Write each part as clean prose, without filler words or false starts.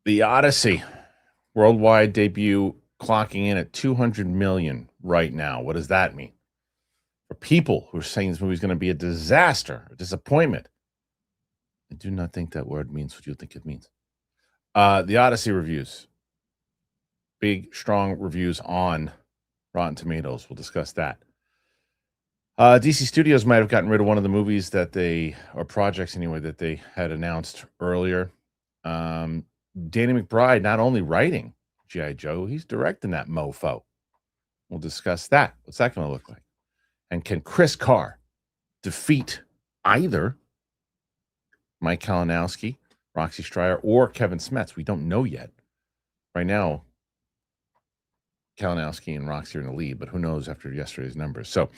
The Odyssey worldwide debut clocking in at 200 million right now. What does that mean? For people who are saying this movie is going to be a disaster, a disappointment, I do not think that word means what you think it means. The Odyssey reviews. Big, strong reviews on Rotten Tomatoes. We'll discuss that. DC Studios might have gotten rid of one of the movies that they, or projects anyway, that they had announced earlier. Danny McBride not only writing G.I. Joe, he's directing that mofo. We'll discuss that. What's that going to look like? And can Chris Carr defeat either Mike Kalinowski, Roxy Stryer, or Kevin Smets? We don't know yet. Right now, Kalinowski and Roxy are in the lead, but who knows after yesterday's numbers. So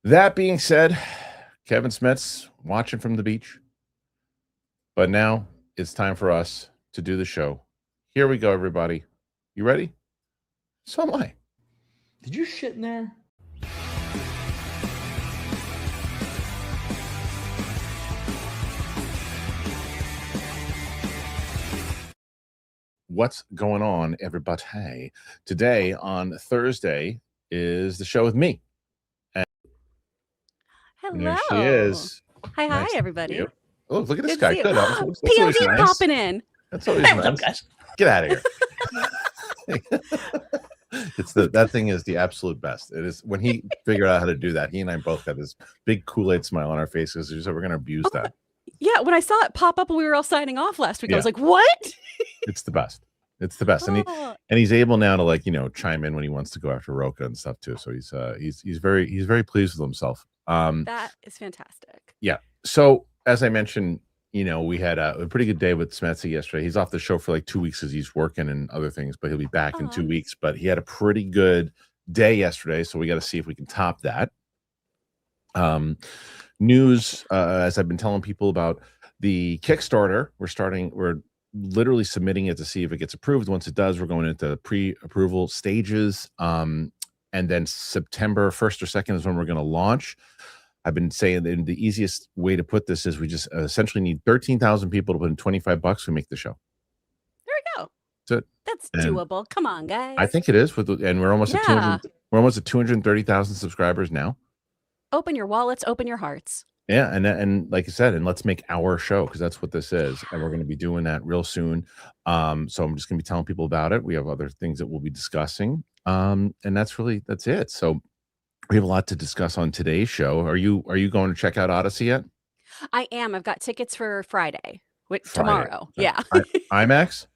that being said, Kevin Smets watching from the beach. But now it's time for us to do the show. Here we go, everybody. You ready? So am I. Did you shit in there? What's going on, everybody? Hey, today on Thursday is the show with me. And Hello. there she is. Hi, Nice to everybody. see you. Oh, look at this Good guy. to see Good. you. That's always POD nice. popping in. That's always What's up, nice. guys? Get out of here. That thing is the absolute best. It is when he figured out how to do that. He and I both had this big Kool-Aid smile on our faces. We said we're going to abuse that. Yeah, when I saw it pop up when we were all signing off last week, I Yeah. was like, what? It's the best. It's the best. Oh, And he's able now to chime in when he wants to go after Roka and stuff too. So he's very pleased with himself. that is fantastic. Yeah. So as I mentioned, we had a pretty good day with Smetsy yesterday. He's off the show for like 2 weeks because he's working and other things, but he'll be back in 2 weeks. But he had a pretty good day yesterday, so we got to see if we can top that. News, as I've been telling people about the Kickstarter, we're literally submitting it to see if it gets approved. Once it does, we're going into pre-approval stages. And then September 1st or 2nd is when we're going to launch. I've been saying that the easiest way to put this is we just essentially need 13,000 people to put in $25 to make the show. There we go. That's And doable. Come on, guys. I think it is, and we're almost at 200. We're almost at 230,000 subscribers now. Open your wallets, open your hearts. Yeah, and like I said, and let's make our show, because that's what this is, and we're going to be doing that real soon. So I'm just going to be telling people about it. We have other things that we'll be discussing, and that's it. So we have a lot to discuss on today's show. Are you going to check out Odyssey yet? I am. I've got tickets for Friday. Tomorrow. Yeah. IMAX?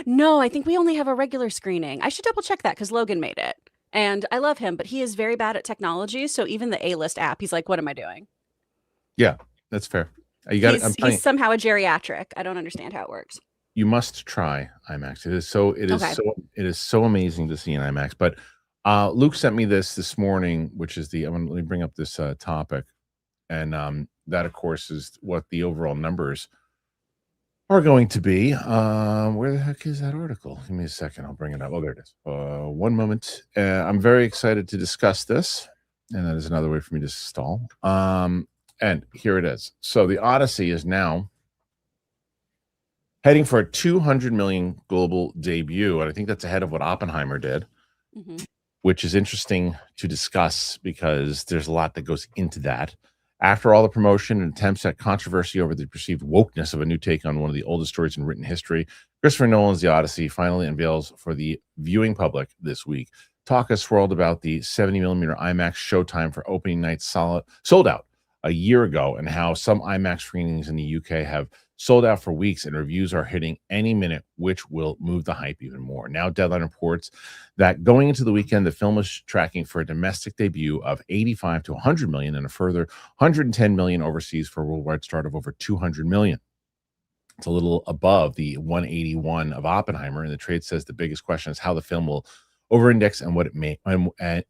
No, I think we only have a regular screening. I should double check that because Logan made it. And I love him, but he is very bad at technology. So even the A-list app, he's like, what am I doing? Yeah, that's fair. He's somehow a geriatric. I don't understand how it works. You must try IMAX. It is so amazing to see in IMAX. But Luke sent me this morning, which is let me bring up this topic, and that of course is what the overall numbers are going to be. Where the heck is that article? Give me a second. I'll bring it up. Oh, there it is. One moment. I'm very excited to discuss this, and that is another way for me to stall. And here it is. So the Odyssey is now heading for a 200 million global debut, and I think that's ahead of what Oppenheimer did, which is interesting to discuss because there's a lot that goes into that. After all the promotion and attempts at controversy over the perceived wokeness of a new take on one of the oldest stories in written history, Christopher Nolan's The Odyssey finally unveils for the viewing public this week. Talk has swirled about the 70mm IMAX showtime for opening night sold out a year ago, and how some IMAX screenings in the UK have sold out for weeks, and reviews are hitting any minute, which will move the hype even more. Now, Deadline reports that going into the weekend, the film is tracking for a domestic debut of 85 to 100 million and a further 110 million overseas for a worldwide start of over 200 million. It's a little above the 181 of Oppenheimer, and the trade says the biggest question is how the film will over-index and what it may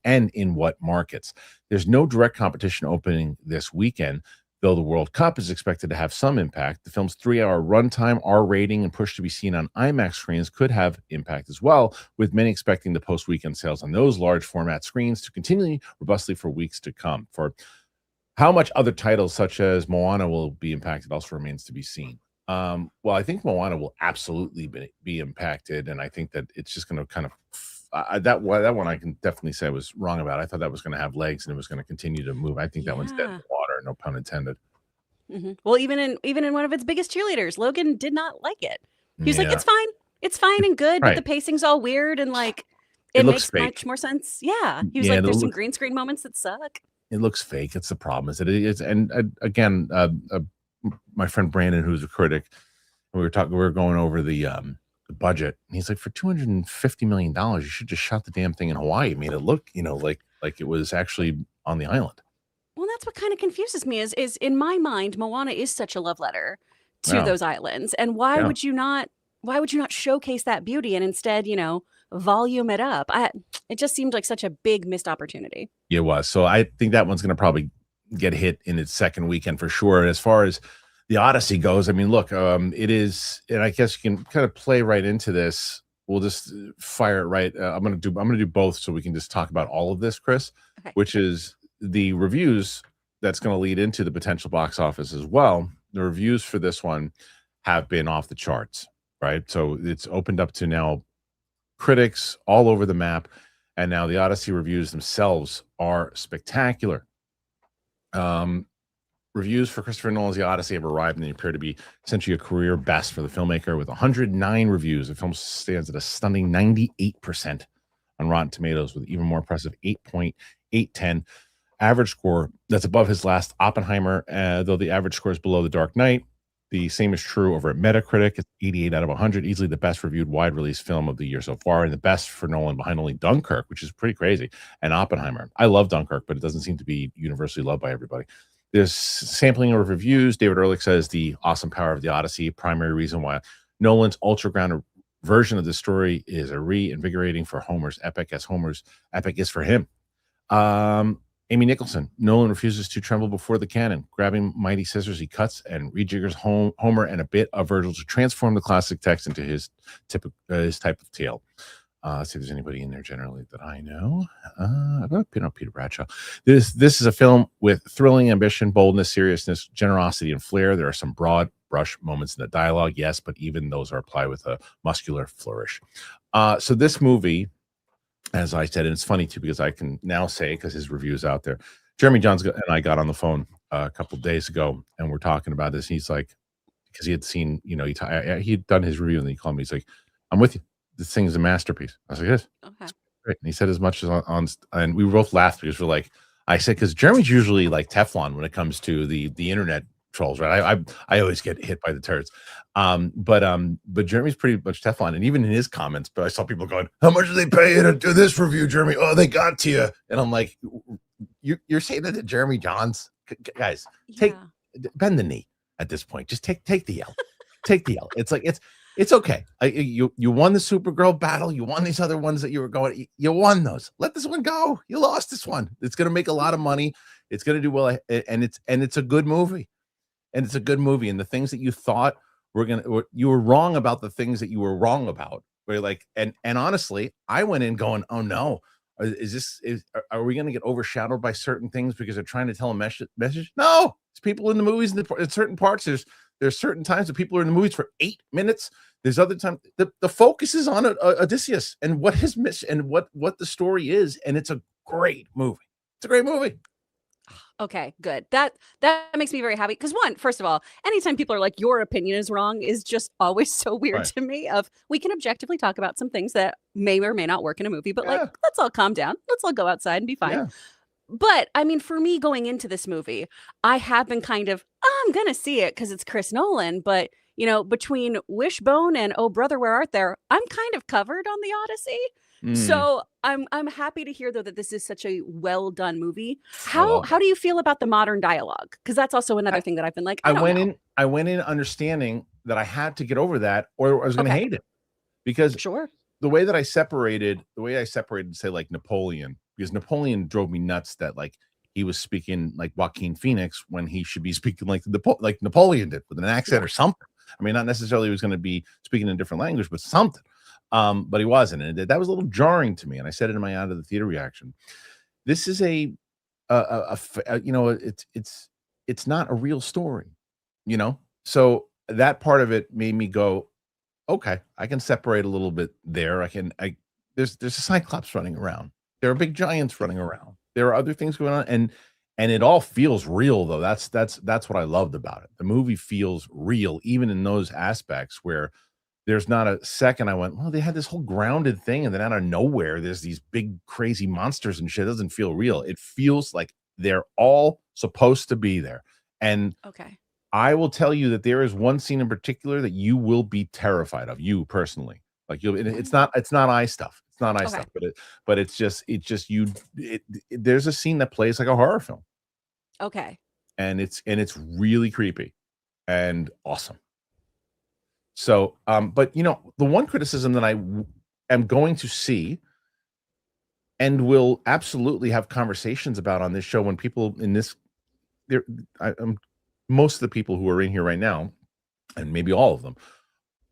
and in what markets. There's no direct competition opening this weekend, though the World Cup is expected to have some impact. The film's 3-hour runtime, R rating, and push to be seen on IMAX screens could have impact as well, with many expecting the post-weekend sales on those large format screens to continue robustly for weeks to come. For how much other titles such as Moana will be impacted also remains to be seen. Well, I think Moana will absolutely be impacted, and I think that it's just going to kind of that one I can definitely say I was wrong about. I thought that was going to have legs and it was going to continue to move. I think that one's dead in the water, no pun intended. Well, even in one of its biggest cheerleaders, Logan did not like it. He was like, Yeah. it's fine and good, but Right. the pacing's all weird and like It it looks makes fake. much more sense. Yeah, he was Yeah, like, there's some green screen moments that suck. It looks fake. It's the problem is that it is, and again, my friend Brandon, who's a critic, we were going over the budget. And he's like, for $250 million, you should just shot the damn thing in Hawaii. It made it look, like it was actually on the island. Well, that's what kind of confuses me is in my mind, Moana is such a love letter to Yeah. those islands. And why Yeah. would you not showcase that beauty and instead, volume it up? It just seemed like such a big missed opportunity. It was. So I think that one's going to probably get hit in its second weekend for sure. And as far as the Odyssey goes, I mean, look, it is, and I guess you can kind of play right into this. We'll just fire it right. I'm gonna do both, so we can just talk about all of this, Chris, Okay. which is the reviews that's going to lead into the potential box office as well. The reviews for this one have been off the charts, right? So it's opened up to now critics all over the map, and now the Odyssey reviews themselves are spectacular. Reviews for Christopher Nolan's The Odyssey have arrived, and they appear to be essentially a career best for the filmmaker. With 109 reviews, the film stands at a stunning 98% on Rotten Tomatoes, with even more impressive 8.810 average score. That's above his last Oppenheimer, though the average score is below The Dark Knight. The same is true over at Metacritic. It's 88 out of 100, easily the best reviewed wide release film of the year so far, and the best for Nolan behind only Dunkirk, which is pretty crazy, and Oppenheimer. I love Dunkirk, but it doesn't seem to be universally loved by everybody. There's sampling of reviews. David Ehrlich says the awesome power of the Odyssey, primary reason why Nolan's ultra-grounded version of the story is a reinvigorating for Homer's epic, as Homer's epic is for him. Amy Nicholson, Nolan refuses to tremble before the cannon. Grabbing mighty scissors, he cuts and rejiggers Homer and a bit of Virgil to transform the classic text into his type of tale. Let's see if there's anybody in there generally that I know. Peter Bradshaw. This is a film with thrilling ambition, boldness, seriousness, generosity, and flair. There are some broad brush moments in the dialogue, yes, but even those are applied with a muscular flourish. So this movie, as I said, and it's funny too, because I can now say, because his review is out there, Jeremy Johns and I got on the phone a couple of days ago, and we're talking about this. He's like, because he had seen, he'd done his review, and he called me. He's like, I'm with you. This thing is a masterpiece. I was like, yes. Okay. Great. And he said as much as on, and we both laughed because we're like, I said, because Jeremy's usually like Teflon when it comes to the internet trolls, right? I always get hit by the turds. But Jeremy's pretty much Teflon, and even in his comments, but I saw people going, how much did they pay you to do this review, Jeremy? Oh, they got to you. And I'm like, you're saying that to Jeremy Johns? Guys, bend the knee at this point. Just take the L. Take the L. It's like, it's okay. You won the Supergirl battle. You won these other ones that you were going. You won those. Let this one go. You lost this one. It's going to make a lot of money. It's going to do well, and it's a good movie. And it's a good movie. And the things that you thought you were wrong about the things that you were wrong about. Where like, and honestly, I went in going, oh no, are we going to get overshadowed by certain things because they're trying to tell a message? No, it's people in the movies in certain parts. There's certain times that people are in the movies for 8 minutes. There's other times the focus is on Odysseus and what his mission and what the story is. And it's a great movie. It's a great movie. Okay, good. That makes me very happy. Because first of all, anytime people are like, your opinion is wrong is just always so weird to me. We can objectively talk about some things that may or may not work in a movie, but like, let's all calm down. Let's all go outside and be fine. Yeah. But I mean, for me going into this movie, I have been kind of, I'm going to see it because it's Chris Nolan. But, between Wishbone and Oh Brother, Where Art Thou, I'm kind of covered on the Odyssey. So I'm happy to hear, though, that this is such a well done movie. How do you feel about the modern dialogue? Because that's also another thing that I've been like, I went in understanding that I had to get over that or I was going to hate it. Because the way I separated, say, like Napoleon, because Napoleon drove me nuts that like he was speaking like Joaquin Phoenix when he should be speaking like Napoleon did with an accent or something. I mean, not necessarily he was going to be speaking in a different language, but something. But he wasn't, and that was a little jarring to me. And I said it in my out of the theater reaction. This is it's not a real story, So that part of it made me go, okay, I can separate a little bit there. There's a Cyclops running around. There are big giants running around. There are other things going on, and it all feels real though. That's what I loved about it. The movie feels real, even in those aspects where there's not a second I went, well, they had this whole grounded thing, and then out of nowhere, there's these big crazy monsters and shit. It doesn't feel real. It feels like they're all supposed to be there. And okay. I will tell you that there is one scene in particular that you will be terrified of, you personally. Like it's not eye stuff. It's not eye stuff, but it's just there's a scene that plays like a horror film. Okay. And it's really creepy and awesome. So, but the one criticism that I am going to see and will absolutely have conversations about on this show when people in this, most of the people who are in here right now, and maybe all of them,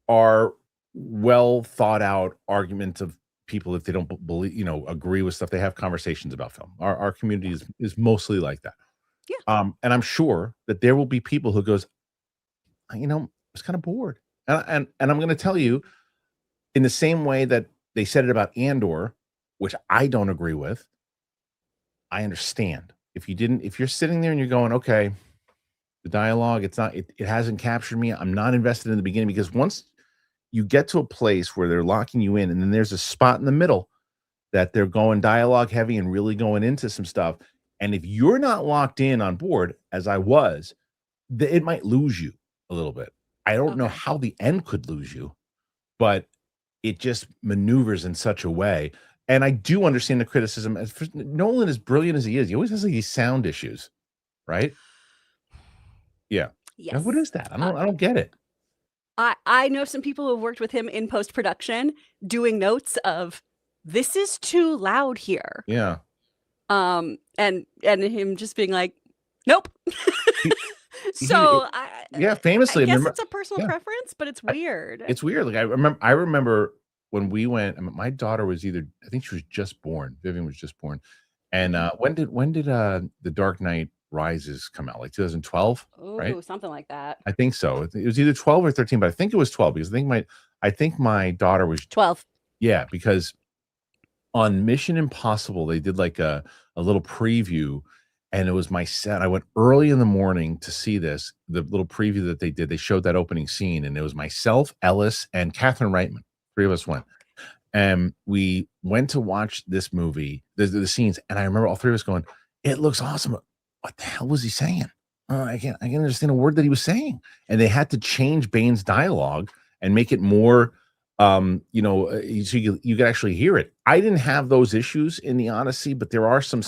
are well thought out arguments of people if they don't believe, agree with stuff. They have conversations about film. Our community is mostly like that. Yeah. And I'm sure that there will be people who goes, I was kind of bored. And I'm going to tell you, in the same way that they said it about Andor, which I don't agree with, I understand. If you're sitting there and you're going, okay, the dialogue, it hasn't captured me. I'm not invested in the beginning, because once you get to a place where they're locking you in, and then there's a spot in the middle that they're going dialogue heavy and really going into some stuff. And if you're not locked in on board, as I was, it might lose you a little bit. I don't know how the end could lose you, but it just maneuvers in such a way. And I do understand the criticism. Nolan, as brilliant as he is, he always has like these sound issues, right? Yeah. Yes. Now, what is that? I don't get it. I know some people who have worked with him in post-production doing notes of, this is too loud here. Yeah. And him just being like, nope. Famously, I guess it's a personal preference, but it's weird. It's weird. Like I remember when we went, my daughter was I think she was just born. Vivian was just born. And when did The Dark Knight Rises come out? Like 2012, right? Oh, something like that. I think so. It was either 12 or 13, but I think it was 12, because I think my daughter was 12. Yeah, because on Mission Impossible, they did like a little preview, and it was my set. I went early in the morning to see this, the little preview that they did. They showed that opening scene, and it was myself, Ellis, and Catherine Reitman. Three of us went. And we went to watch this movie, the scenes, and I remember all three of us going, it looks awesome. What the hell was he saying? I can't understand a word that he was saying. And they had to change Bane's dialogue and make it more so you could actually hear it. I didn't have those issues in the Odyssey, but there are some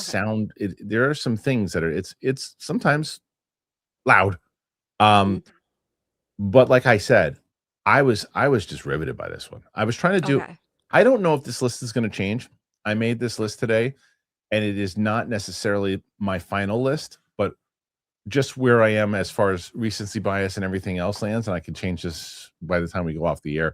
there are some things that are it's sometimes loud. But like I said, I was just riveted by this one. I was trying to do I don't know if this list is going to change. I made this list today, and it is not necessarily my final list, but just where I am as far as recency bias and everything else lands, and I can change this by the time we go off the air.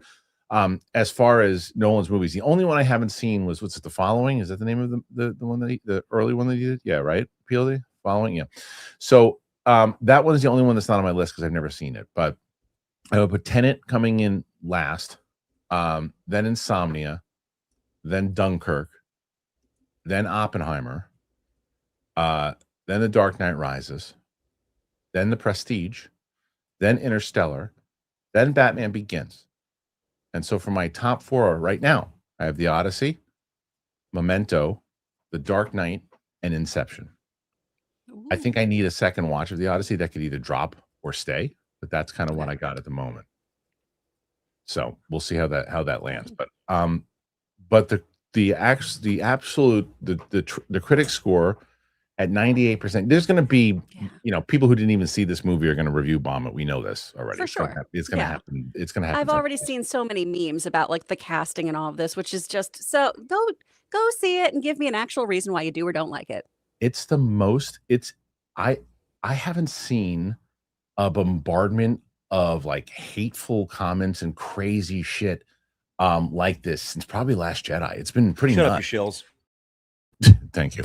As far as Nolan's movies, the only one I haven't seen was what's it, The Following? Is that the name of the one that the early one that he did? Yeah, right. PLD Following. Yeah. So that one is the only one that's not on my list because I've never seen it. But I would put Tenet coming in last, then Insomnia, then Dunkirk, then Oppenheimer, then The Dark Knight Rises, then The Prestige, then Interstellar, then Batman Begins. And so for my top four right now, I have The Odyssey, Memento, The Dark Knight, and Inception. Ooh. I think I need a second watch of The Odyssey that could either drop or stay, but that's kind of what I got at the moment. So we'll see how that lands. But the absolute critic score at 98%. There's going to be people who didn't even see this movie are going to review bomb it. We know this already. For sure. It's going to happen. It's going to happen. I've already seen so many memes about like the casting and all of this, which is just so go see it and give me an actual reason why you do or don't like it. It's the most. I haven't seen a bombardment of like hateful comments and crazy shit like this since probably Last Jedi. It's been pretty nuts. Shut up, you shills. Thank you.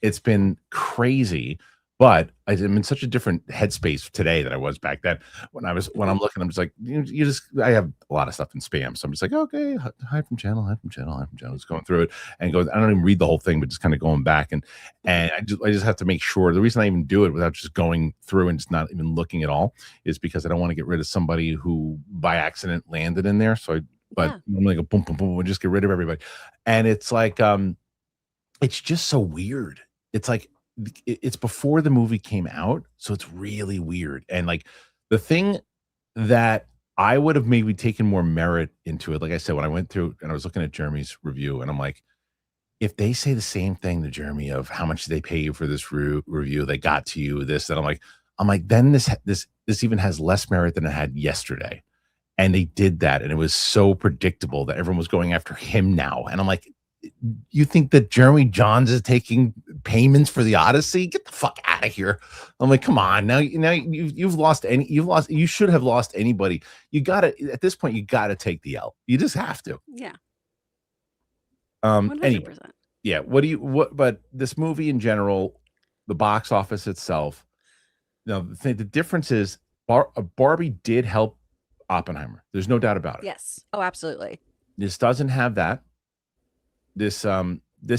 It's been crazy. But I'm in such a different headspace today than I was back then. When I'm looking, I'm just like, you just, I have a lot of stuff in spam. So I'm just like, okay, hide from channel, hide from channel, hide from channel. Just going through it and goes, I don't even read the whole thing, but just kind of going back and I just have to make sure. The reason I even do it without just going through and just not even looking at all is because I don't want to get rid of somebody who by accident landed in there. But I'm like a boom, boom, boom, and just get rid of everybody. And it's like, it's just so weird. It's like, it's before the movie came out, so it's really weird. And like the thing that I would have maybe taken more merit into it, like I said, when I went through and I was looking at Jeremy's review, and I'm like, if they say the same thing to Jeremy of how much did they pay you for this review, they got to you this, that I'm like, then this even has less merit than it had yesterday. And they did that, and it was so predictable that everyone was going after him now. And I'm like, you think that Jeremy Johns is taking payments for the Odyssey? Get the fuck out of here. I'm like, come on. Now you should have lost anybody. You gotta, at this point, you gotta take the L. You just have to. Yeah. 100%. Anyway, yeah. But this movie in general, the box office itself, now the difference is Barbie did help Oppenheimer. There's no doubt about it. Yes. Oh, absolutely. This doesn't have that. This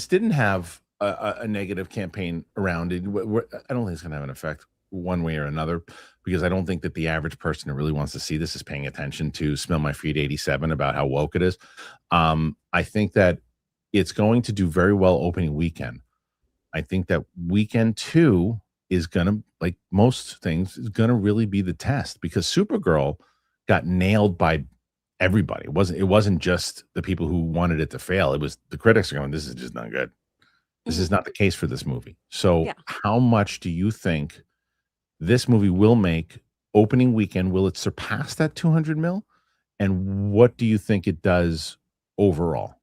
didn't have a negative campaign around it. I don't think it's going to have an effect one way or another, because I don't think that the average person who really wants to see this is paying attention to Smell My Feet 87 about how woke it is. I think that it's going to do very well opening weekend. I think that weekend 2 is going to, like most things, is going to really be the test, because Supergirl got nailed by everybody. It wasn't just the people who wanted it to fail. It was the critics are going, this is just not good. This is not the case for this movie. So how much do you think this movie will make opening weekend? Will it surpass that 200 mil? And what do you think it does overall?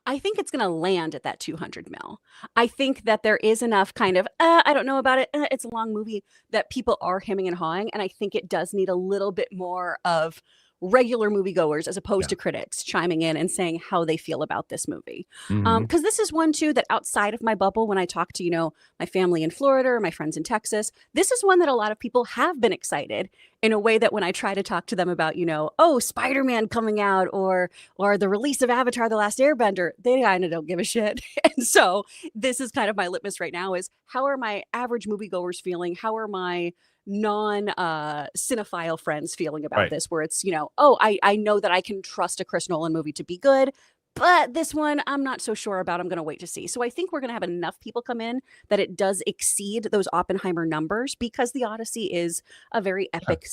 I think it's going to land at that 200 mil. I think that there is enough kind of, I don't know about it. It's a long movie that people are hemming and hawing. And I think it does need a little bit more of regular moviegoers as opposed to critics chiming in and saying how they feel about this movie. Because this is one too that outside of my bubble, when I talk to, my family in Florida or my friends in Texas, this is one that a lot of people have been excited in a way that when I try to talk to them about, oh, Spider-Man coming out or the release of Avatar: The Last Airbender, they kind of don't give a shit. And so this is kind of my litmus right now is how are my average moviegoers feeling? How are my cinephile friends feeling about this, where it's, I know that I can trust a Chris Nolan movie to be good, but this one I'm not so sure about. I'm going to wait to see. So I think we're going to have enough people come in that it does exceed those Oppenheimer numbers, because the Odyssey is a very epic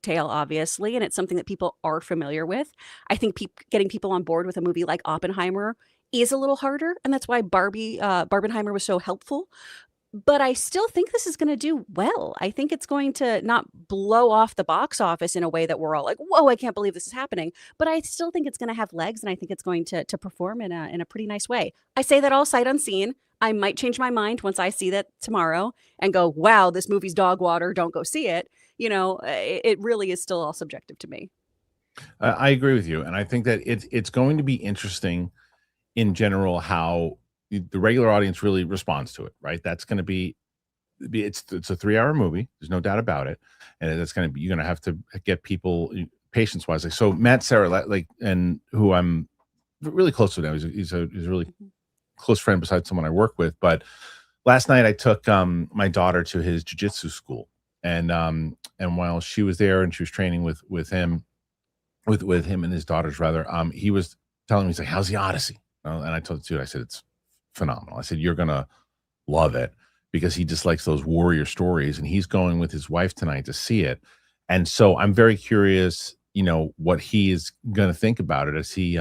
tale, obviously, and it's something that people are familiar with. I think getting people on board with a movie like Oppenheimer is a little harder, and that's why Barbenheimer was so helpful. But I still think this is going to do well. I think it's going to not blow off the box office in a way that we're all like, whoa, I can't believe this is happening. But I still think it's going to have legs, and I think it's going to perform in a pretty nice way. I say that all sight unseen. I might change my mind once I see that tomorrow and go, wow, this movie's dog water. Don't go see it. It really is still all subjective to me. I agree with you. And I think that it's going to be interesting in general how the regular audience really responds to it, right? That's going to be it's a 3-hour movie. There's no doubt about it. And that's going to be, you're going to have to get people patience wise. Like, so Matt Serra, and who I'm really close to now, he's a really close friend besides someone I work with. But last night I took my daughter to his jiu-jitsu school. And while she was there and she was training with him and his daughters rather, he was telling me, he's like, how's the Odyssey? And I told the dude, I said, it's phenomenal. I said, you're gonna love it, because he just likes those warrior stories, and he's going with his wife tonight to see it. And so I'm very curious, what he is gonna think about it as he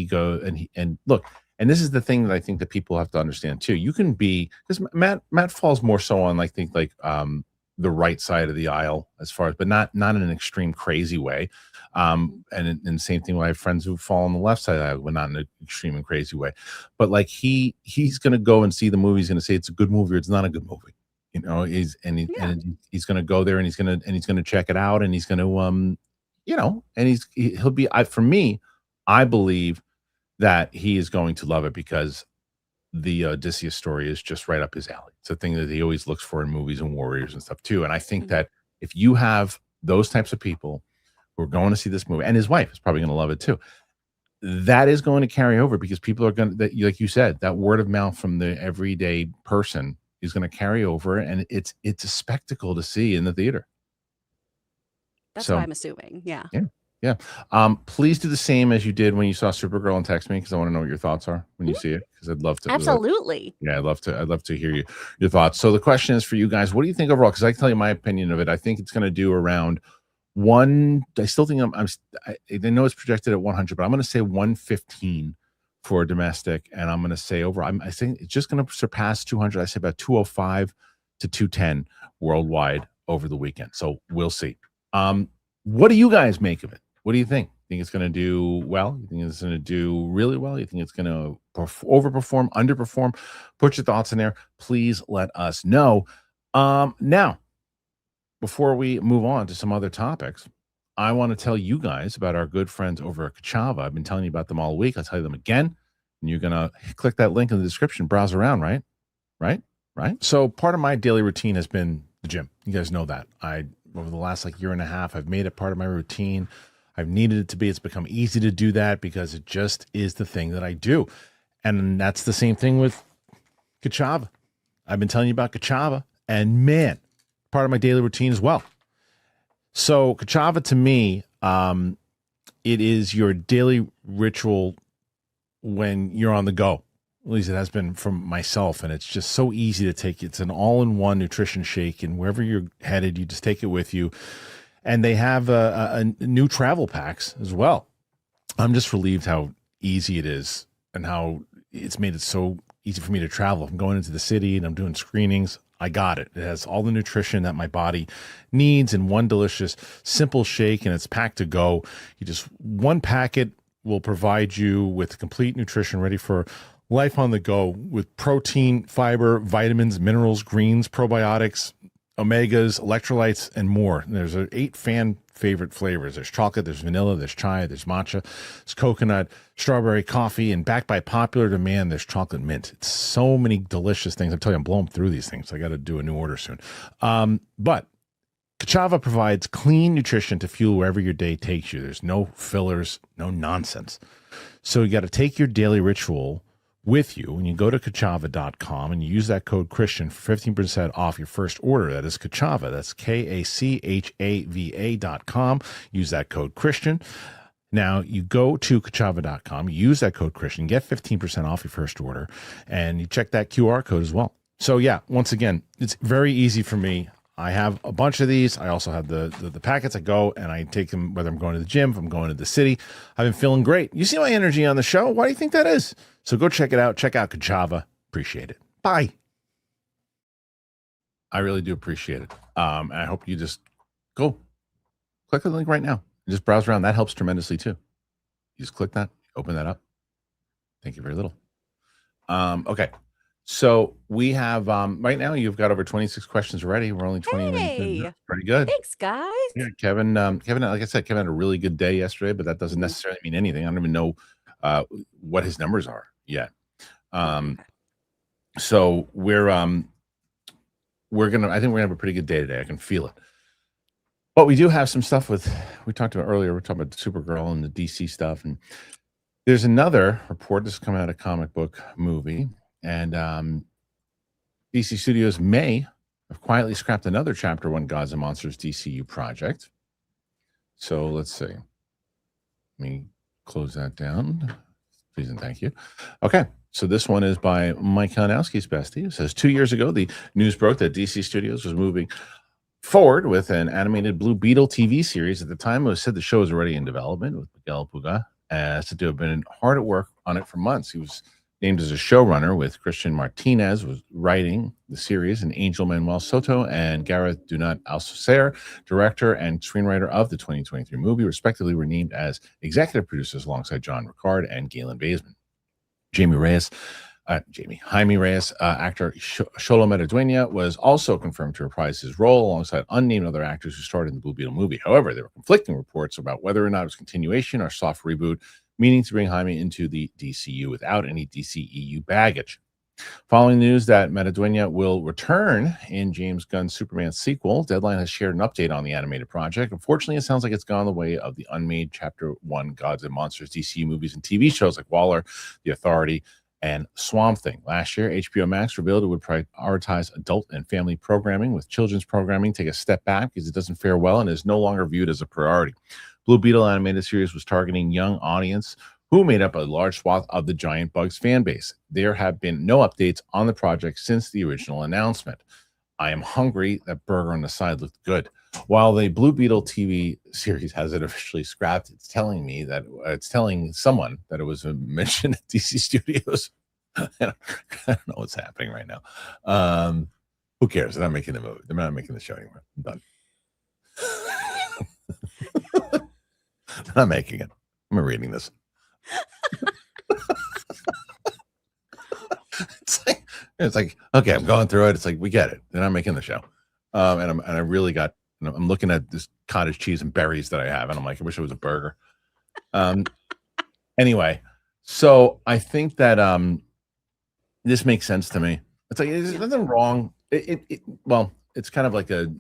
go and look. And this is the thing that I think that people have to understand too. You can be, because Matt falls more so on the right side of the aisle as far as, but not in an extreme crazy way. And same thing when I have friends who fall on the left side of the aisle, but not in an extreme and crazy way. But like he's going to go and see the movie. He's going to say it's a good movie or it's not a good movie. He's going to go there and he's going to check it out, and he's going to, and he'll be, for me, I believe that he is going to love it, because the Odysseus story is just right up his alley. It's a thing that he always looks for in movies and warriors and stuff too. And I think that if you have those types of people who are going to see this movie, and his wife is probably going to love it too, that is going to carry over because people are going to, like you said, that word of mouth from the everyday person is going to carry over, and it's a spectacle to see in the theater. That's what I'm assuming. Yeah. Yeah. Please do the same as you did when you saw Supergirl and text me, because I want to know what your thoughts are when you see it, because I'd love to. Absolutely. I'd love to hear your thoughts. So the question is for you guys, what do you think overall? Because I can tell you my opinion of it. I think it's going to do around I still think I know it's projected at 100, but I'm going to say 115 for domestic, and I'm going to say I think it's just going to surpass 200. I say about 205 to 210 worldwide over the weekend. So we'll see. What do you guys make of it? What do you think? Think it's going to do well? You think it's going to do really well? You think it's going to overperform, underperform? Put your thoughts in there. Please let us know. Now, before we move on to some other topics, I want to tell you guys about our good friends over at Kachava. I've been telling you about them all week. I'll tell you them again. And you're going to click that link in the description, browse around, right? So part of my daily routine has been the gym. You guys know that. Over the last year and a half, I've made it part of my routine. I've needed it to be. It's become easy to do that because it just is the thing that I do. And that's the same thing with Kachava. I've been telling you about Kachava, and man, part of my daily routine as well. So Kachava, to me, it is your daily ritual when you're on the go. At least it has been from myself, and it's just so easy to take. It's an all-in-one nutrition shake, and wherever you're headed, you just take it with you. And they have a new travel packs as well. I'm just relieved how easy it is and how it's made it so easy for me to travel. I'm going into the city and I'm doing screenings. I got it. It has all the nutrition that my body needs in one delicious, simple shake, and it's packed to go. One packet will provide you with complete nutrition ready for life on the go, with protein, fiber, vitamins, minerals, greens, probiotics, omegas, electrolytes, and more. And there's 8 fan favorite flavors. There's chocolate, there's vanilla, there's chai, there's matcha, there's coconut, strawberry, coffee, and backed by popular demand, there's chocolate mint. It's so many delicious things. I tell you, I'm blowing through these things. I got to do a new order soon. But Kachava provides clean nutrition to fuel wherever your day takes you. There's no fillers, no nonsense. So you got to take your daily ritual with you when you go to Kachava.com and you use that code Kristian for 15% off your first order. That is Kachava. That's KACHAVA.com. Use that code Kristian. Now you go to Kachava.com, use that code Kristian, get 15% off your first order, and you check that QR code as well. So yeah, once again, it's very easy for me. I have a bunch of these. I also have the packets. I go and I take them whether I'm going to the gym, if I'm going to the city. I've been feeling great. You see my energy on the show. Why do you think that is? So go check it out. Check out Kachava. Appreciate it. Bye. I really do appreciate it. And I hope you just go click the link right now and just browse around. That helps tremendously too. You just click that, open that up. Thank you very little. Okay. So we have right now you've got over 26 questions already. We're only 20 minutes in. Pretty good. Thanks, guys. Yeah, Kevin, like I said, Kevin had a really good day yesterday, but that doesn't necessarily mean anything. I don't even know what his numbers are yet. So I think we're gonna have a pretty good day today. I can feel it. But we do have some stuff we talked about earlier. We're talking about Supergirl and the DC stuff, and there's another report that's coming out of Comic Book Movie. And DC Studios may have quietly scrapped another Chapter 1 Gods and Monsters DCU project. So let's see. Let me close that down. Please and thank you. Okay. So this one is by Mike Kalinowski's bestie. It says 2 years ago, the news broke that DC Studios was moving forward with an animated Blue Beetle TV series. At the time, it was said the show was already in development with Miguel Puga, said to have been hard at work on it for months. He was named as a showrunner, with Christian Martinez was writing the series, and Angel Manuel Soto and Gareth Dunat Alcocer, director and screenwriter of the 2023 movie, respectively, were named as executive producers alongside John Ricard and Galen Baseman. Jaime Reyes, actor Xolo Maridueña was also confirmed to reprise his role alongside unnamed other actors who starred in the Blue Beetle movie. However, there were conflicting reports about whether or not it was continuation or soft reboot, meaning to bring Jaime into the DCU without any DCEU baggage. Following news that Metaduena will return in James Gunn's Superman sequel, Deadline has shared an update on the animated project. Unfortunately, it sounds like it's gone the way of the unmade Chapter 1 Gods and Monsters DC movies and TV shows like Waller, The Authority, and Swamp Thing. Last year, HBO Max revealed it would prioritize adult and family programming, with children's programming take a step back because it doesn't fare well and is no longer viewed as a priority. Blue Beetle animated series was targeting young audience who made up a large swath of the Giant Bugs fan base. There have been no updates on the project since the original announcement. I am hungry. That burger on the side looked good. While the Blue Beetle TV series hasn't officially scrapped, it's telling someone that it was mentioned at DC Studios. I don't know what's happening right now. Who cares? They're not making the movie. They're not making the show anymore. I'm done. They're not making it. I'm reading this. It's like okay, I'm going through it. It's like we get it. They're not making the show, and I really got. I'm looking at this cottage cheese and berries that I have, and I'm like, I wish it was a burger. Anyway, so I think that this makes sense to me. It's like there's nothing wrong. Well, it's kind of like a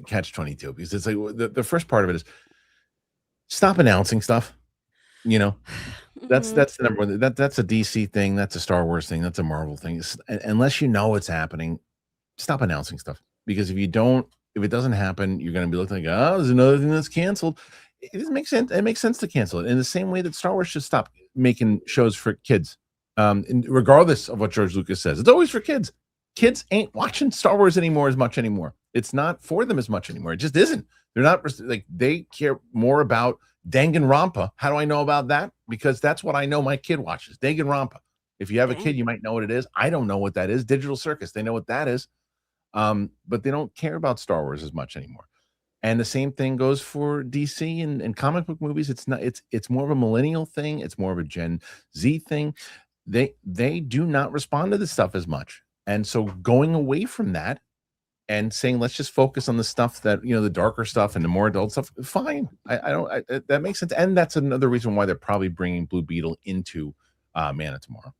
catch-22 because it's like the first part of it is stop announcing stuff. You know, that's the number one. That's a DC thing. That's a Star Wars thing. That's a Marvel thing. Unless you know what's happening, stop announcing stuff. Because if it doesn't happen, you're going to be looking like, oh, there's another thing that's canceled. It doesn't make sense. It makes sense to cancel it in the same way that Star Wars should stop making shows for kids. Regardless of what George Lucas says, it's always for kids. Kids ain't watching Star Wars anymore. It's not for them as much anymore. It just isn't. They're not like they care more about Danganronpa. How do I know about that? Because that's what I know my kid watches. Danganronpa. If you have a kid, you might know what it is. I don't know what that is. Digital Circus. They know what that is. But they don't care about Star Wars as much anymore. And the same thing goes for DC and comic book movies. It's more of a millennial thing. It's more of a Gen Z thing. They do not respond to this stuff as much. And so going away from that and saying, let's just focus on the stuff that, the darker stuff and the more adult stuff. Fine. That makes sense. And that's another reason why they're probably bringing Blue Beetle into Man of Tomorrow.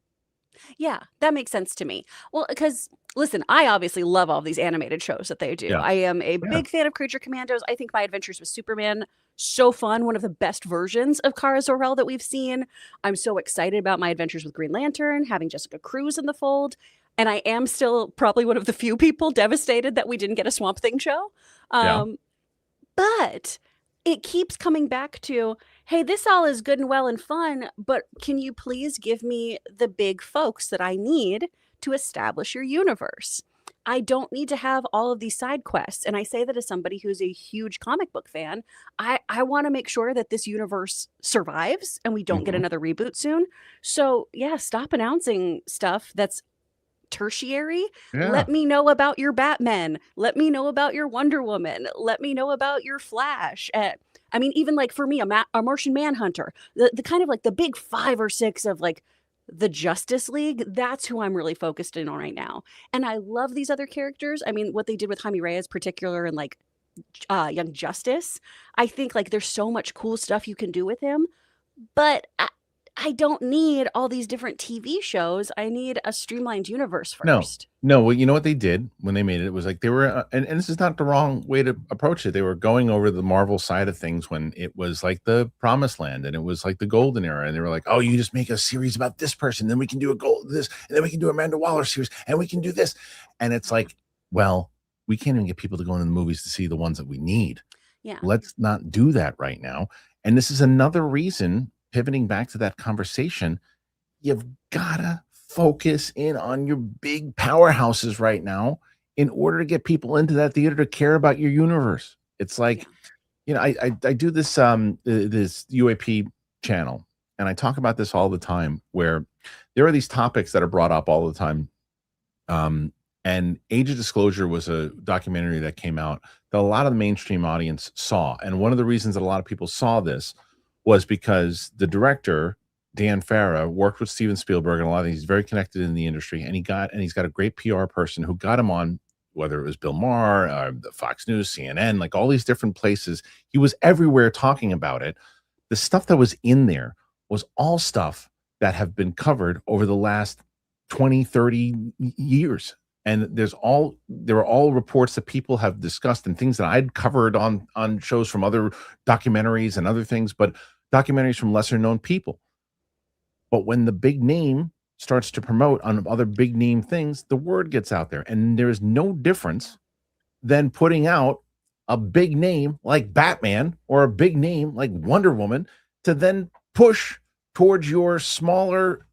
Yeah, that makes sense to me. Well, because listen, I obviously love all these animated shows that they do. Yeah. I am a big fan of Creature Commandos. I think My Adventures with Superman, so fun. One of the best versions of Kara Zor-El that we've seen. I'm so excited about My Adventures with Green Lantern, having Jessica Cruz in the fold. And I am still probably one of the few people devastated that we didn't get a Swamp Thing show. But it keeps coming back to, hey, this all is good and well and fun, but can you please give me the big folks that I need to establish your universe? I don't need to have all of these side quests. And I say that as somebody who's a huge comic book fan. I want to make sure that this universe survives and we don't get another reboot soon. So yeah, stop announcing stuff that's tertiary. Let me know about your Batman. Let me know about your Wonder Woman. Let me know about your Flash. I mean, even like for me, a Martian Manhunter, the kind of like the big 5 or 6 of like the Justice League. That's who I'm really focused in on right now. And I love these other characters. I mean, what they did with Jaime Reyes, particular, and like Young Justice. I think like there's so much cool stuff you can do with him, but I don't need all these different TV shows. I need a streamlined universe first. No. Well, you know what they did when they made it? It was like they were, and this is not the wrong way to approach it. They were going over the Marvel side of things when it was like the Promised Land and it was like the Golden Era. And they were like, oh, you just make a series about this person. Then we can do this. And then we can do Amanda Waller series. And we can do this. And it's like, well, we can't even get people to go into the movies to see the ones that we need. Yeah. Let's not do that right now. And this is another reason, pivoting back to that conversation, you've got to focus in on your big powerhouses right now in order to get people into that theater to care about your universe. It's like, I do this this UAP channel, and I talk about this all the time, where there are these topics that are brought up all the time. And Age of Disclosure was a documentary that came out that a lot of the mainstream audience saw. And one of the reasons that a lot of people saw this was because the director, Dan Farah, worked with Steven Spielberg and a lot of these. He's very connected in the industry, and he's got a great PR person who got him on, whether it was Bill Maher, the Fox News, CNN, like all these different places. He was everywhere talking about it. The stuff that was in there was all stuff that have been covered over the last 20, 30 years. And there are all reports that people have discussed and things that I'd covered on shows from other documentaries and other things, but documentaries from lesser known people. But when the big name starts to promote on other big name things, the word gets out there. And there is no difference than putting out a big name like Batman or a big name like Wonder Woman to then push towards your smaller,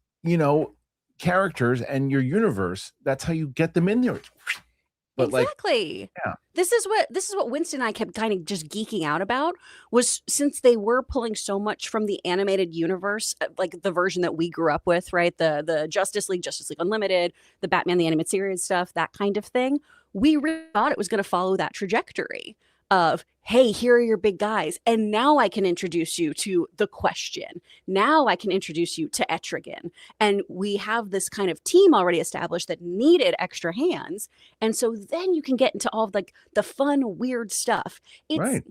characters and your universe. That's how you get them in there. But exactly. Yeah. This is what Winston and I kept kind of just geeking out about, was since they were pulling so much from the animated universe, like the version that we grew up with, right? The Justice League Unlimited, the Batman the Animated Series stuff, that kind of thing. We really thought it was going to follow that trajectory of, hey, here are your big guys. And now I can introduce you to the Question. Now I can introduce you to Etrigan. And we have this kind of team already established that needed extra hands. And so then you can get into all of like the fun, weird stuff. Right.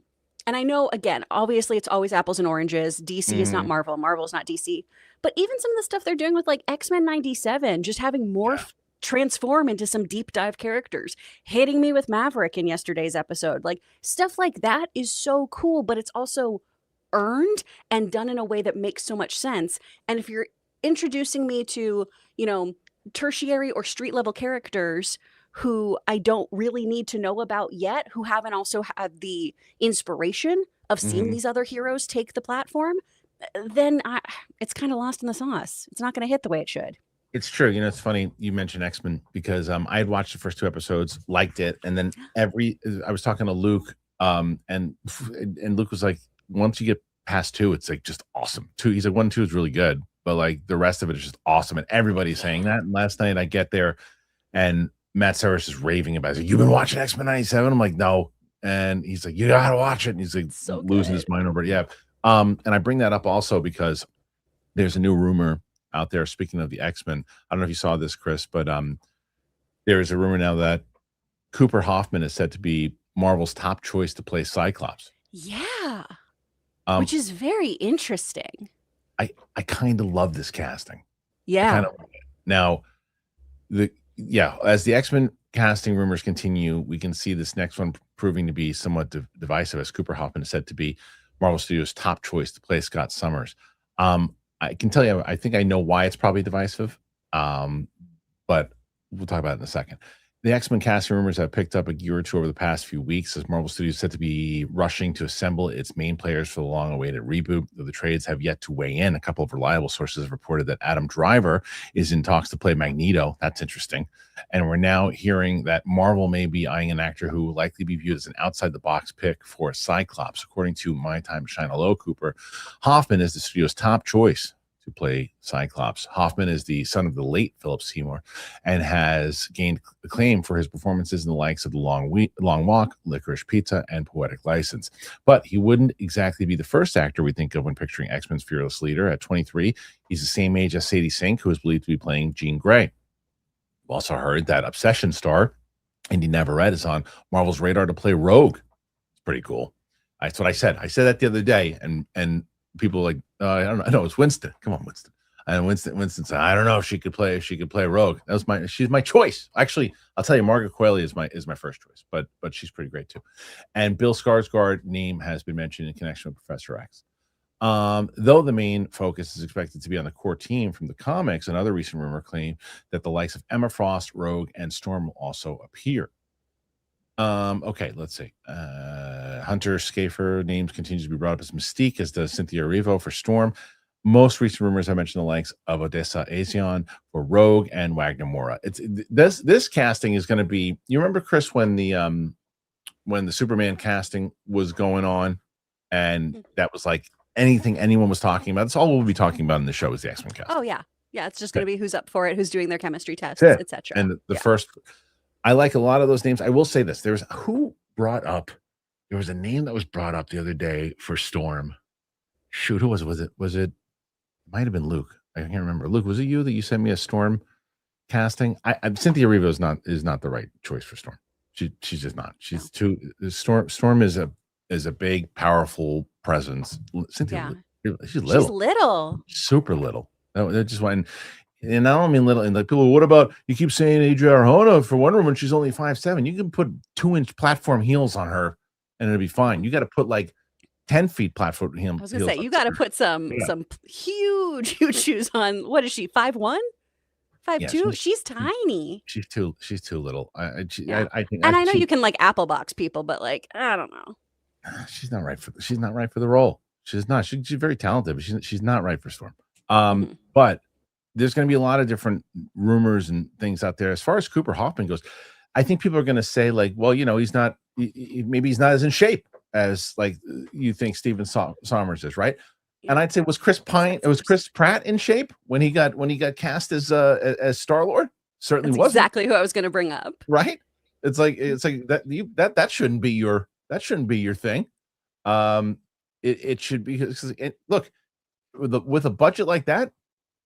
And I know, again, obviously it's always apples and oranges. DC is not Marvel. Marvel is not DC. But even some of the stuff they're doing with like X-Men 97, just having Morph transform into some deep dive characters, hitting me with Maverick in yesterday's episode, like stuff like that is so cool, but it's also earned and done in a way that makes so much sense. And if you're introducing me to, tertiary or street level characters who I don't really need to know about yet, who haven't also had the inspiration of seeing these other heroes take the platform, then it's kind of lost in the sauce. It's not going to hit the way it should. It's true. It's funny you mentioned X-Men because I had watched the first 2 episodes, liked it, and then I was talking to Luke, and Luke was like, once you get past 2, it's like just awesome. 2, he's like 1 and 2 is really good, but like the rest of it is just awesome, and everybody's saying that. And last night I get there, and Matt Sarris is raving about it. He's like, you've been watching X-Men 97? I'm like, no, and he's like, you gotta watch it, and he's like losing his mind over it. Yeah, and I bring that up also because there's a new rumor out there. Speaking of the X-Men, I don't know if you saw this, Chris, but there is a rumor now that Cooper Hoffman is said to be Marvel's top choice to play Cyclops. Yeah, which is very interesting. I kind of love this casting. Yeah. Now, as the X-Men casting rumors continue, we can see this next one proving to be somewhat divisive, as Cooper Hoffman is said to be Marvel Studios' top choice to play Scott Summers. I can tell you, I think I know why it's probably divisive, but we'll talk about it in a second. The X-Men casting rumors have picked up a gear or two over the past few weeks as Marvel Studios is said to be rushing to assemble its main players for the long-awaited reboot. Though the trades have yet to weigh in, a couple of reliable sources have reported that Adam Driver is in talks to play Magneto. That's interesting. And we're now hearing that Marvel may be eyeing an actor who will likely be viewed as an outside-the-box pick for Cyclops. According to My Time to Shine Hello, Cooper Hoffman is the studio's top choice to play Cyclops. Hoffman is the son of the late Philip Seymour and has gained acclaim for his performances in the likes of The Long Walk, Licorice Pizza, and Poetic License. But he wouldn't exactly be the first actor we think of when picturing X-Men's fearless leader. At 23, he's the same age as Sadie Sink, who is believed to be playing Jean Grey. We've also heard that Obsession star Indy Navarrete is on Marvel's radar to play Rogue. It's pretty cool. That's what I said. I said that the other day, and people are like, I don't know. I know it's Winston. Come on, Winston. And Winston said, I don't know if she could play Rogue. She's my choice. Actually, I'll tell you, Margaret Qualley is my first choice, but she's pretty great too. And Bill Skarsgård's name has been mentioned in connection with Professor X. Though the main focus is expected to be on the core team from the comics, another recent rumor claimed that the likes of Emma Frost, Rogue, and Storm will also appear. Okay, let's see. Hunter Schafer names continues to be brought up as Mystique, as does Cynthia Erivo for Storm. Most recent rumors I mentioned the likes of Odessa Azion for Rogue and Wagner Moura. This casting is going to be. You remember, Chris, when the Superman casting was going on, and that was like anything anyone was talking about. That's all we'll be talking about in the show is the X-Men cast. Oh yeah, it's just going to be who's up for it, who's doing their chemistry tests, etc. And the first. I like a lot of those names. I will say this. There was a name that was brought up the other day for Storm. Shoot, who was it? Was it might have been Luke. I can't remember. Luke, was it you that you sent me a Storm casting? Cynthia Erivo is not the right choice for Storm. She's just not. She's too Storm is a big, powerful presence. Cynthia, she's little. She's little. Super little. No, that just went. And I don't mean little. And like people, what about you keep saying Adria Arjona for Wonder Woman? She's only 5'7". You can put 2-inch platform heels on her, and it'll be fine. You got to put like 10 feet platform heels. I was gonna say you got to put some huge shoes on. What is she? 5'1", 5'2"? She's tiny. She's too little. I think. And I know you can like apple box people, but like I don't know. She's not right for the role. She's not. She's very talented, but she's not right for Storm. But there's going to be a lot of different rumors and things out there. As far as Cooper Hoffman goes, I think people are going to say like, well, he's not. Maybe he's not as in shape as like you think Stephen Sommers is, right? And I'd say was Chris Pratt in shape when he got cast as Star-Lord? Certainly That's wasn't. Exactly who I was going to bring up. Right? It's like that shouldn't be your thing. It should be because look, with a budget like that,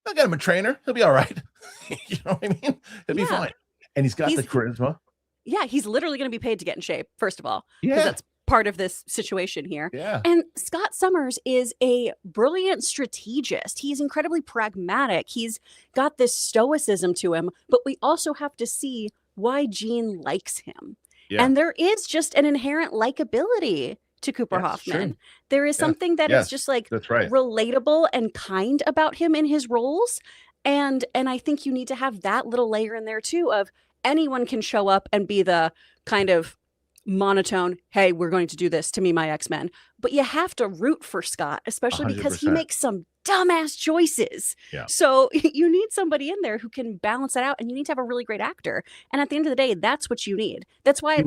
I got him a trainer. He'll be all right. You know what I mean? He'll be fine. And he's got the charisma. Yeah, he's literally going to be paid to get in shape, first of all. Yeah. That's part of this situation here. Yeah. And Scott Summers is a brilliant strategist. He's incredibly pragmatic. He's got this stoicism to him, but we also have to see why Jean likes him. Yeah. And there is just an inherent likability to Cooper Hoffman. True. There is something that is just like relatable and kind about him in his roles. And I think you need to have that little layer in there too of anyone can show up and be the kind of monotone, hey, we're going to do this to me, my X-Men. But you have to root for Scott, especially 100%. Because he makes some dumbass choices. Yeah. So you need somebody in there who can balance that out, and you need to have a really great actor. And at the end of the day, that's what you need. That's why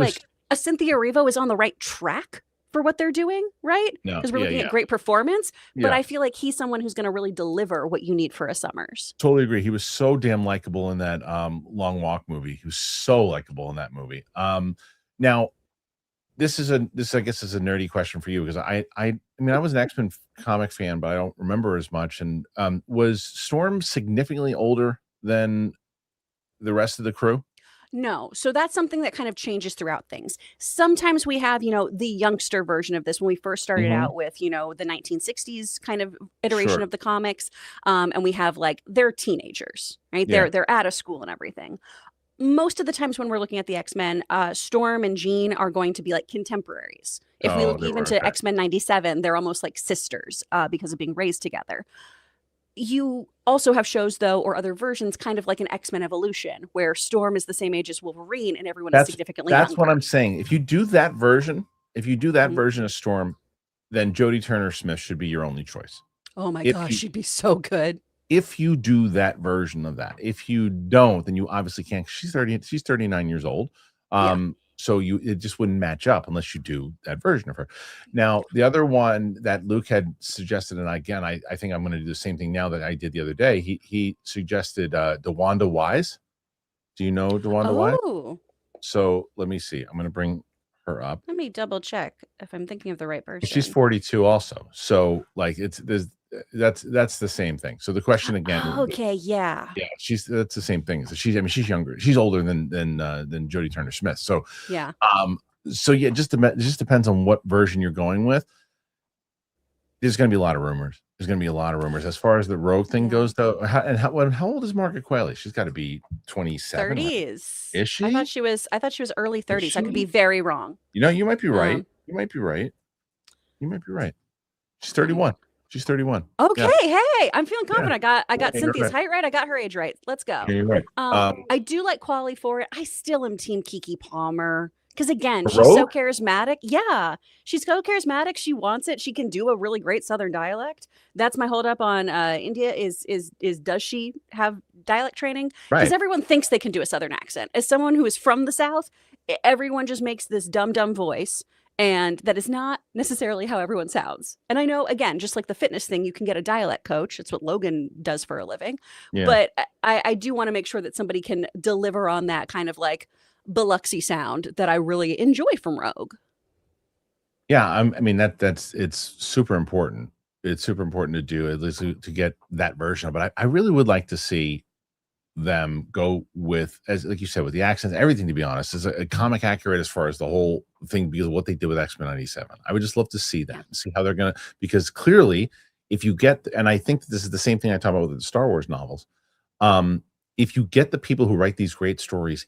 a Cynthia Erivo is on the right track for what they're doing, right? Because we're looking at great performance, but I feel like he's someone who's going to really deliver what you need for a Summers. Totally agree. He was so damn likable in that Long Walk movie. He was so likable in that movie. Now, this I guess is a nerdy question for you because I mean I was an X-Men comic fan, but I don't remember as much. And was Storm significantly older than the rest of the crew? No. So that's something that kind of changes throughout things. Sometimes we have, the youngster version of this when we first started out with, the 1960s kind of iteration of the comics. And we have like, they're teenagers, right? They're out of school and everything. Most of the times when we're looking at the X-Men, Storm and Jean are going to be like contemporaries. If we look even to X-Men 97, they're almost like sisters because of being raised together. You also have shows, though, or other versions, kind of like an X-Men Evolution, where Storm is the same age as Wolverine and everyone is significantly younger. That's what I'm saying. If you do that version, version of Storm, then Jodie Turner-Smith should be your only choice. Oh my gosh, she'd be so good. If you do that version of that. If you don't, then you obviously can't. She's 39 years old. So it just wouldn't match up unless you do that version of her. Now, the other one that Luke had suggested, and again, I think I'm going to do the same thing now that I did the other day. He suggested DeWanda Wise. Do you know DeWanda Wise? So let me see. I'm going to bring her up. Let me double check if I'm thinking of the right person. She's 42 also. So like that's the same thing. So the question again. Okay, yeah. Yeah, that's the same thing. So she's younger. She's older than Jodie Turner-Smith. So yeah. So yeah, it just depends on what version you're going with. There's going to be a lot of rumors. As far as the Rogue thing goes, though. How old is Margaret Qualley? She's got to be 27. 30s. Is she? I thought she was early 30s. I could be very wrong. You might be right. You might be right. She's 31. She's 31. Okay, hey, I'm feeling confident. I got Cynthia's height right. I got her age right. Let's go. Yeah, you're right. I do like Qualley for it. I still am team Kiki Palmer. Because again, she's so charismatic. Yeah, she's so charismatic. She wants it. She can do a really great Southern dialect. That's my holdup on India is does she have dialect training? Because everyone thinks they can do a Southern accent. As someone who is from the South, everyone just makes this dumb voice. And that is not necessarily how everyone sounds. And I know, again, just like the fitness thing, you can get a dialect coach. That's what Logan does for a living. Yeah. But I do want to make sure that somebody can deliver on that kind of like Biloxi sound that I really enjoy from Rogue. Yeah, I mean it's super important. It's super important to do, at least to get that version. But I really would like to see them go with, as like you said, with the accents, everything, to be honest, is a comic accurate as far as the whole thing, because of what they did with X-Men 97. I would just love to see that and see how they're going to, because clearly if you get, and I think this is the same thing I talk about with the Star Wars novels, If you get the people who write these great stories,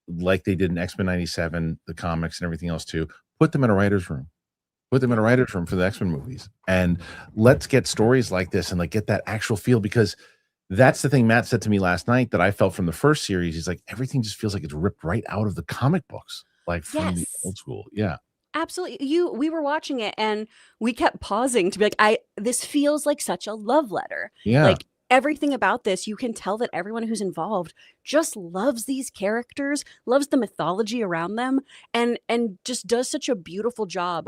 like they did in X-Men 97, the comics and everything else too, put them in a writer's room. Put them in a writer's room for the X-Men movies. And let's get stories like this and like get that actual feel, because that's the thing Matt said to me last night that I felt from the first series. He's like, everything just feels like it's ripped right out of the comic books, like from the old school. Yeah. Absolutely. We were watching it and we kept pausing to be like, this feels like such a love letter. Yeah. Like everything about this, you can tell that everyone who's involved just loves these characters, loves the mythology around them, and just does such a beautiful job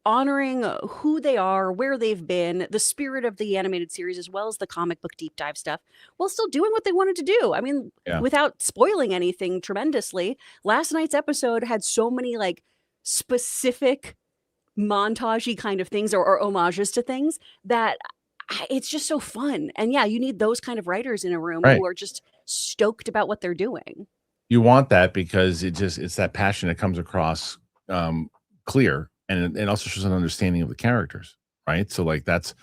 honoring who they are, where they've been, the spirit of the animated series, as well as the comic book deep dive stuff, while still doing what they wanted to do. I mean, without spoiling anything tremendously, last night's episode had so many like specific montage-y kind of things or homages to things that it's just so fun. And yeah, you need those kind of writers in a room who are just stoked about what they're doing. You want that because it's that passion that comes across clear, and it also shows an understanding of the characters, right? So like that's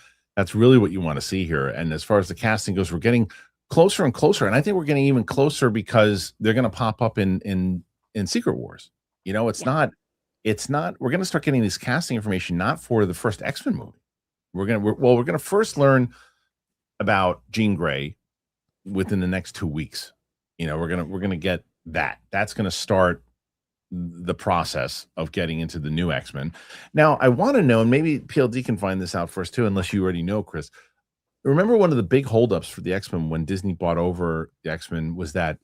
really what you want to see here. And as far as the casting goes, we're getting closer and closer, and I think we're getting even closer because they're going to pop up in Secret Wars. You know, it's not we're going to start getting this casting information not for the first X-Men movie. We're going to first learn about Jean Grey within the next 2 weeks. You know, we're going to get that. That's going to start the process of getting into the new X-Men. Now, I want to know, and maybe PLD can find this out for us too, unless you already know, Chris. Remember one of the big holdups for the X-Men when Disney bought over the X-Men was that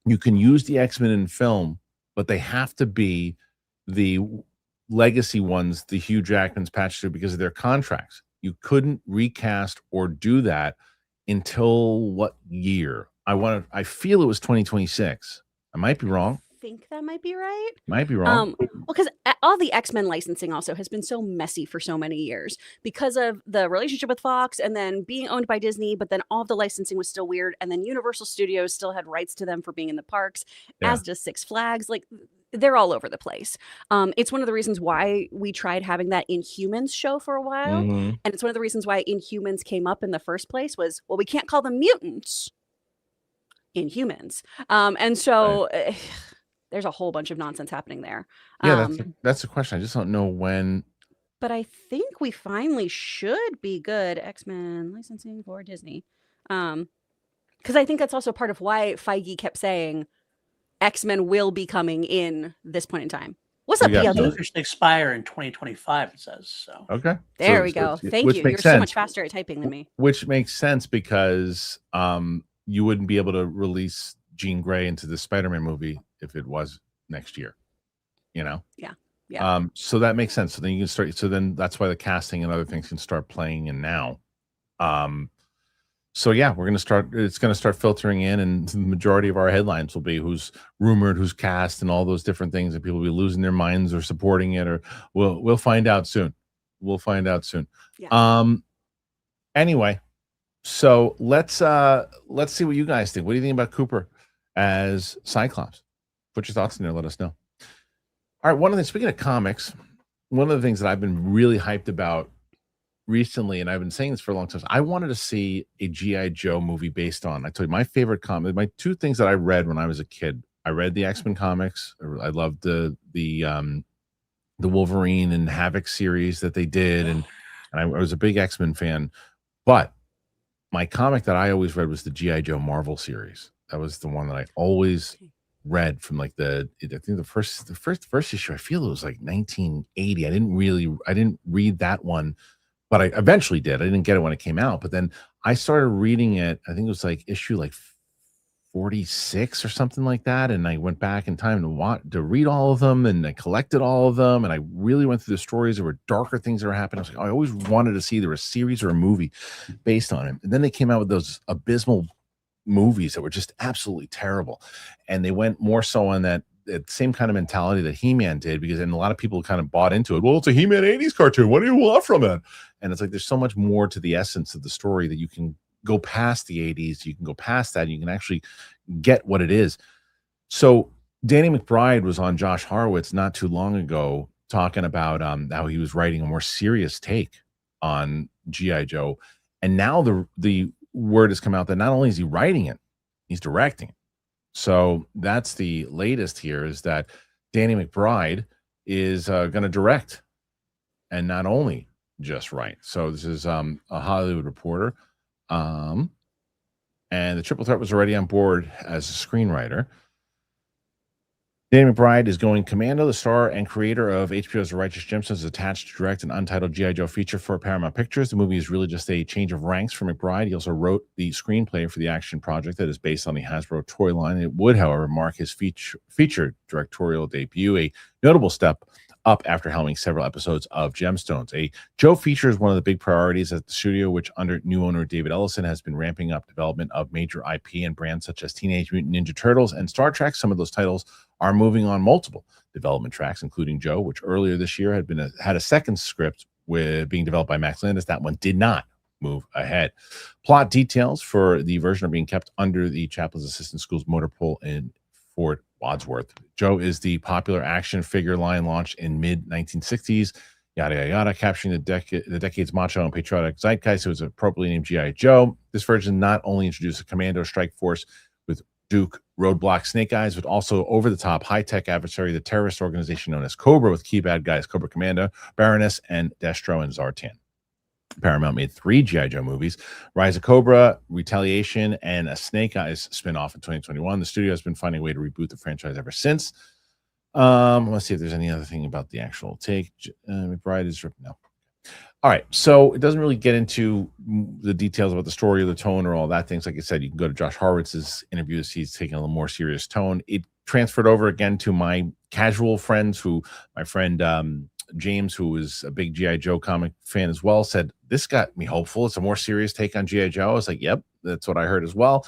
you can use the X-Men in film, but they have to be the legacy ones, the Hugh Jackman's, Patch Stewart, because of their contracts. You couldn't recast or do that until what year? I feel it was 2026. I might be wrong. I think that might be right. Might be wrong. Well, because all the X-Men licensing also has been so messy for so many years because of the relationship with Fox and then being owned by Disney, but then all of the licensing was still weird. And then Universal Studios still had rights to them for being in the parks, as does Six Flags. Like, they're all over the place. It's one of the reasons why we tried having that Inhumans show for a while. And it's one of the reasons why Inhumans came up in the first place was, well, we can't call them mutants. Inhumans. And so there's a whole bunch of nonsense happening there. Yeah, that's the question. I just don't know when. But I think we finally should be good X-Men licensing for Disney. Because I think that's also part of why Feige kept saying X-Men will be coming in this point in time. What's up, PLD? Those should expire in 2025, it says. So okay. There we go. Thank you. You're so much faster at typing than me. Which makes sense because you wouldn't be able to release Jean Grey into the Spider-Man movie if it was next year. You know? Yeah. So that makes sense. So then you can start. So then that's why the casting and other things can start playing in now. So yeah, we're gonna start. It's gonna start filtering in, and the majority of our headlines will be who's rumored, who's cast, and all those different things. And people will be losing their minds or supporting it, or we'll find out soon. We'll find out soon. Yeah. Anyway, so let's see what you guys think. What do you think about Cooper as Cyclops? Put your thoughts in there. Let us know. All right. Speaking of comics, one of the things that I've been really hyped about recently, and I've been saying this for a long time, I wanted to see a G.I. Joe movie based on, I told you, my favorite comic, my two things that I read when I was a kid. I read the X-Men comics. I loved the Wolverine and Havoc series that they did, and I was a big X-Men fan. But my comic that I always read was the G.I. Joe Marvel series. That was the one that I always read from like I think the first issue. I feel it was like 1980. I didn't read that one, but I eventually did. I didn't get it when it came out, but then I started reading it. I think it was like issue like 46 or something like that, and I went back in time to read all of them, and I collected all of them, and I really went through the stories. There were darker things that were happening. I was like, I always wanted to see there was a series or a movie based on it, and then they came out with those abysmal movies that were just absolutely terrible, and they went more so on that same kind of mentality that He-Man did, because then a lot of people kind of bought into it. Well, it's a He-Man 80s cartoon. What do you want from it? And it's like there's so much more to the essence of the story that you can go past the 80s. You can go past that. And you can actually get what it is. So Danny McBride was on Josh Horowitz not too long ago talking about how he was writing a more serious take on G.I. Joe. And now the word has come out that not only is he writing it, He's directing. So that's the latest here, is that Danny McBride is going to direct, and not only just write. So this is a Hollywood Reporter. And the Triple Threat was already on board as a screenwriter. Danny McBride is going commando. The star and creator of HBO's The Righteous Gemstones is attached to direct an untitled G.I. Joe feature for Paramount Pictures. The movie is really just a change of ranks for McBride. He also wrote the screenplay for the action project that is based on the Hasbro toy line. It would, however, mark his feature directorial debut, a notable step up after helming several episodes of Gemstones. A Joe feature is one of the big priorities at the studio, which under new owner David Ellison has been ramping up development of major IP and brands such as Teenage Mutant Ninja Turtles and Star Trek. Some of those titles are moving on multiple development tracks, including Joe, which earlier this year had a second script with being developed by Max Landis. That one did not move ahead. Plot details for the version are being kept under the Chaplain's Assistant School's motor pool in Fort Wadsworth. Joe is the popular action figure line launched in mid-1960s, yada, yada, yada, capturing the decade's macho and patriotic zeitgeist. It was appropriately named G.I. Joe. This version not only introduced a commando strike force with Duke, Roadblock, Snake Eyes, but also over-the-top high-tech adversary, the terrorist organization known as Cobra, with key bad guys Cobra Commander, Baroness, and Destro and Zartan. Paramount made 3 G.I. Joe movies: Rise of Cobra, Retaliation, and a Snake Eyes spinoff in 2021. The studio has been finding a way to reboot the franchise ever since. Let's see if there's any other thing about the actual take. McBride is no. All right, so it doesn't really get into the details about the story or the tone or all that things. Like I said, you can go to Josh Horwitz's interviews. He's taking a little more serious tone. It transferred over again to my casual friends, my friend James, who is a big G.I. Joe comic fan as well, said, this got me hopeful. It's a more serious take on G.I. Joe. I was like, yep, that's what I heard as well.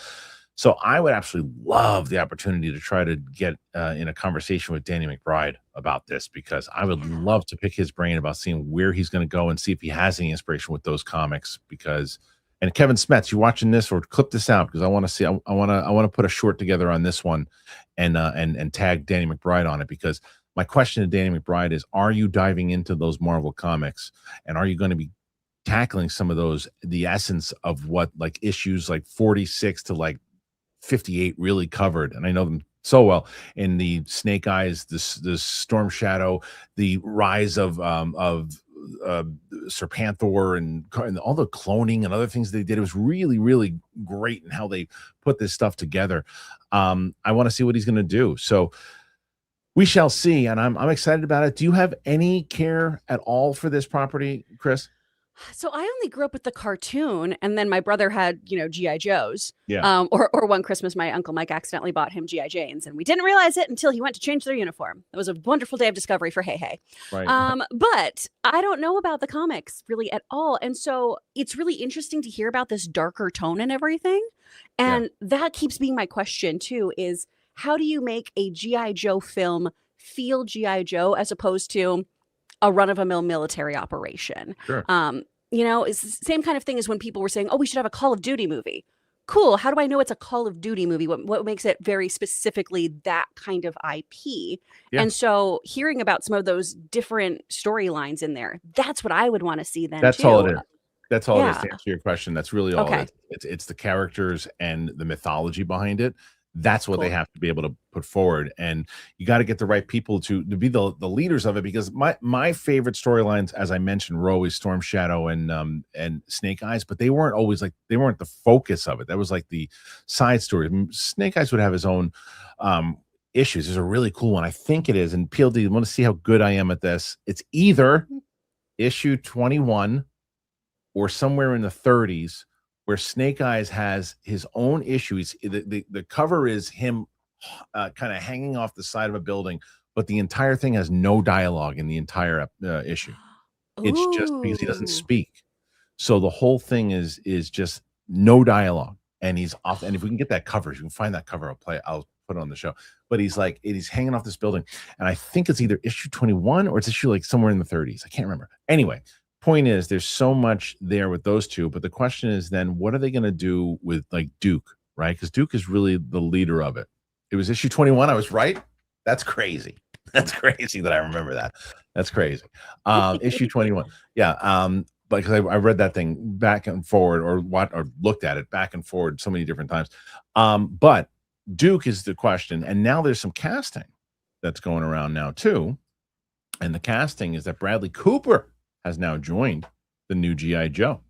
So I would absolutely love the opportunity to try to get in a conversation with Danny McBride about this, because I would love to pick his brain about seeing where he's going to go and see if he has any inspiration with those comics. And Kevin Smets, you watching this, or clip this out, because I want to see. I want to put a short together on this one, and tag Danny McBride on it, because my question to Danny McBride is, are you diving into those Marvel comics, and are you going to be tackling some of those, the essence of what like issues like 46 to like 58 really covered? And I know them so well, in the Snake Eyes, the Storm Shadow, the rise of Sir Panther, and all the cloning and other things they did. It was really, really great in how they put this stuff together. I want to see what he's going to do. So we shall see, and I'm excited about it. Do you have any care at all for this property, Chris? So I only grew up with the cartoon, and then my brother had, G.I. Joes. Yeah. Or one Christmas, my Uncle Mike accidentally bought him G.I. Janes, and we didn't realize it until he went to change their uniform. It was a wonderful day of discovery for Hey Hey. Right. But I don't know about the comics really at all. And so it's really interesting to hear about this darker tone and everything. And that keeps being my question too, is how do you make a G.I. Joe film feel G.I. Joe as opposed to a run-of-the-mill military operation? Sure. It's the same kind of thing as when people were saying, oh, we should have a Call of Duty movie. Cool. How do I know it's a Call of Duty movie? What makes it very specifically that kind of IP? Yeah. And so hearing about some of those different storylines in there, that's what I would want to see then. That's too. all it is. That's all it is, Yeah. to answer your question. That's really all it is. It's the characters and the mythology behind it. That's what they have to be able to put forward, and you got to get the right people to be the leaders of it. Because my favorite storylines, as I mentioned, were always Storm Shadow and Snake Eyes, but they weren't always they weren't the focus of it. That was like the side story. Snake Eyes would have his own issues. There's a really cool one, I think it is. And PLD, you want to see how good I am at this? It's either issue 21 or somewhere in the 30s, where Snake Eyes has his own issue. The cover is him kind of hanging off the side of a building, but the entire thing has no dialogue in the entire issue. It's just because he doesn't speak. So the whole thing is just no dialogue, and he's off. And if we can get that cover, if you can find that cover, I'll put it on the show. But he's hanging off this building, and I think it's either issue 21 or it's issue like somewhere in the 30s. I can't remember. Anyway, point is, there's so much there with those two, but the question is then, what are they going to do with like Duke, right? Because Duke is really the leader of it. It was issue 21. I was right. That's crazy. That's crazy that I remember that. That's crazy. Issue 21. Yeah. because I read that thing back and forward, or looked at it back and forward so many different times. But Duke is the question, and now there's some casting that's going around now too, and the casting is that Bradley Cooper has now joined the new G.I. Joe.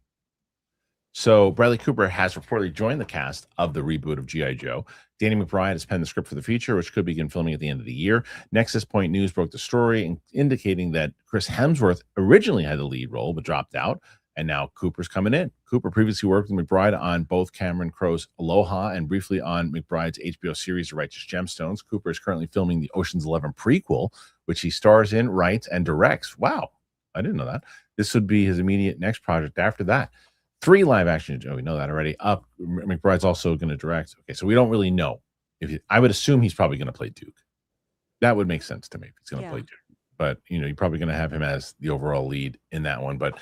So Bradley Cooper has reportedly joined the cast of the reboot of G.I. Joe. Danny McBride has penned the script for the feature, which could begin filming at the end of the year. Nexus Point News broke the story, indicating that Chris Hemsworth originally had the lead role, but dropped out, and now Cooper's coming in. Cooper previously worked with McBride on both Cameron Crowe's Aloha and briefly on McBride's HBO series, The Righteous Gemstones. Cooper is currently filming the Ocean's 11 prequel, which he stars in, writes, and directs. Wow, I didn't know that. This would be his immediate next project after that. 3 live action. Oh, we know that already. McBride's also going to direct. Okay, so we don't really know. I would assume he's probably going to play Duke. That would make sense to me if he's going to play Duke. But you're probably going to have him as the overall lead in that one. But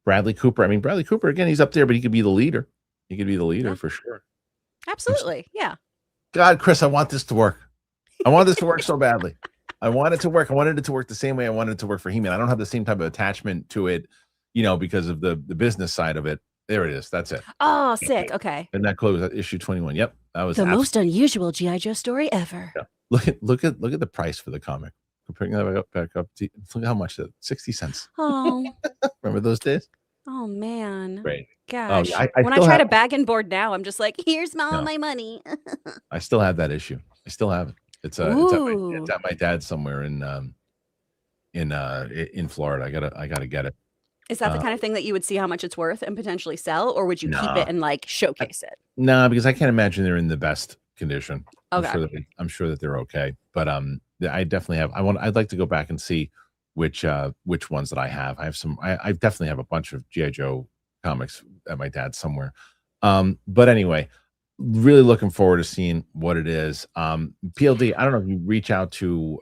Bradley Cooper, Bradley Cooper again, he's up there, but he could be the leader. He could be the leader for sure. Absolutely, yeah. God, Chris, I want this to work. I want this to work so badly. I want it to work. I wanted it to work the same way I wanted it to work for He-Man. I don't have the same type of attachment to it, because of the business side of it. There it is. That's it. Oh, sick. Okay. And that closed at issue 21. Yep. That was the most unusual G.I. Joe story ever. Yeah. Look at the price for the comic. Picking that back up. Look how much that 60 cents. Oh. Remember those days? Oh man. Great. Gosh. When I try to bag and board now, I'm just like, here's all my money. I still have that issue. I still have it. It's at my dad's somewhere in Florida. I gotta get it. Is that the kind of thing that you would see how much it's worth and potentially sell, or would you keep it and like showcase it? No, because I can't imagine they're in the best condition. Okay. I'm sure that they're okay. But I definitely have. I'd like to go back and see which ones that I have. I have some. I definitely have a bunch of G.I. Joe comics at my dad's somewhere. But anyway, really looking forward to seeing what it is. PLD, I don't know if you reach out to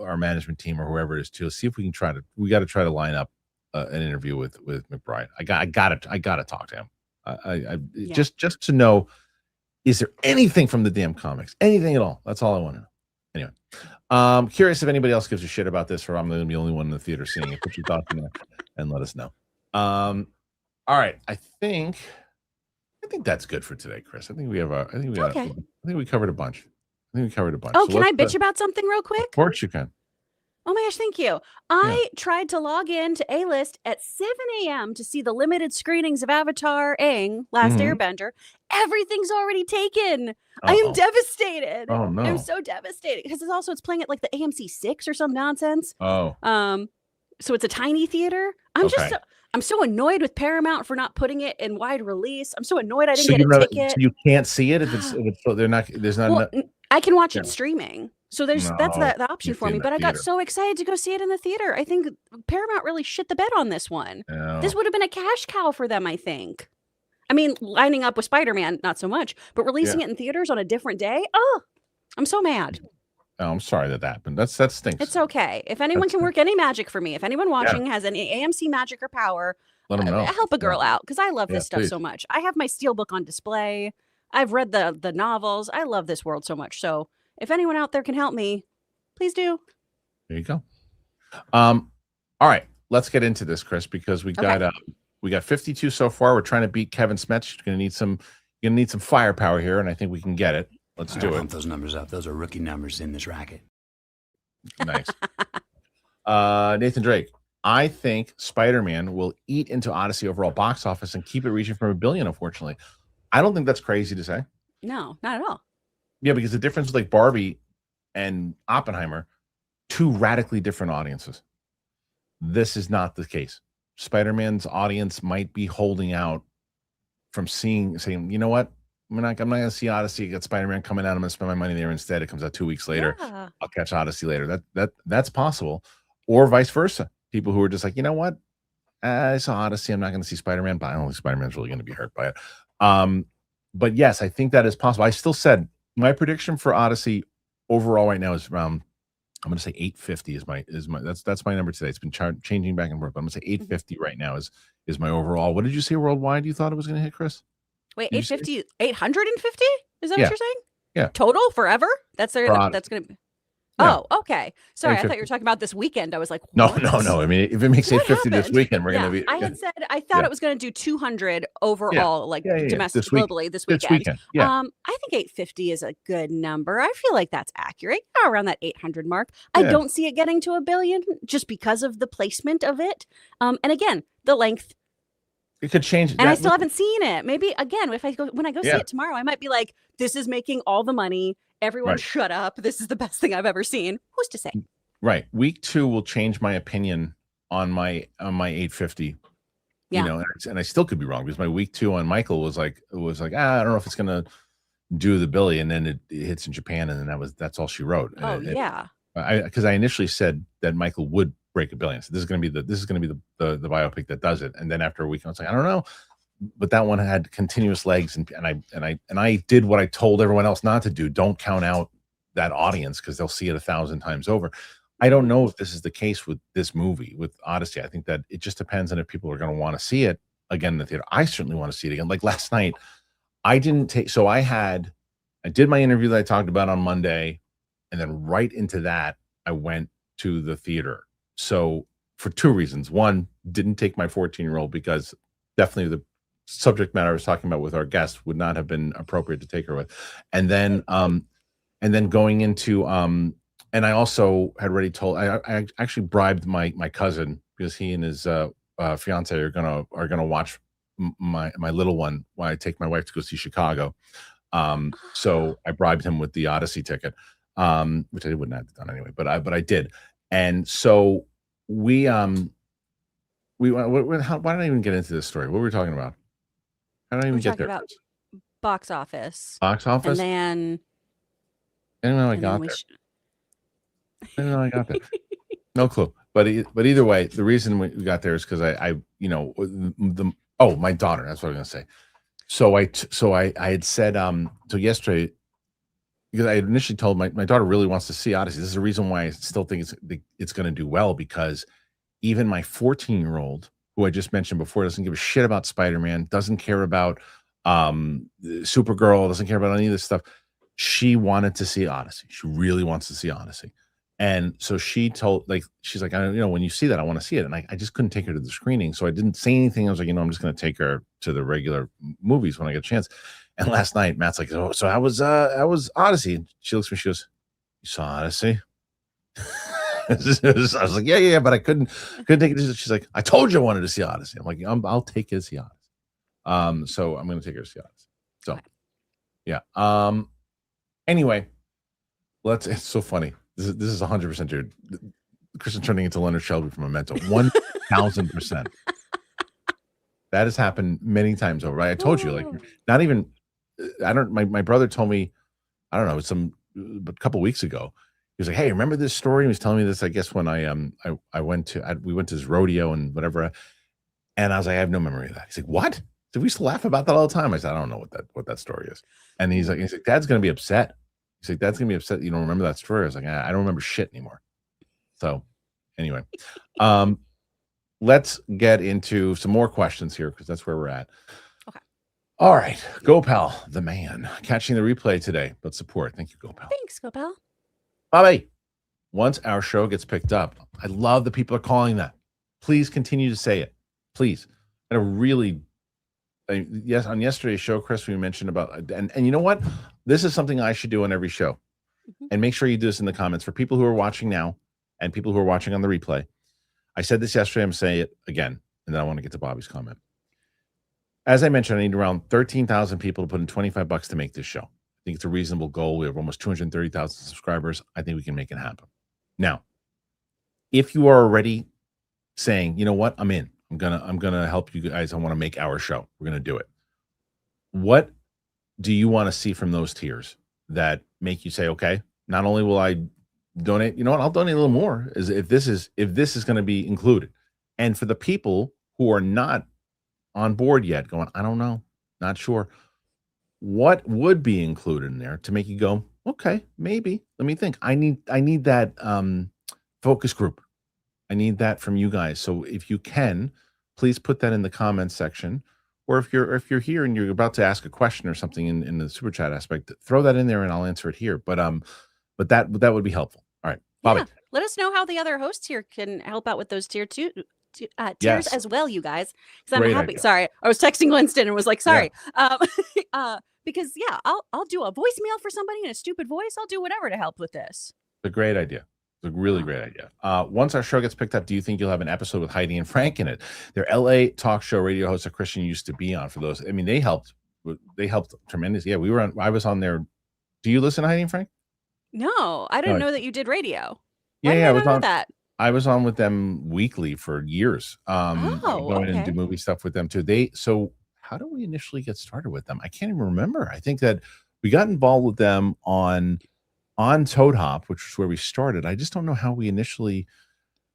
our management team or whoever it is to see if we can we got to try to line up an interview with McBride. I got to talk to him. Just to know, is there anything from the damn comics, anything at all? That's all I want to know. Anyway, curious if anybody else gives a shit about this, or I'm going to be the only one in the theater seeing it. Put your thoughts in there and let us know. All right, I think that's good for today, Chris. I think we covered a bunch. Oh, so can I bitch about something real quick? Of course you can. Oh my gosh, thank you. I tried to log in to A-List at 7 a.m. to see the limited screenings of Avatar Aang, Last Airbender. Everything's already taken. I am devastated. Oh no. I'm so devastated because it's playing at like the AMC 6 or some nonsense. Oh. So it's a tiny theater. I'm so annoyed with Paramount for not putting it in wide release. I'm so annoyed I didn't get a ticket. So you can't see it if there's not I can watch it streaming. So that's the option for me. But I got so excited to go see it in the theater. I think Paramount really shit the bed on this one. No. This would have been a cash cow for them, I think. Lining up with Spider-Man, not so much, but releasing it in theaters on a different day. Oh, I'm so mad. Oh, I'm sorry that happened. That stinks. It's okay. If anyone can work any magic for me, if anyone watching has any AMC magic or power, let them know. Help a girl out because I love this stuff so much. I have my Steelbook on display. I've read the novels. I love this world so much. So if anyone out there can help me, please do. There you go. All right, let's get into this, Chris, because we got 52 so far. We're trying to beat Kevin Smets. You're gonna need some firepower here, and I think we can get it. Let's do it. Pump those numbers up. Those are rookie numbers in this racket. Nice. Nathan Drake. I think Spider-Man will eat into Odyssey overall box office and keep it reaching for $1 billion. Unfortunately, I don't think that's crazy to say. No, not at all. Yeah, because the difference with like Barbie and Oppenheimer, 2 radically different audiences. This is not the case. Spider-Man's audience might be holding out from saying, you know what? I'm not going to see Odyssey. I got Spider-Man coming out. I'm going to spend my money there instead. It comes out 2 weeks later. Yeah. I'll catch Odyssey later. That's possible. Or vice versa. People who are just like, you know what? I saw Odyssey. I'm not going to see Spider-Man, but I don't think Spider-Man's really going to be hurt by it. But yes, I think that is possible. I still said my prediction for Odyssey overall right now is around, I'm going to say 850 is my that's my number today. It's been changing back and forth, but I'm going to say 850 right now is my overall. What did you say worldwide you thought it was going to hit, Chris? Wait, 850? 850? Is that what you're saying? Yeah. Total forever? That's going to be. Yeah. Oh, okay. Sorry, I thought you 850. were talking about this weekend. I was like, No, what? no. I mean, if it makes What 850 this happened? weekend, we're Yeah, gonna be. I had said I thought Yeah. it was going to do 200 Yeah. overall, like Yeah. domestic, This week. globally this This weekend. weekend. Yeah. I think 850 is a good number. I feel like that's accurate. Yeah, around that 800 mark. I Yeah. don't see it getting to 1 billion just because of the placement of it. And again, the length. It could change. And I still haven't seen it. Maybe again, when I go see Yeah. it tomorrow, I might be like, this is making all the money. Everyone Right. shut up. This is the best thing I've ever seen. Who's to say? Right. Week 2 will change my opinion on my 850. Yeah. You know, and I still could be wrong because my week 2 on Michael was like, I don't know if it's gonna do the Billy, and then it hits in Japan, and then that's all she wrote. Oh, yeah. Because I initially said that Michael would break 1 billion. So this is gonna be the biopic that does it. And then after a week, I was like, I don't know. But that one had continuous legs, and I did what I told everyone else not to do. Don't count out that audience because they'll see it 1,000 times over. I don't know if this is the case with this movie, with Odyssey. I think that it just depends on if people are going to want to see it again in the theater. I certainly want to see it again. Like last night, I did my interview that I talked about on Monday, and then right into that, I went to the theater. So for 2 reasons. One, didn't take my 14-year-old because definitely the subject matter I was talking about with our guest would not have been appropriate to take her with. And then going into and I also had already told I actually bribed my cousin because he and his fiance are gonna watch my little one while I take my wife to go see Chicago. So I bribed him with the Odyssey ticket, which I wouldn't have done anyway, but I did. And so why did I even get into this story? What were we talking about? How did I even get there? About box office. Box office? And then I don't know how I got there. I don't know how I got there. No clue. But either way, the reason we got there is because I my daughter. That's what I was gonna say. So I had said so yesterday, because I had initially told my daughter really wants to see Odyssey. This is the reason why I still think it's going to do well, because even my 14-year-old, who I just mentioned before, doesn't give a shit about Spider-Man, doesn't care about Supergirl, doesn't care about any of this stuff. She wanted to see Odyssey. She really wants to see Odyssey. And so she's like, when you see that, I want to see it. And I just couldn't take her to the screening. So I didn't say anything. I was like, I'm just going to take her to the regular movies when I get a chance. And last night, Matt's like, oh, so I was Odyssey. And she looks at me, she goes, you saw Odyssey? I was like, yeah, but I couldn't take it. She's like, I told you I wanted to see Odyssey. I'm like, I'll take you to see Odyssey. So I'm going to take her to see Odyssey. So, yeah. Anyway, it's so funny. This is 100%, dude. Kristian turning into Leonard Shelby from Memento. 1,000%. That has happened many times over. Right? I told you, like, not even. My brother told me, I don't know, a couple weeks ago. He was like, "Hey, remember this story?" He was telling me this. I guess when we went to this rodeo and whatever, and I was like, "I have no memory of that." He's like, "What? Did we used to laugh about that all the time?" I said, "I don't know what that story is." And he's like, "Dad's gonna be upset." He's like, "Dad's gonna be upset. You don't remember that story?" I was like, "I don't remember shit anymore." So, anyway, let's get into some more questions here because that's where we're at. Okay. All right, Gopal, the man, catching the replay today, but support. Thank you, Gopal. Thanks, Gopal. Bobby, once our show gets picked up, I love that people are calling that. Please continue to say it. Please. Yes, on yesterday's show, Chris, we mentioned about, and you know what? This is something I should do on every show. Mm-hmm. And make sure you do this in the comments for people who are watching now and people who are watching on the replay. I said this yesterday, I'm saying it again, and then I want to get to Bobby's comment. As I mentioned, I need around 13,000 people to put in $25 to make this show. I think it's a reasonable goal. We have almost 230,000 subscribers. I think we can make it happen. Now, if you are already saying, you know what, I'm in. I'm gonna help you guys. I want to make our show. We're gonna do it. What do you want to see from those tiers that make you say, okay, not only will I donate, you know what, I'll donate a little more, is if this is going to be included. And for the people who are not on board yet, going, I don't know, not sure, what would be included in there to make you go, okay, maybe, let me think. I need that focus group. I need that from you guys. So if you can, please put that in the comments section. Or if you're here and you're about to ask a question or something in the super chat aspect, throw that in there and I'll answer it here. But that would be helpful. All right. Bobby. Yeah. Let us know how the other hosts here can help out with those tiers Yes. as well, you guys. Because I'm Great happy. idea. Sorry, I was texting Winston and was like, sorry. Because yeah, I'll do a voicemail for somebody in a stupid voice. I'll do whatever to help with this. It's a great idea. It's a really great idea. Once our show gets picked up, do you think you'll have an episode with Heidi and Frank in it? They're LA talk show radio hosts that Kristian used to be on. For those, I mean, they helped tremendously. Yeah, I was on there. Do you listen to Heidi and Frank? No, I didn't know that you did radio. Yeah, I was on that. I was on with them weekly for years. Going and do movie stuff with them too. So how do we initially get started with them? I can't even remember. I think that we got involved with them on Toad Hop, which is where we started. I just don't know how we initially,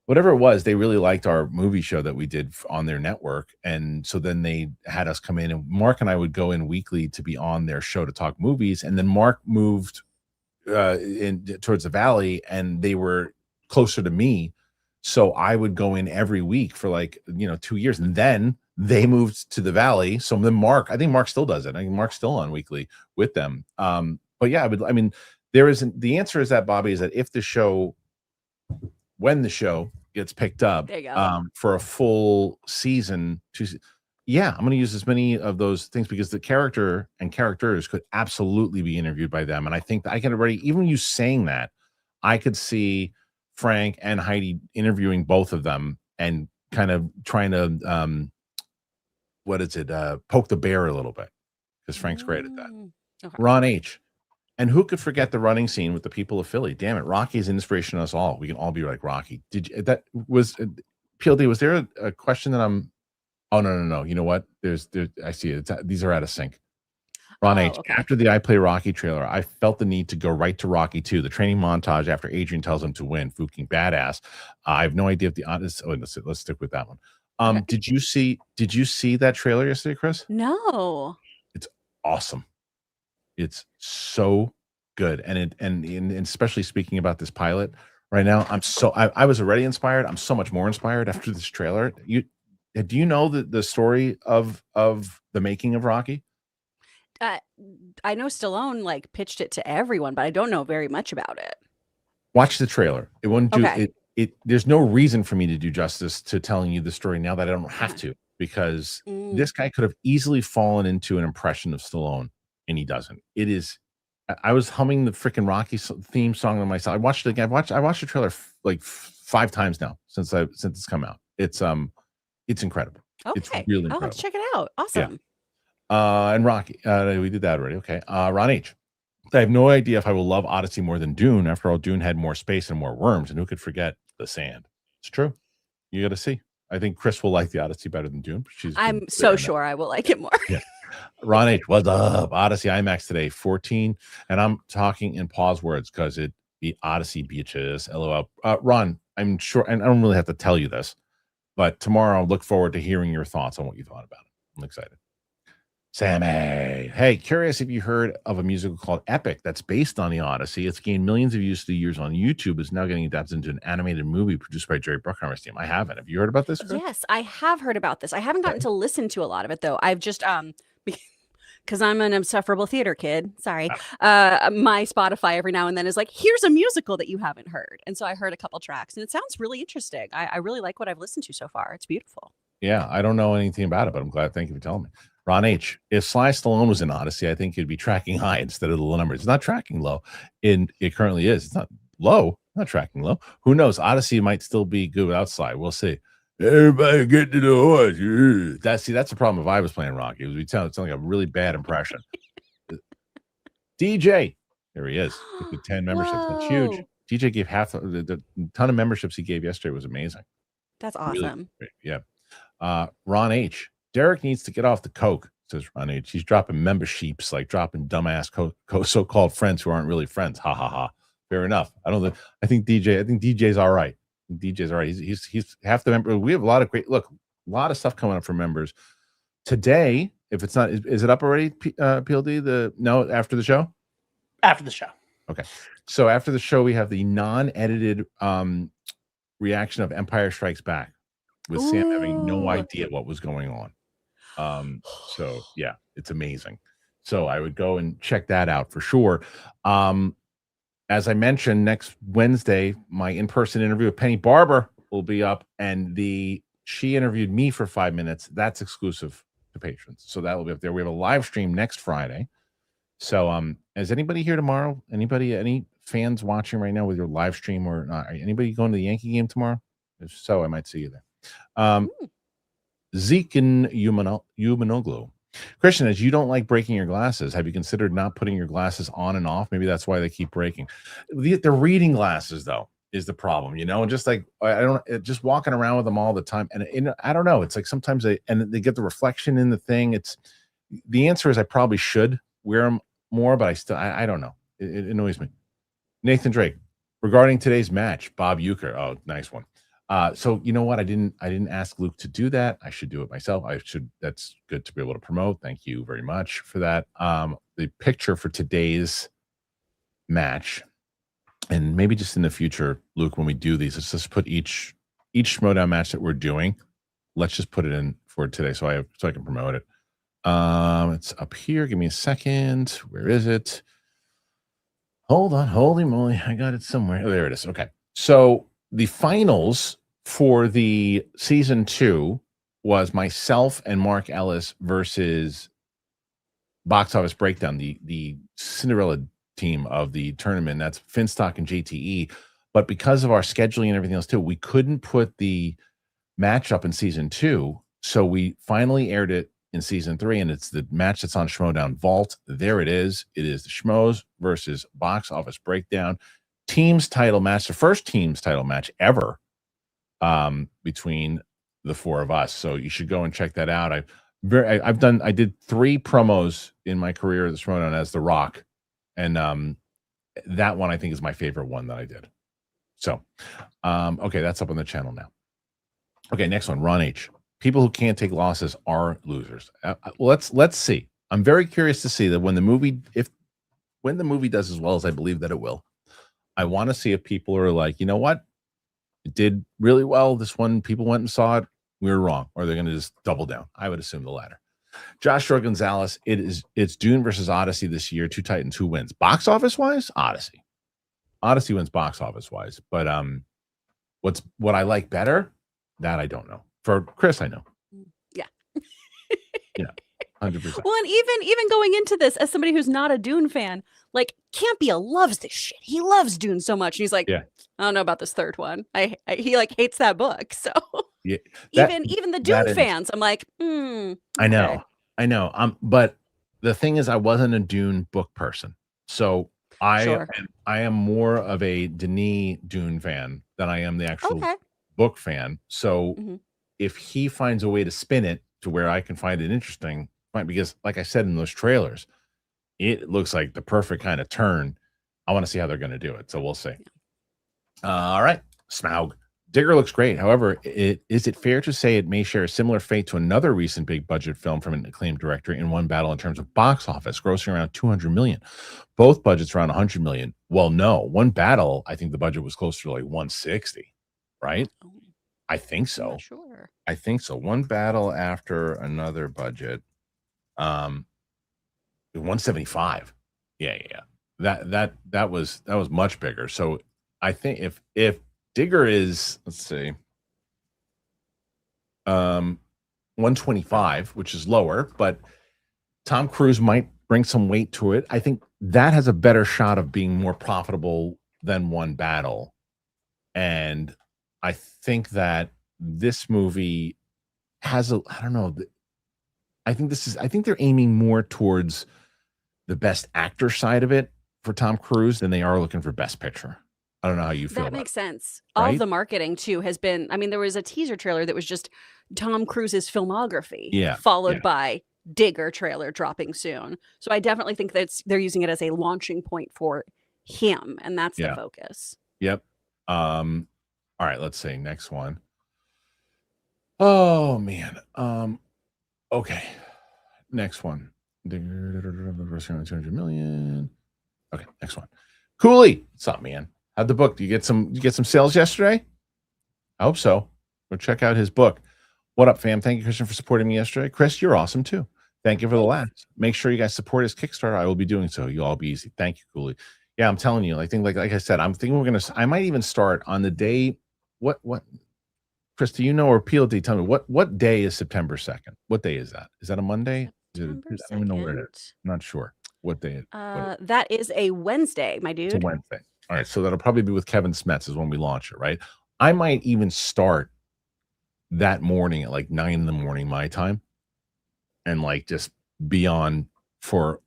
whatever it was, they really liked our movie show that we did on their network. And so then they had us come in, and Mark and I would go in weekly to be on their show to talk movies. And then Mark moved towards the Valley, and they were closer to me. So I would go in every week for 2 years. And then they moved to the Valley. So then I think Mark still does it. I think Mark's still on weekly with them. But yeah, the answer is that, Bobby, is that when the show gets picked up for a full season, I'm going to use as many of those things, because the character and characters could absolutely be interviewed by them. And I think that I can already, even you saying that, I could see Frank and Heidi interviewing both of them and kind of trying to, poke the bear a little bit, because Frank's great at that. Okay. Ron H. And who could forget the running scene with the people of Philly? Damn it, Rocky's an inspiration to us all. We can all be like Rocky. PLD? Was there a question that I'm? Oh no. You know what? I see it. These are out of sync. Ron H. Okay. After the I Play Rocky trailer, I felt the need to go right to Rocky 2, the training montage after Adrian tells him to win. Fucking badass. I have no idea if the honest. Oh, let's stick with that one. Okay. Did you see that trailer yesterday, Chris? No. It's awesome. It's so good, and especially speaking about this pilot right now, I was already inspired. I'm so much more inspired after this trailer. Do you know the story of the making of Rocky? I know Stallone pitched it to everyone, but I don't know very much about it. Watch the trailer. It wouldn't do it. There's no reason for me to do justice to telling you the story now that I don't have to, because this guy could have easily fallen into an impression of Stallone, and he doesn't. It is. I was humming the freaking Rocky theme song on myself. I watched the trailer 5 times now since it's come out. It's incredible. Okay, it's really incredible. I'll have to check it out. Awesome. Yeah. And Rocky, we did that already. Okay. Ron H. I have no idea if I will love Odyssey more than Dune. After all, Dune had more space and more worms, and who could forget the sand? It's true. You got to see. I think Chris will like the Odyssey better than Dune. I'm so sure I will like it more. Yeah. Ron H. What's up? Odyssey IMAX today, 14, and I'm talking in pause words because it be Odyssey beaches. LOL. Ron, I'm sure, and I don't really have to tell you this, but tomorrow I'll look forward to hearing your thoughts on what you thought about it. I'm excited. Sammy, hey, curious if you heard of a musical called Epic that's based on the Odyssey. It's gained millions of views through the years on YouTube. It's now getting adapted into an animated movie produced by Jerry Bruckheimer's team. I haven't. Have you heard about this, Chris? Yes, I have heard about this. I haven't gotten to listen to a lot of it, though. I've just because I'm an insufferable theater kid. Sorry. My Spotify every now and then is like, here's a musical that you haven't heard. And so I heard a couple tracks, and it sounds really interesting. I really like what I've listened to so far. It's beautiful. Yeah, I don't know anything about it, but I'm glad. Thank you for telling me. Ron H. If Sly Stallone was in Odyssey, I think he'd be tracking high instead of the low number. It's not tracking low. It currently is. It's not low. Not tracking low. Who knows? Odyssey might still be good without Sly. We'll see. Everybody get to the horse. That's the problem if I was playing Rocky. It would sound like a really bad impression. DJ. There he is. With the 10 memberships. That's huge. DJ gave half the ton of memberships he gave yesterday was amazing. That's awesome. Really, yeah. Ron H. Derek needs to get off the coke, says Ron H. He's dropping memberships, like dropping dumbass so-called friends who aren't really friends. Ha ha ha. Fair enough. I think DJ's all right. DJ's all right. He's half the member. We have a lot of stuff coming up for members today. If it's not, is it up already? PLD? After the show. After the show. Okay. So after the show, we have the non-edited reaction of Empire Strikes Back with Sam having no idea what was going on. So yeah, it's amazing. So I would go and check that out for sure. as I mentioned, next Wednesday, my in-person interview with Penny Barber will be up, and she interviewed me for 5 minutes. That's exclusive to patrons, so that will be up there. We have a live stream next Friday. So, is anybody here tomorrow? Any fans watching right now with your live stream or not? Anybody going to the Yankee game tomorrow? If so, I might see you there. Zeke and Humanoglu. Kristian, as you don't like breaking your glasses, have you considered not putting your glasses on and off? Maybe that's why they keep breaking. The reading glasses, though, is the problem, and just like just walking around with them all the time, and I don't know. It's like sometimes they get the reflection in the thing. The answer is I probably should wear them more, but I don't know. It annoys me. Nathan Drake, regarding today's match, Bob Uecker. Oh, nice one. So you know what? I didn't ask Luke to do that. I should do it myself. That's good to be able to promote. Thank you very much for that. The picture for today's match, and maybe just in the future, Luke, when we do these, let's just put each Schmodown match that we're doing. Let's just put it in for today, so I can promote it. It's up here. Give me a second. Where is it? Hold on. Holy moly. I got it somewhere. Oh, there it is. Okay. So the finals for the season 2 was myself and Mark Ellis versus Box Office Breakdown, the Cinderella team of the tournament. That's Finstock and JTE. But because of our scheduling and everything else too, we couldn't put the match up in season 2. So we finally aired it in season 3, and it's the match that's on Schmodown Vault. There it is. It is the Schmoes versus Box Office Breakdown teams title match, the first teams title match ever between the 4 of us. So you should go and check that out. I did 3 promos in my career at the Schmodown as The Rock, and that one I think is my favorite one that I did. So okay, that's up on the channel now. Okay, next one, Ron H. People who can't take losses are losers. Let's see. I'm very curious to see that when the movie does as well as I believe that it will, I want to see if people are like, you know what, it did really well. This one, people went and saw it. We were wrong, or they're going to just double down. I would assume the latter. Joshua Gonzalez. It's Dune versus Odyssey this year. 2 Titans. Who wins? Box office wise, Odyssey. Odyssey wins box office wise. But what I like better, that I don't know. For Chris, I know. Yeah. Yeah. 100%. Well, and even going into this as somebody who's not a Dune fan, like Campia loves this shit. He loves Dune so much. And he's like, yeah. I don't know about this third one. He like hates that book. So yeah, even the Dune fans, I'm like, I know. But the thing is, I wasn't a Dune book person. So I am more of a Denis Dune fan than I am the actual book fan. So if he finds a way to spin it to where I can find it interesting, because like I said in those trailers, it looks like the perfect kind of turn. I want to see how they're going to do it. So we'll see. All right. Smaug. Digger looks great. However, is it fair to say it may share a similar fate to another recent big budget film from an acclaimed director in One Battle in terms of box office, grossing around 200 million? Both budgets around 100 million. Well, no. One Battle, I think the budget was closer to like 160, right? I think so. I'm not sure. I think so. One Battle after another budget. 175. Yeah. That was much bigger. So I think if Digger is, let's see, 125, which is lower, but Tom Cruise might bring some weight to it. I think that has a better shot of being more profitable than One Battle. And I think that this movie has I don't know. I think they're aiming more towards the best actor side of it for Tom Cruise than they are looking for best picture. I don't know how you feel. That makes sense. Right? All of the marketing too has been, I mean, there was a teaser trailer that was just Tom Cruise's filmography, followed by Digger trailer dropping soon. So I definitely think that they're using it as a launching point for him, and that's the focus. Yep. All right, let's see. Next one. Oh man. Okay. Next one. 200 million. Okay, next one. Cooley. What's up, man? How'd the book? Do you get some sales yesterday? I hope so. Go check out his book. What up, fam? Thank you, Kristian, for supporting me yesterday. Chris, you're awesome too. Thank you for the laughs. Make sure you guys support his Kickstarter. I will be doing so. You'll all be easy. Thank you, Cooley. Yeah, I'm telling you. I think, like I said, I'm thinking I might even start on the day. What, Chris? Do you know, or PLD? Tell me what day is September 2nd? What day is that? Is that a Monday? September I don't even know what it is. 2nd. I'm not sure what day. That is a Wednesday, my It's a dude. Wednesday. All right, so that'll probably be with Kevin Smets is when we launch it, right? I might even start that morning at like 9 a.m. my time, and like just be on for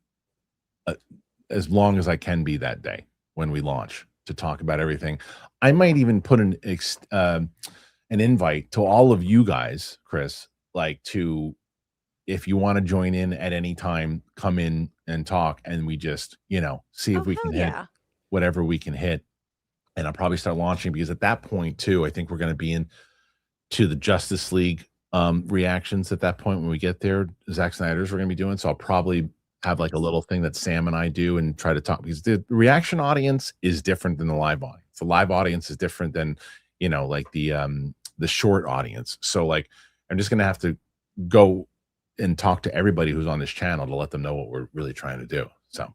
as long as I can be that day when we launch to talk about everything. I might even put an invite to all of you guys, Chris, like to, if you want to join in at any time, come in and talk, and we just, see if we can hit whatever we can hit. And I'll probably start launching, because at that point too, I think we're going to be into the Justice League reactions at that point when we get there. Zack Snyder's we're going to be doing, so I'll probably have like a little thing that Sam and I do and try to talk, because the reaction audience is different than the live audience. The live audience is different than, like the short audience. So like, I'm just going to have to go and talk to everybody who's on this channel to let them know what we're really trying to do. So,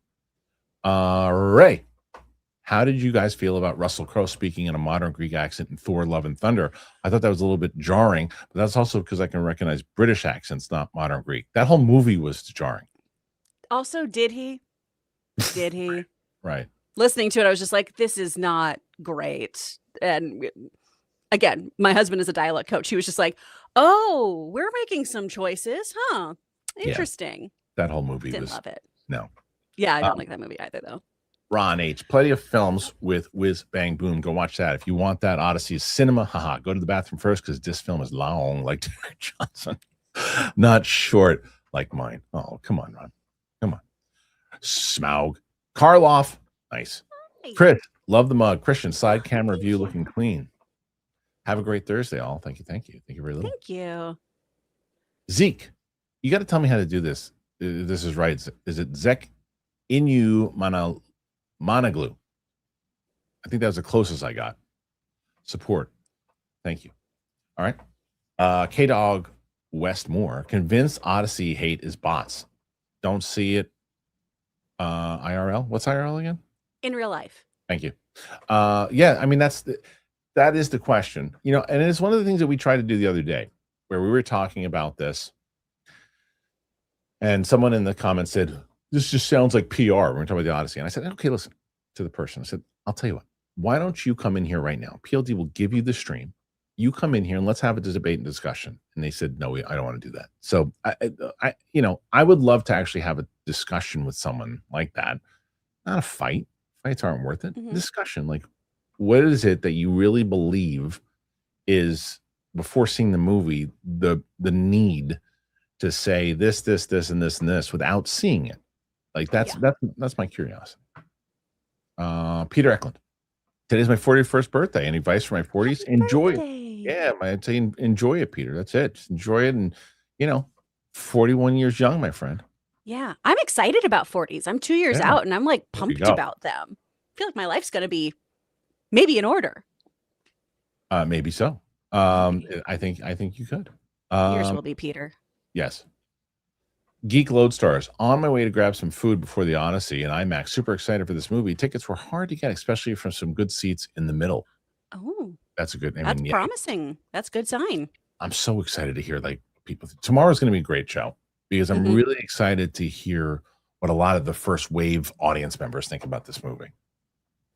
Ray, how did you guys feel about Russell Crowe speaking in a modern Greek accent in Thor: Love and Thunder? I thought that was a little bit jarring, but that's also because I can recognize British accents, not modern Greek. That whole movie was jarring. Also, did he? Right. Listening to it, I was just like, this is not great. And again, my husband is a dialect coach. He was just like, oh, we're making some choices, huh? Interesting. Yeah, that whole movie Didn't love it. No. Yeah, I don't like that movie either, though. Ron H. Plenty of films with Whiz Bang Boom. Go watch that. If you want that, Odyssey is cinema. Haha. Go to the bathroom first, because this film is long like Derek Johnson. Not short like mine. Oh, come on, Ron. Come on. Smaug. Harloff. Nice. Chris, love the mug. Kristian, side camera view looking clean. Have a great Thursday, all. Thank you. Thank you. Thank you very much. Thank you. Zeke, you got to tell me how to do this. This is right. Is it Zek Inu Monaglu? I think that was the closest I got. Support. Thank you. All right. K-Dog Westmore. Convinced Odyssey hate is bots. Don't see it. IRL. What's IRL again? In real life. Thank you. Yeah, I mean, that is the question. And it's one of the things that we tried to do the other day, where we were talking about this, and someone in the comments said, this just sounds like PR when we're talking about the Odyssey. And I said, okay, listen to the person. I said, I'll tell you what, why don't you come in here right now? PLD will give you the stream. You come in here and let's have a debate and discussion. And they said, no, I don't want to do that. So I would love to actually have a discussion with someone like that. Not a fight. Fights aren't worth it. Mm-hmm. Discussion. Like, what is it that you really believe is, before seeing the movie, the need to say this, and this without seeing it? Like, that's my curiosity. Peter Eklund. Today's my 41st birthday. Any advice for my 40s? Enjoy it. Yeah, I'd say enjoy it, Peter. That's it. Just enjoy it. And 41 years young, my friend. Yeah, I'm excited about 40s. I'm 2 years out, and I'm like pumped about them. I feel like my life's going to be maybe in order. Maybe so. I think you could. Yours will be, Peter. Yes. Geek Lodestars. On my way to grab some food before the Odyssey and IMAX. Super excited for this movie. Tickets were hard to get, especially from some good seats in the middle. Oh, that's a good. That's promising. That's a good sign. I'm so excited to hear people. Tomorrow's going to be a great show, because I'm really excited to hear what a lot of the first wave audience members think about this movie.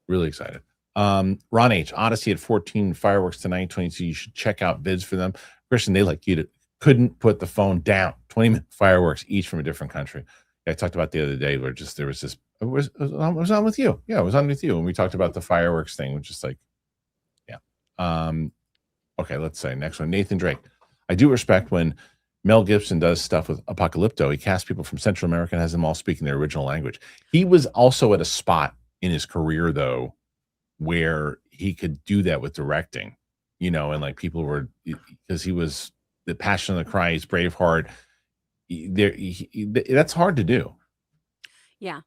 Really excited. Ron H. Odyssey at 14 fireworks tonight, 22. You should check out bids for them. Kristian, they like you to couldn't put the phone down. 20-minute fireworks each from a different country. I talked about the other day where there was this. It was on with you. Yeah, it was on with you, and we talked about the fireworks thing, which is like, yeah. Okay, let's say next one. Nathan Drake. I do respect when Mel Gibson does stuff with Apocalypto. He casts people from Central America and has them all speaking their original language. He was also at a spot in his career, though, where he could do that with directing, and like people were, because he was the Passion of the Christ, Braveheart. That's hard to do. Yeah.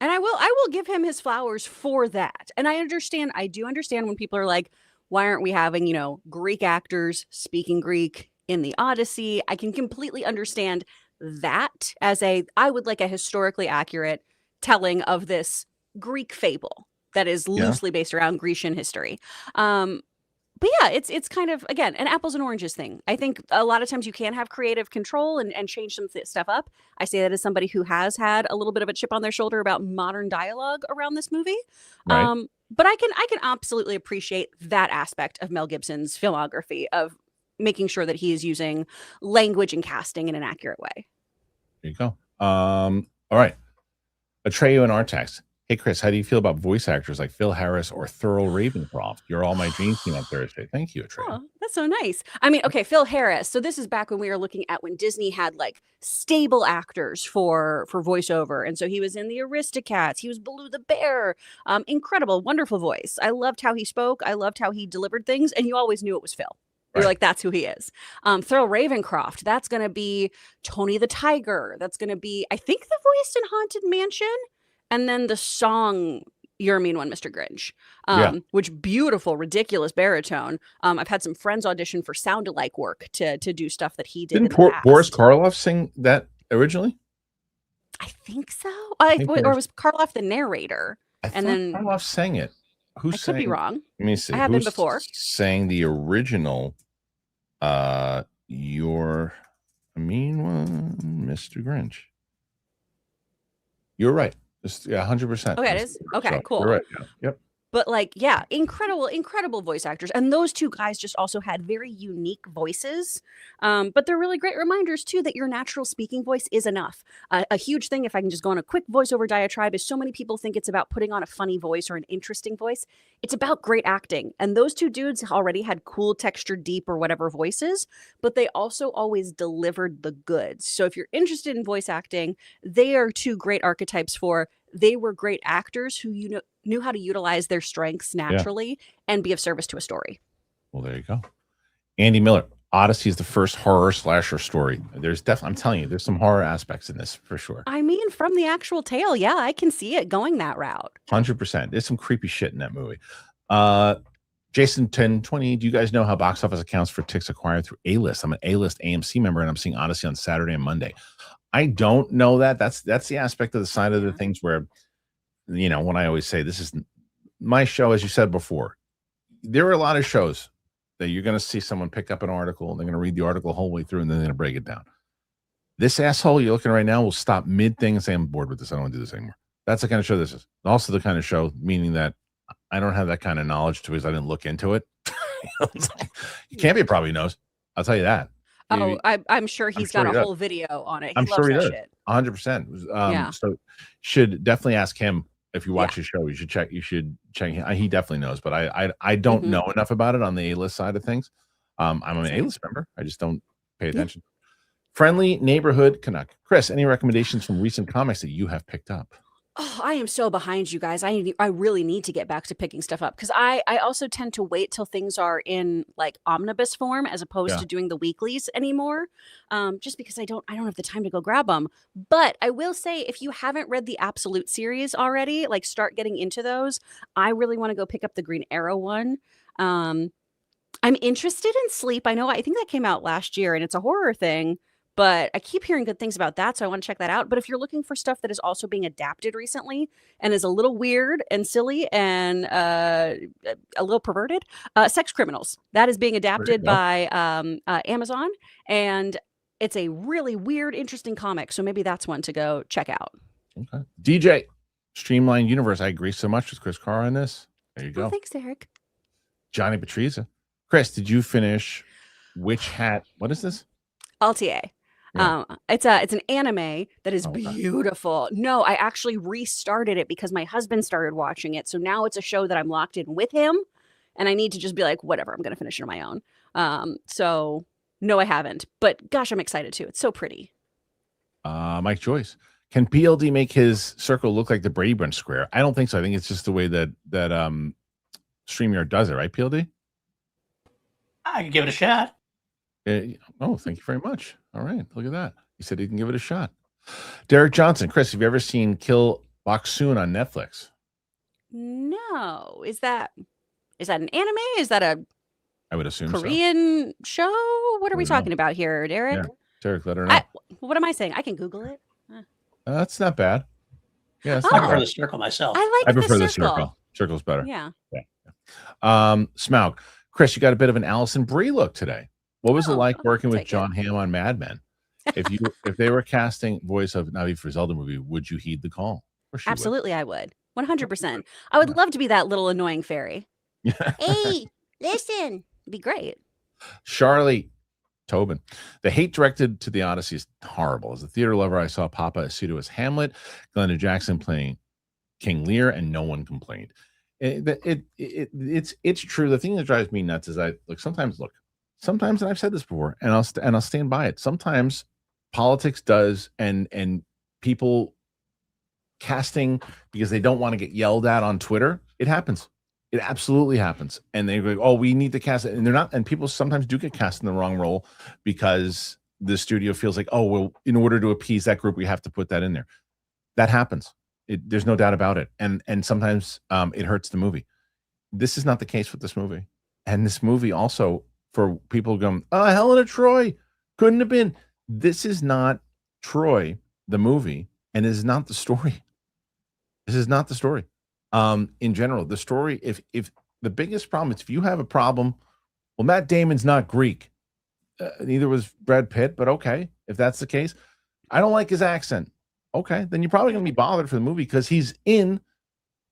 And I will give him his flowers for that. And I do understand when people are like, why aren't we having, Greek actors speaking Greek in the Odyssey? I can completely understand that as I would like a historically accurate telling of this Greek fable that is loosely based around Grecian history. But yeah, it's kind of, again, an apples and oranges thing. I think a lot of times you can have creative control and change some stuff up. I say that as somebody who has had a little bit of a chip on their shoulder about modern dialogue around this movie. Right. But I can absolutely appreciate that aspect of Mel Gibson's filmography of making sure that he is using language and casting in an accurate way. There you go. All right. Atreyu and Artax. Hey, Chris, how do you feel about voice actors like Phil Harris or Thurl Ravencroft? You're all my dreams team on Thursday. Thank you, Atreyu. Oh, that's so nice. I mean, okay, Phil Harris. So this is back when we were looking at when Disney had like stable actors for voiceover. And so he was in the Aristocats. He was Baloo the Bear. Incredible, wonderful voice. I loved how he spoke. I loved how he delivered things. And you always knew it was Phil. You're like, that's who he is. Thurl Ravencroft, that's going to be Tony the Tiger. That's going to be, I think, the voice in Haunted Mansion. And then the song, You're a Mean One, Mr. Grinch, which beautiful, ridiculous baritone. I've had some friends audition for sound-alike work to do stuff that he did. Didn't Boris Karloff sing that originally? I think so. Or was Karloff the narrator? And then Karloff sang it. I could be wrong. Let me see. I have been before. Sang the original You're a Mean One, Mr. Grinch. You're right. 100%. Okay, it is? Okay, cool. You're right. Yeah. Yep. But like, yeah, incredible voice actors. And those two guys just also had very unique voices. But they're really great reminders too that your natural speaking voice is enough. A huge thing, if I can just go on a quick voiceover diatribe, is so many people think it's about putting on a funny voice or an interesting voice. It's about great acting. And those two dudes already had cool, textured, deep or whatever voices, but they also always delivered the goods. So if you're interested in voice acting, they are two great archetypes for they were great actors who knew how to utilize their strengths naturally and be of service to a story. Well, there you go. Andy Miller, Odyssey is the first horror slasher story. There's definitely, I'm telling you, there's some horror aspects in this for sure. I mean, from the actual tale, yeah, I can see it going that route. 100%. There's some creepy shit in that movie. Jason 1020, do you guys know how box office accounts for tickets acquired through A-List? I'm an A-List AMC member and I'm seeing Odyssey on Saturday and Monday. I don't know that. That's the aspect of the side of the things where, you know, when I always say this is my show, as you said before, there are a lot of shows that you're going to see someone pick up an article and they're going to read the article the whole way through and then they're going to break it down. This asshole you're looking at right now will stop mid thing and say, I'm bored with this. I don't want to do this anymore. That's the kind of show this is. Also the kind of show, meaning that I don't have that kind of knowledge to because I didn't look into it. Campy probably knows. I'll tell you that. Oh, I'm sure he's got a whole video on it. I'm sure he does. 100%. So should definitely ask him if you watch his show. You should check. He definitely knows, but I don't know enough about it on the A-List side of things. I'm an A-List member. I just don't pay attention. Friendly Neighborhood Canuck. Chris, any recommendations from recent comics that you have picked up? Oh, I am so behind you guys. I really need to get back to picking stuff up because I also tend to wait till things are in like omnibus form as opposed to doing the weeklies anymore. Just because I don't have the time to go grab them. But I will say, if you haven't read the Absolute series already, like start getting into those. I really want to go pick up the Green Arrow one. I'm interested in Sleep. I think that came out last year and it's a horror thing. But I keep hearing good things about that, so I want to check that out. But if you're looking for stuff that is also being adapted recently and is a little weird and silly and a little perverted, Sex Criminals. That is being adapted by Amazon, and it's a really weird, interesting comic. So maybe that's one to go check out. Okay. DJ, Streamlined Universe. I agree so much with Chris Carr on this. There you go. Oh, thanks, Eric. Johnny Patrizia. Chris, did you finish Witch Hat? What is this? LTA. Yeah. It's an anime that is beautiful. No, I actually restarted it because my husband started watching it. So now it's a show that I'm locked in with him and I need to just be like, whatever, I'm going to finish it on my own. So no, I haven't, but gosh, I'm excited too. It's so pretty. Mike Joyce, can PLD make his circle look like the Brady Bunch square? I don't think so. I think it's just the way that StreamYard does it, right, PLD? I can give it a shot. Oh, thank you very much. All right, look at that. He said he can give it a shot. Derek Johnson, Chris, have you ever seen Kill Boksoon on Netflix? No. Is that an anime? Is that I would assume Korean show? What are we talking about here, Derek? Yeah. Derek, let her know. What am I saying? I can Google it. That's not bad. Yeah, it's I not prefer bad. the circle myself. I I like prefer the the circle. circle. Circle's better. Yeah. Smaug. Chris, you got a bit of an Alison Brie look today. What was it like I'll working with take it. John Hamm on Mad Men? If they were casting voice of Navi for Zelda movie, would you heed the call? Or she would. Absolutely, I would. 100%. I would love to be that little annoying fairy. Hey, listen. It'd be great. Charlie Tobin. The hate directed to the Odyssey is horrible. As a theater lover, I saw Papa Aceto as Hamlet, Glenda Jackson playing King Lear, and no one complained. It's true. The thing that drives me nuts is sometimes, and I've said this before, and I'll stand by it. Sometimes politics does, and people casting because they don't want to get yelled at on Twitter. It happens. It absolutely happens. And they go, "Oh, we need to cast it," and they're not. And people sometimes do get cast in the wrong role because the studio feels like, "Oh, well, in order to appease that group, we have to put that in there." That happens. There's no doubt about it. And sometimes it hurts the movie. This is not the case with this movie. And this movie also, for people going, "Oh, Helena Troy couldn't have been." This is not Troy, the movie, and it is not the story. This is not the story. In general, the story, if the biggest problem is if you have a problem, well, Matt Damon's not Greek. Neither was Brad Pitt, but okay, if that's the case. I don't like his accent. Okay, then you're probably going to be bothered for the movie because he's in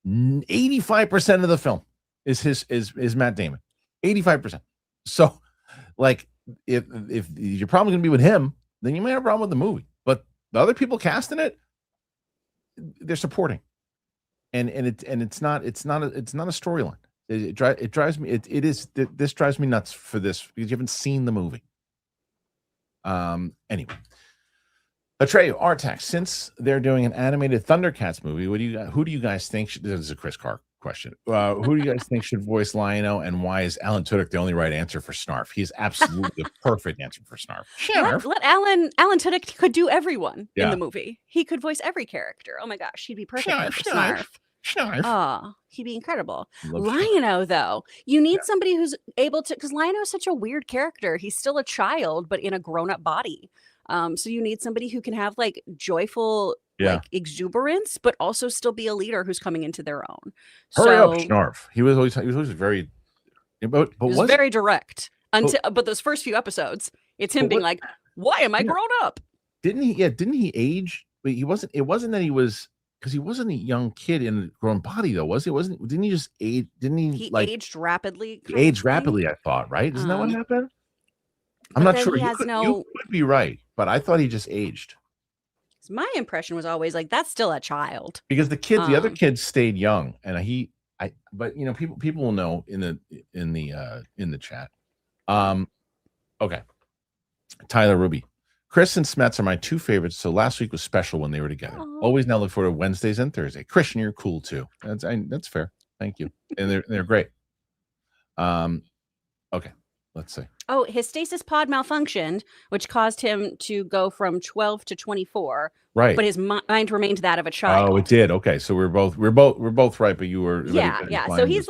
85% of the film is Matt Damon. 85%. So, like, if you're probably going to be with him, then you may have a problem with the movie. But the other people casting it, they're supporting. And it's not a storyline. It drives me. This drives me nuts for this because you haven't seen the movie. Anyway, Atreyu, Artax, since they're doing an animated Thundercats movie, who do you guys think this is a Chris Carr question? Who do you guys think should voice Lion-O, and why is Alan Tudyk the only right answer for Snarf? He's absolutely the perfect answer for Snarf. Let Alan Tudyk could do everyone in the movie. He could voice every character. Oh my gosh, he'd be perfect for Snarf. Oh, he'd be incredible. Lion-O, though, you need somebody who's able to, because Lion-O is such a weird character. He's still a child, but in a grown-up body. So you need somebody who can have like joyful like exuberance, but also still be a leader who's coming into their own. Hurry up, Snarf. He was always very, but was very direct but those first few episodes, it's him being like, "Why am I grown up?" Didn't he? Yeah, didn't he age? But he wasn't. It wasn't that he was. Because he wasn't a young kid in a grown body, though, was he? Didn't he just age? Didn't he? He aged rapidly. He aged rapidly, I thought. Right? Isn't that what happened? I'm not sure. You could be right, but I thought he just aged. My impression was always like that's still a child because the other kids stayed young, and but you know, people will know in the chat. Okay, Tyler Ruby. Chris and Smets are my two favorites, so last week was special when they were together. Aww. Always now look forward to Wednesdays and Thursdays. Kristian, you're cool too. That's fair. Thank you. And they're great. Okay, let's see. Oh, his stasis pod malfunctioned, which caused him to go from 12 to 24. Right. But his mind remained that of a child. Oh, it did. Okay, so we're both right, but you were yeah. So he's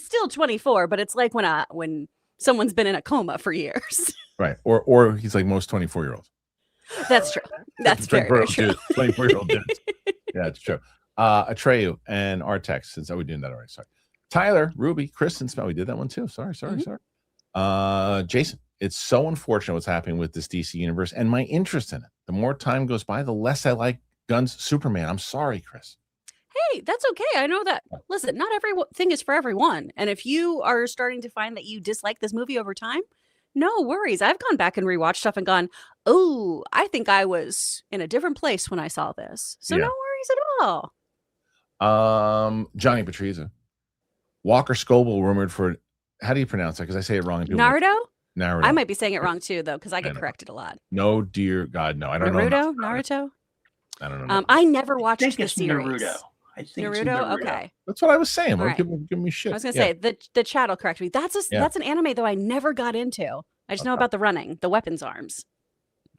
still 24, but it's like when someoe's been in a coma for years. Right. Or he's like most 24-year-olds. That's true. That's very true. 24-year-old dudes. Yeah, it's true. Atreyu and Artex, since we're doing that already. Sorry. Tyler, Ruby, Chris, and Smell. We did that one too. Sorry. Jason, it's so unfortunate what's happening with this DC universe and my interest in it. The more time goes by, the less I like Gunn's Superman. I'm sorry, Chris. Hey, that's okay. I know that. Listen, not everything is for everyone. And if you are starting to find that you dislike this movie over time, no worries. I've gone back and rewatched stuff and gone, oh, I think I was in a different place when I saw this. So no worries at all. Johnny Patrizia. Walker Scoble rumored for, how do you pronounce that? Because I say it wrong. Naruto? Naruto. I might be saying it wrong too, though, because I get corrected a lot. No, dear God, no. I don't know. Naruto? I don't know. I never watched the series. Naruto. I think Naruto? Okay. That's what I was saying. Right. Give me shit. I was going to say, the chat will correct me. That's an anime, though, I never got into. I just know about the running, the weapons arms.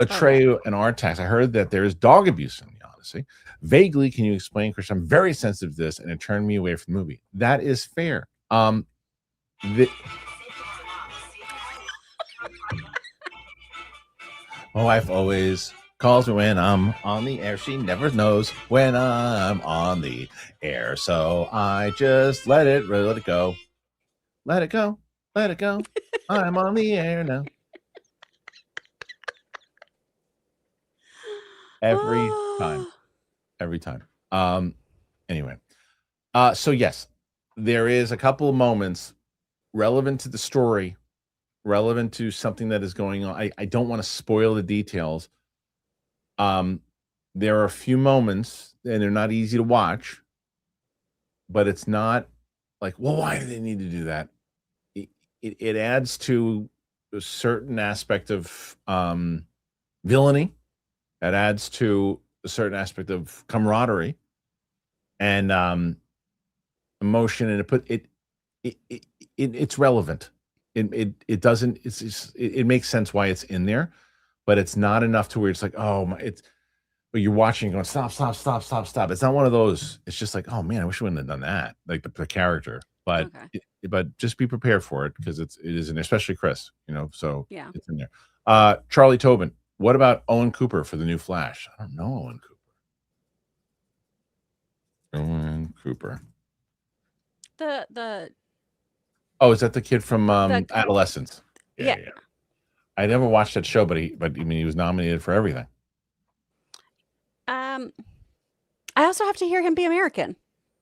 Atreyu and Artax. I heard that there is dog abuse in the Odyssey. Vaguely, can you explain, Chris? I'm very sensitive to this, and it turned me away from the movie. That is fair. My wife always calls me when I'm on the air. She never knows when I'm on the air. So I just let it go. Let it go. Let it go. I'm on the air now. Every time. Every time. Anyway. So yes, there is a couple of moments relevant to the story, relevant to something that is going on. I don't want to spoil the details. There are a few moments, and they're not easy to watch, but it's not like, well, why do they need to do that? It adds to a certain aspect of villainy. It adds to a certain aspect of camaraderie and emotion, and it's relevant. It doesn't. It makes sense why it's in there, but it's not enough to where it's like, oh my, but you're watching going, stop. It's not one of those. It's just like, oh man, I wish we wouldn't have done that. Like the character, but but just be prepared for it because it is in there, especially Chris, so yeah, it's in there. Charlie Tobin, what about Owen Cooper for the new Flash? I don't know Owen Cooper. Oh, is that the kid from Adolescence? Yeah. I never watched that show, but he was nominated for everything. I also have to hear him be American.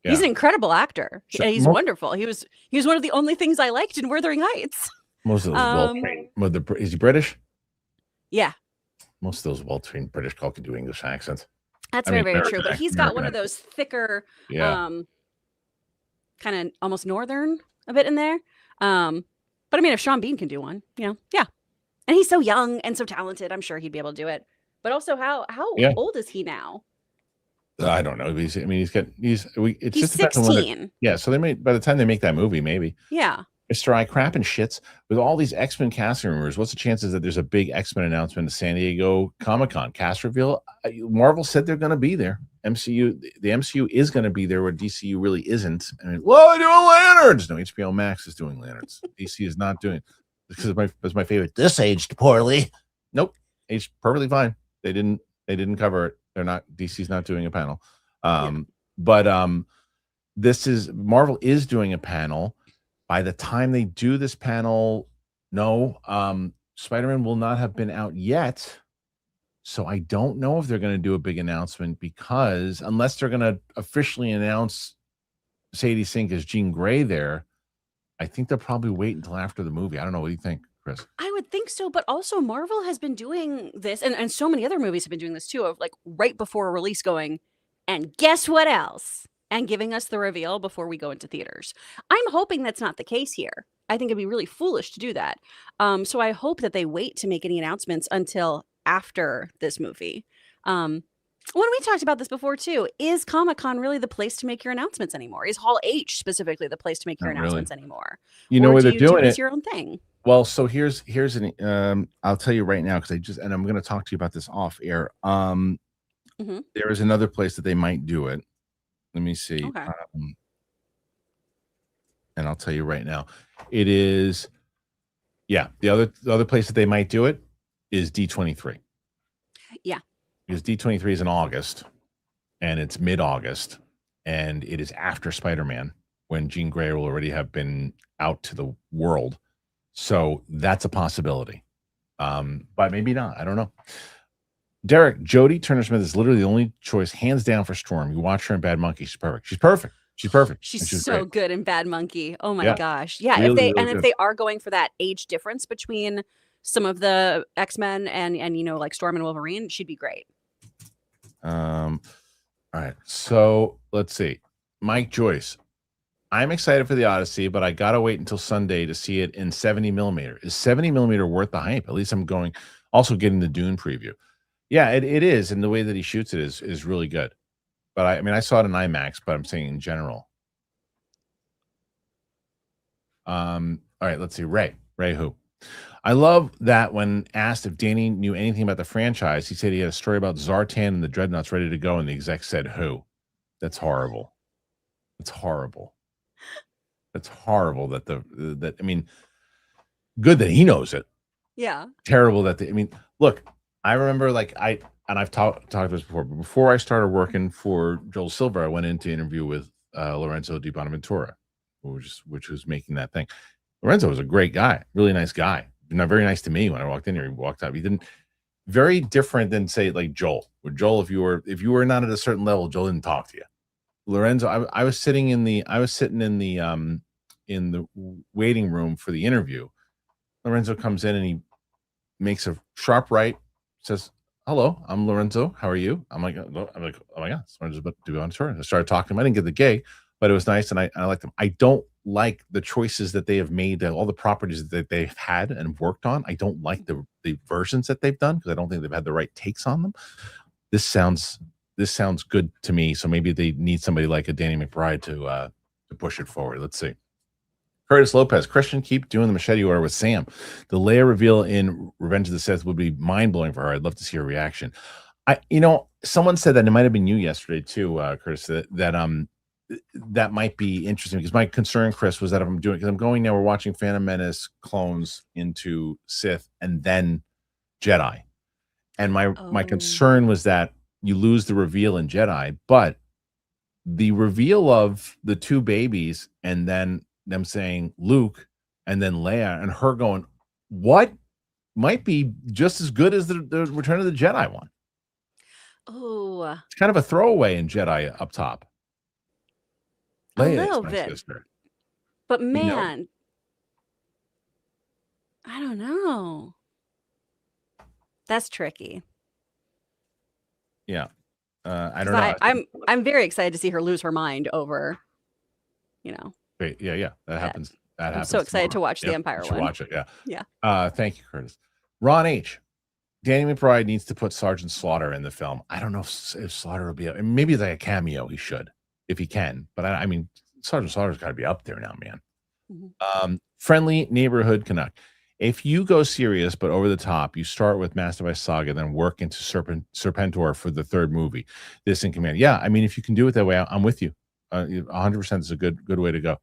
Yeah. He's an incredible actor. Sure. He's wonderful. He was one of the only things I liked in Wuthering Heights. Most of those well-trained. Is he British? Yeah. Most of those well-trained British call can do English accents. That's very true. But he's got one of those thicker, kind of almost northern a bit in there. But I mean, if Sean Bean can do one, yeah. And he's so young and so talented. I'm sure he'd be able to do it. But also, how old is he now? I don't know. He's 16. So they by the time they make that movie, maybe. Yeah. Mr. I crap and shits with all these X-Men casting rumors. What's the chances that there's a big X-Men announcement at San Diego Comic-Con cast reveal? Marvel said they're going to be there. The MCU is going to be there where DCU really isn't. I mean, well, they're doing Lanterns. No, HBO Max is doing Lanterns. DC is not doing it because it's my favorite. This aged poorly. Nope, aged perfectly fine. They didn't cover it. DC's not doing a panel. But this is Marvel is doing a panel. By the time they do this panel, Spider-Man will not have been out yet. So I don't know if they're going to do a big announcement because unless they're going to officially announce Sadie Sink as Jean Grey there, I think they'll probably wait until after the movie. I don't know. What do you think, Chris? I would think so, but also Marvel has been doing this, and so many other movies have been doing this too, of like right before a release going, and guess what else? And giving us the reveal before we go into theaters. I'm hoping that's not the case here. I think it'd be really foolish to do that. So I hope that they wait to make any announcements until after this movie. When we talked about this before too, is Comic-Con really the place to make your announcements anymore? Is Hall H specifically the place to make your announcements anymore? You know where they're doing it. Your own thing. Well, so here's an I'll tell you right now because I'm going to talk to you about this off air. There is another place that they might do it. Let me see. Okay. And I'll tell you right now. It is, the other place that they might do it is D23. Yeah. Because D23 is in August, and it's mid-August, and it is after Spider-Man, when Jean Grey will already have been out to the world. So that's a possibility. But maybe not. I don't know. Derek, Jodie Turner-Smith is literally the only choice, hands down, for Storm. You watch her in Bad Monkey. She's perfect. She's perfect. She's so great. good in Bad Monkey. Oh my gosh. Yeah. Really, if they are going for that age difference between some of the X-Men and like Storm and Wolverine, she'd be great. All right. So let's see. Mike Joyce. I'm excited for the Odyssey, but I gotta wait until Sunday to see it in 70 millimeter. Is 70 millimeter worth the hype? At least I'm also getting the Dune preview. Yeah, it is, and the way that he shoots it is really good. But I saw it in IMAX, but I'm saying in general. All right, let's see. Ray who? I love that when asked if Danny knew anything about the franchise, he said he had a story about Zartan and the Dreadnoughts ready to go, and the exec said who? That's horrible. That's horrible. That's horrible that good that he knows it. Yeah. Terrible that look, I remember and I've talked about this before, but before I started working for Joel Silver, I went in to interview with Lorenzo Di Bonaventura, which was making that thing. Lorenzo was a great guy, really nice guy. Not very nice to me when I walked in here. He walked out. He didn't very different than say like Joel. With Joel, if you were not at a certain level, Joel didn't talk to you. Lorenzo, I was sitting in the waiting room for the interview. Lorenzo comes in and he makes a sharp right, says, "Hello, I'm Lorenzo. How are you?" I'm like, oh my God, it's Lorenzo Di Bonaventura. I started talking to him. I didn't get the gay, but it was nice, and I liked them. I don't like the choices that they have made, all the properties that they've had and worked on. I don't like the versions that they've done because I don't think they've had the right takes on them. This sounds good to me. So maybe they need somebody like a Danny McBride to push it forward. Let's see. Curtis Lopez, Kristian, keep doing the machete order with Sam. The Leia reveal in Revenge of the Sith would be mind blowing for her. I'd love to see her reaction. Someone said that it might have been you yesterday too, Curtis. That might be interesting because my concern, Chris, was that if I'm doing, because I'm going now, we're watching Phantom Menace clones into Sith and then Jedi, and my concern was that you lose the reveal in Jedi, but the reveal of the two babies and then them saying Luke and then Leia and her going, what, might be just as good as the Return of the Jedi one. Oh, it's kind of a throwaway in Jedi up top. Leia, a little bit, sister. But man, I don't know. That's tricky. Yeah, I don't know. I'm very excited to see her lose her mind over, Wait, yeah, that happens. That happens. I'm so excited to watch the Empire one. Watch it, yeah. Yeah. Thank you, Curtis. Ron H. Danny McBride needs to put Sergeant Slaughter in the film. I don't know if Slaughter will be maybe like a cameo. He should, if he can. But I mean, Sergeant Slaughter's got to be up there now, man. Mm-hmm. Friendly neighborhood Canuck. If you go serious but over the top, you start with Master by Saga, then work into Serpentor for the third movie. This in Command. Yeah, I mean, if you can do it that way, I'm with you. 100% is a good way to go.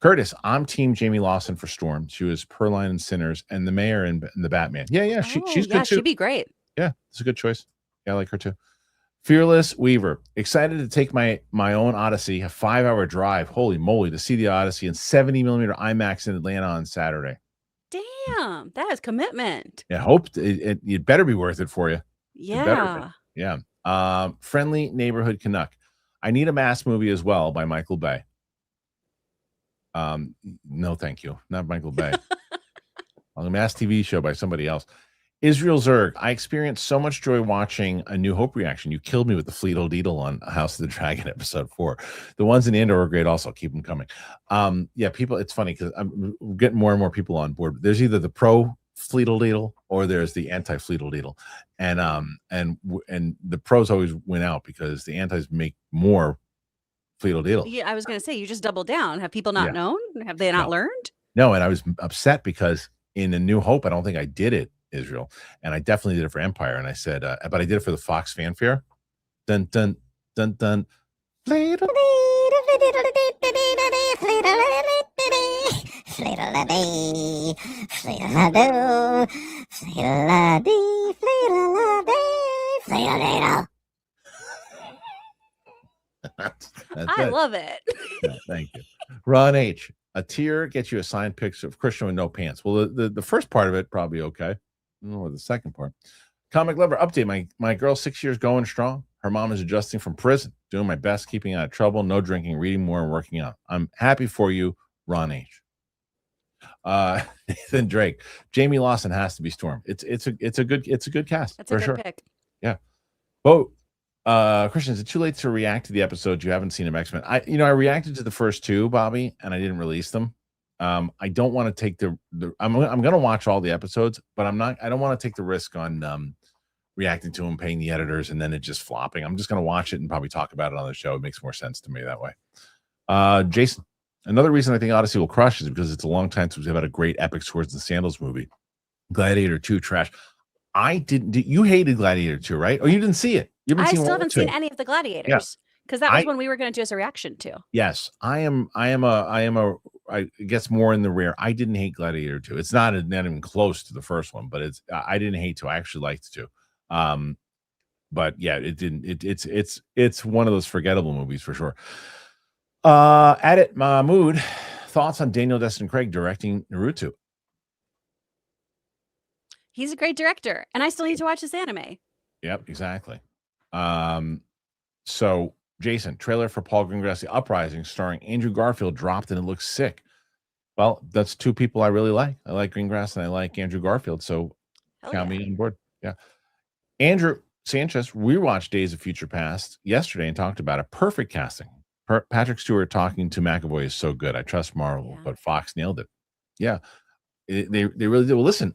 Curtis, I'm team Jamie Lawson for Storm. She was Perline in Sinners and the Mayor in the Batman. Yeah, she's good too. She'd be great. Yeah, it's a good choice. Yeah, I like her too. Fearless Weaver, excited to take my own Odyssey, a 5-hour drive. Holy moly, to see the Odyssey in 70mm IMAX in Atlanta on Saturday. Damn, that is commitment. Yeah, hope it better be worth it for you. Yeah. Yeah. Friendly Neighborhood Canuck. I need a Mass movie as well by Michael Bay. No, thank you. Not Michael Bay. A Mass TV show by somebody else. Israel Zerg, I experienced so much joy watching A New Hope reaction. You killed me with the Fleetle Deedle on House of the Dragon episode 4. The ones in Andor are great also. Keep them coming. Yeah, people, it's funny because I'm getting more and more people on board. There's either the pro Fleetle Deedle or there's the anti Fleetle Deedle. And the pros always win out because the antis make more Fleetle Deedle. Yeah, I was going to say, you just double down. Have people not known? Have they not learned? No, and I was upset because in A New Hope, I don't think I did it, Israel, and I definitely did it for Empire. And I said, but I did it for the Fox fanfare. Dun dun dun dun. I love it. Yeah, thank you. Ron H. A tear gets you a signed picture of Kristian with no pants. Well, the first part of it probably okay. Or the second part. Comic Lover update. My girl, 6 years going strong. Her mom is adjusting from prison. Doing my best, keeping out of trouble, no drinking, reading more, and working out. I'm happy for you, Ron H. Nathan Drake. Jamie Lawson has to be Storm. It's a good cast. That's for a good sure. pick. Yeah. Bo, Kristian, is it too late to react to the episodes you haven't seen of X-Men? I reacted to the first 2, Bobby, and I didn't release them. I don't want to take I'm going to watch all the episodes, but I don't want to take the risk on reacting to them, paying the editors, and then it just flopping. I'm just going to watch it and probably talk about it on the show. It makes more sense to me that way. Jason, another reason I think Odyssey will crush is because it's a long time since we've had a great epic Swords and Sandals movie. Gladiator 2 trash. You hated Gladiator 2, right? Or you didn't see it? I still haven't seen any of the Gladiators because that was when we were going to do as a reaction to. Yes, I guess more in the rear. I didn't hate Gladiator 2. It's not even close to the first one, but I didn't hate 2. I actually liked 2. But yeah, it didn't. It's one of those forgettable movies for sure. Adit Mahmood, thoughts on Daniel Destin Craig directing Naruto? He's a great director, and I still need to watch this anime. Yep, exactly. So Jason, trailer for Paul Greengrass, The Uprising, starring Andrew Garfield, dropped, and it looks sick. Well, that's two people I really like. I like Greengrass and I like Andrew Garfield, so count me on board. Yeah. Andrew Sanchez, we watched Days of Future Past yesterday and talked about it. Perfect casting. Patrick Stewart talking to McAvoy is so good. I trust Marvel, but Fox nailed it. Yeah, they really did. Well, listen,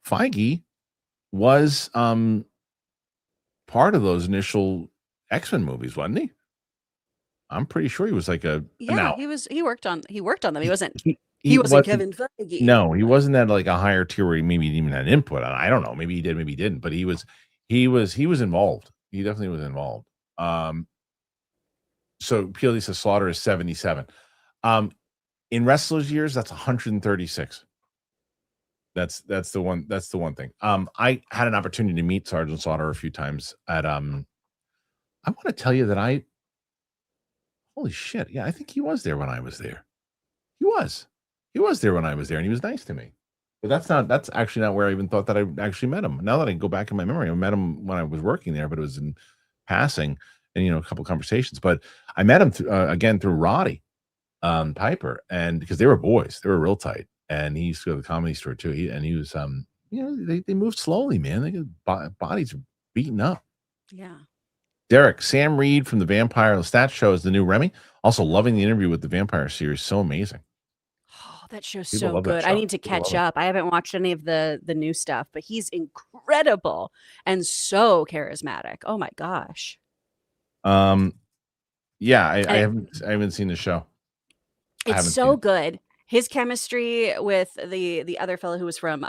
Feige was part of those initial X-Men movies, wasn't he? I'm pretty sure he was like a he worked on them. He wasn't Kevin Feige. No, he wasn't at like a higher tier where he maybe even had input on. I don't know. Maybe he did, maybe he didn't, but he was involved. He definitely was involved. So PLD says Slaughter is 77. In wrestlers' years, that's 136. That's the one thing. I had an opportunity to meet Sergeant Slaughter a few times at I want to tell you that holy shit, yeah, I think he was there when I was there. He was there when I was there, and he was nice to me. But that's actually not where I even thought that I actually met him. Now that I go back in my memory, I met him when I was working there, but it was in passing and a couple conversations. But I met him again through Roddy Piper, and because they were boys, they were real tight. And he used to go to the Comedy Store too. He was they moved slowly, man. They bodies are beaten up. Yeah. Derek, Sam Reed from the Vampire Lestat show is the new Remy. Also loving the interview with the Vampire series. So amazing. Oh, that show's so good. I need to catch up. I haven't watched any of the new stuff, but he's incredible and so charismatic. Oh my gosh. Yeah, I haven't seen the show. It's so good. His chemistry with the other fellow who was from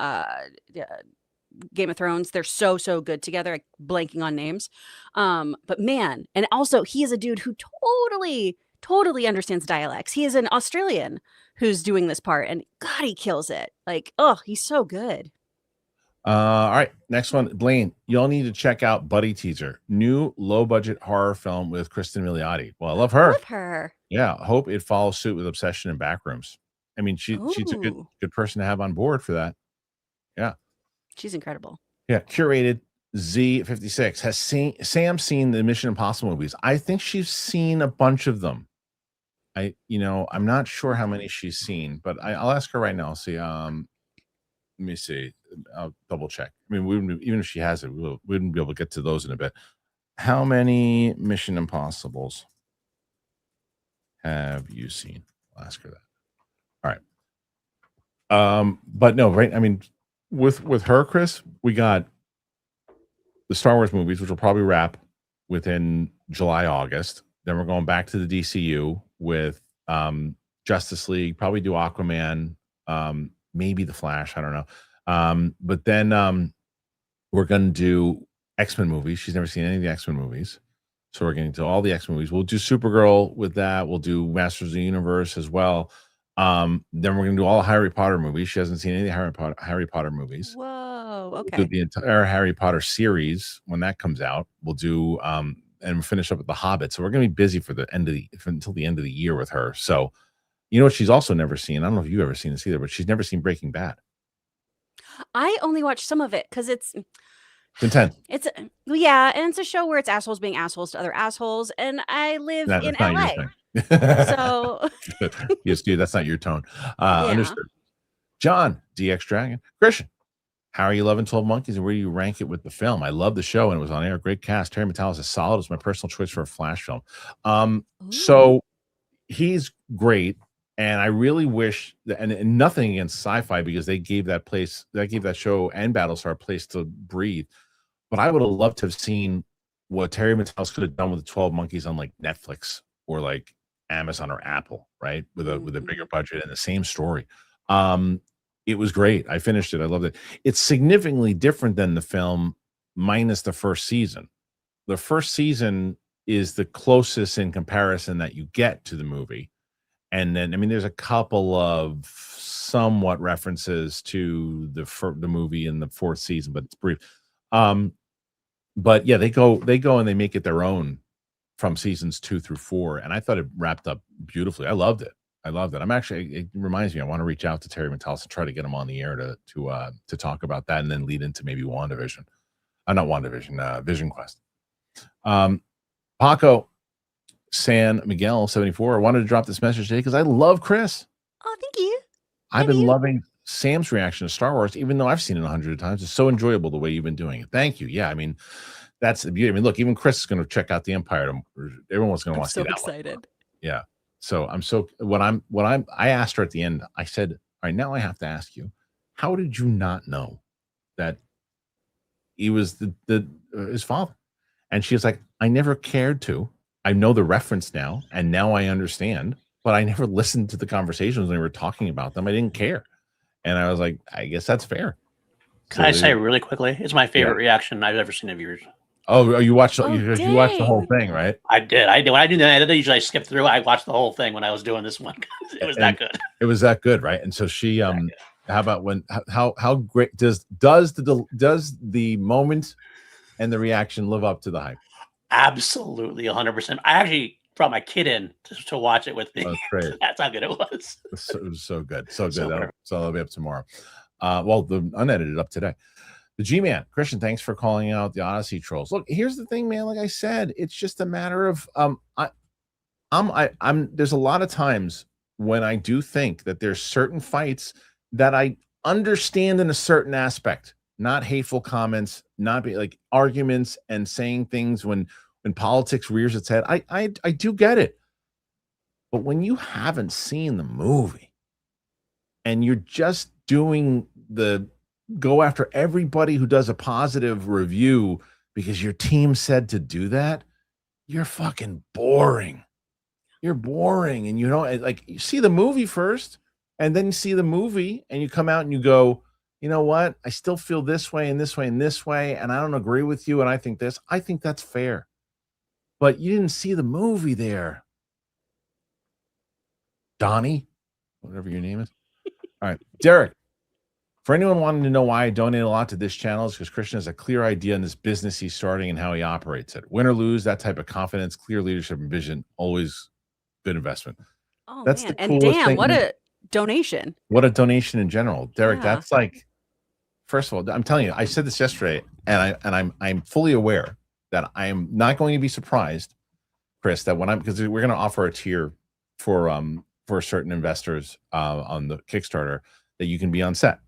Game of Thrones, they're so good together. Like blanking on names, but man, and also he is a dude who totally understands dialects. He is an Australian who's doing this part, and God, he kills it. Like, oh, he's so good. All right, next one, Blaine. Y'all need to check out Buddy Teaser, new low budget horror film with Kristen Milioti. Well, I love her. Yeah, hope it follows suit with Obsession and Backrooms. I mean, she's a good person to have on board for that. Yeah, she's incredible. Yeah, curated Z56 has Sam seen the Mission Impossible movies? I think she's seen a bunch of them. I'm not sure how many she's seen, but I'll ask her right now. I'll see. Let me see. I'll double check. I mean, even if she has it, we wouldn't be able to get to those in a bit. How many Mission Impossibles have you seen? I'll ask her that. All right. But no, right? I mean, with her, Chris, we got the Star Wars movies, which will probably wrap within July, August. Then we're going back to the DCU with Justice League, probably do Aquaman, maybe The Flash, I don't know. But then we're going to do X-Men movies. She's never seen any of the X-Men movies. So we're getting to all the X-Men movies. We'll do Supergirl with that. We'll do Masters of the Universe as well. Then we're going to do all the Harry Potter movies. She hasn't seen any of the Harry Potter movies. Whoa, okay. We'll do the entire Harry Potter series when that comes out. We'll do and we'll finish up with The Hobbit. So we're going to be busy until the end of the year with her. So you know what she's also never seen? I don't know if you've ever seen this either, but she's never seen Breaking Bad. I only watched some of it because it's intense. And it's a show where it's assholes being assholes to other assholes, and I live in LA. So yes, dude, that's not your tone. Understood. John, DX Dragon, Kristian, how are you loving 12 Monkeys, and where do you rank it with the film? I love the show, and it was on air. Great cast. Terry Matalas is solid. It was my personal choice for a Flash film. So he's great. And I really wish that, and nothing against sci-fi, because they gave that show and Battlestar a place to breathe. But I would have loved to have seen what Terry Matalas could have done with the 12 Monkeys on like Netflix or like Amazon or Apple, right? With a bigger budget and the same story. It was great. I finished it. I loved it. It's significantly different than the film, minus the first season. The first season is the closest in comparison that you get to the movie. And then, I mean, there's a couple of somewhat references to the movie in the fourth season, but it's brief. But yeah, they go and they make it their own from seasons 2 through 4, and I thought it wrapped up beautifully. I loved it. I'm actually, it reminds me, I want to reach out to Terry Matalas and try to get him on the air to talk about that, and then lead into maybe WandaVision. Not WandaVision, Vision Quest. Paco San Miguel 74. I wanted to drop this message today because I love Chris. Oh, thank you. I've been loving Sam's reaction to Star Wars, even though I've seen it 100 times. It's so enjoyable the way you've been doing it. Thank you. Yeah, I mean, that's the beauty. I mean, look, even Chris is going to check out the Empire. Everyone's going to want to see that. I'm so excited. Yeah. So I asked her at the end, I said, all right, now I have to ask you, how did you not know that he was his father? And she was like, I never cared to. I know the reference now, and now I understand, but I never listened to the conversations when they were talking about them. I didn't care. And I was like, I guess that's fair. Can I say really quickly? It's my favorite reaction I've ever seen of yours. Oh, you watched you watched the whole thing, right? I did. When I do that, usually I skip through. I watched the whole thing when I was doing this one. It was that good. It was that good, right? And so she how about how great does the moment and the reaction live up to the hype? Absolutely, 100%. I actually brought my kid in to watch it with me. That's great. That's how good it was. It was so good. So good. That'll be up tomorrow. Well, the unedited up today. The G-Man, Kristian, thanks for calling out the Odyssey trolls. Look, here's the thing, man. Like I said, it's just a matter of there's a lot of times when I do think that there's certain fights that I understand in a certain aspect, not hateful comments, not be like arguments and saying things when politics rears its head. I do get it. But when you haven't seen the movie and you're just doing the go after everybody who does a positive review because your team said to do that, you're fucking boring. You're boring. And you don't like, you see the movie first, and then you see the movie and you come out and you go, you know what? I still feel this way and this way and this way, and I don't agree with you. And I think this. I think that's fair. But you didn't see the movie there. Donnie, whatever your name is. All right, Derek. For anyone wanting to know why I donate a lot to this channel, is because Kristian has a clear idea in this business he's starting and how he operates it. Win or lose, that type of confidence, clear leadership, and vision, always good investment. Oh, that's man. the And coolest damn, thing. what a donation. What a donation in general. Derek, Yeah. that's like, first of all, I'm telling you, I said this yesterday, and I'm fully aware that I am not going to be surprised, Chris, that because we're going to offer a tier for certain investors on the Kickstarter that you can be on set.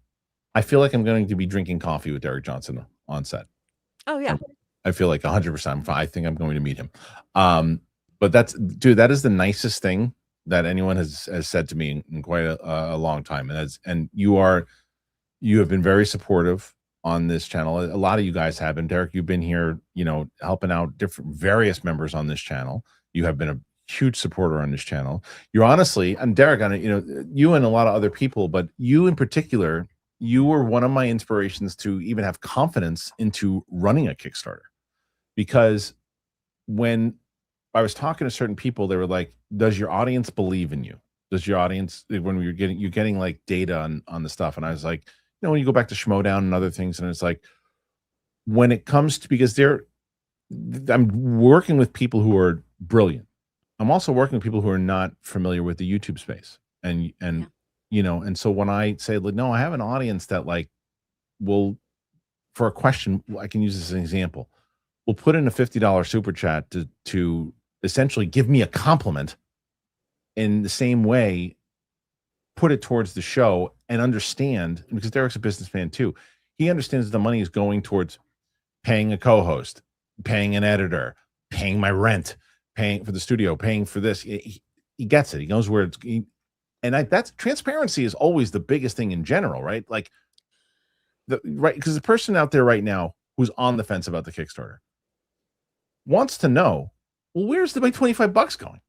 I feel like I'm going to be drinking coffee with Derek Johnson on set. Oh, yeah. I feel like 100%. I think I'm going to meet him. But that is the nicest thing that anyone has said to me in quite a long time. And you have been very supportive on this channel. A lot of you guys have been. Derek, you've been here, helping out various members on this channel. You have been a huge supporter on this channel. You're honestly, and Derek, you and a lot of other people, but you in particular, you were one of my inspirations to even have confidence into running a Kickstarter. Because when I was talking to certain people, they were like, does your audience believe in you? Does your audience, when you're getting like data on the stuff? And I was like, when you go back to Schmodown and other things, and it's like, when it comes to, because I'm working with people who are brilliant. I'm also working with people who are not familiar with the YouTube space. And so when I say, like, no, I have an audience that like will, for a question, I can use this as an example. We'll put in a $50 super chat to essentially give me a compliment in the same way, put it towards the show and understand, because Derek's a businessman too. He understands the money is going towards paying a co-host, paying an editor, paying my rent, paying for the studio, paying for this. He gets it. He knows where it's. That's transparency is always the biggest thing in general, right? Like because the person out there right now who's on the fence about the Kickstarter wants to know, well, where's my $25 going?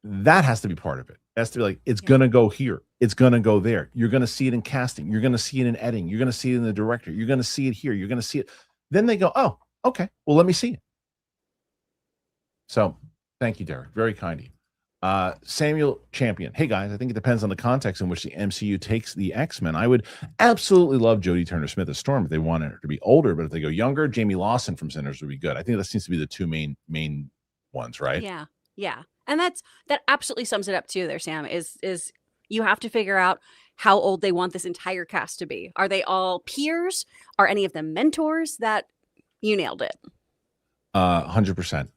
That has to be part of it. It has to be like, it's going to go here. It's going to go there. You're going to see it in casting. You're going to see it in editing. You're going to see it in the director. You're going to see it here. You're going to see it. Then they go, oh, okay. Well, let me see it. So thank you, Derek. Very kind of you. Samuel Champion. Hey guys, I think it depends on the context in which the MCU takes the X-Men. I would absolutely love Jodie Turner-Smith as Storm if they wanted her to be older, but if they go younger, Jamie Lawson from Sinners would be good. I think that seems to be the two main ones, right? Yeah. And that absolutely sums it up too there, Sam, is you have to figure out how old they want this entire cast to be. Are they all peers? Are any of them mentors? That you nailed it. 100%.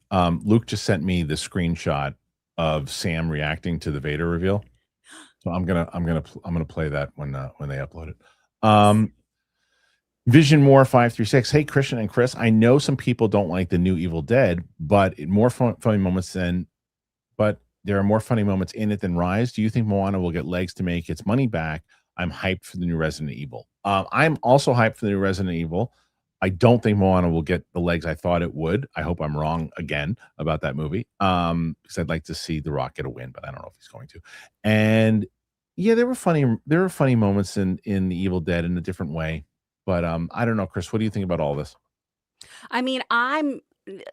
Luke just sent me the screenshot of Sam reacting to the Vader reveal. So I'm gonna play that when they upload it. Vision More 536. Hey Christian and Chris, I know some people don't like the new Evil Dead, but there are more funny moments in it than Rise. Do you think Moana will get legs to make its money back? I'm hyped for the new Resident Evil. I'm also hyped for the new Resident Evil. I don't think Moana will get the legs I thought it would. I hope I'm wrong again about that movie. Because I'd like to see The Rock get a win, but I don't know if he's going to. And yeah, there were funny moments in the Evil Dead in a different way. But I don't know, Chris, what do you think about all this? I mean,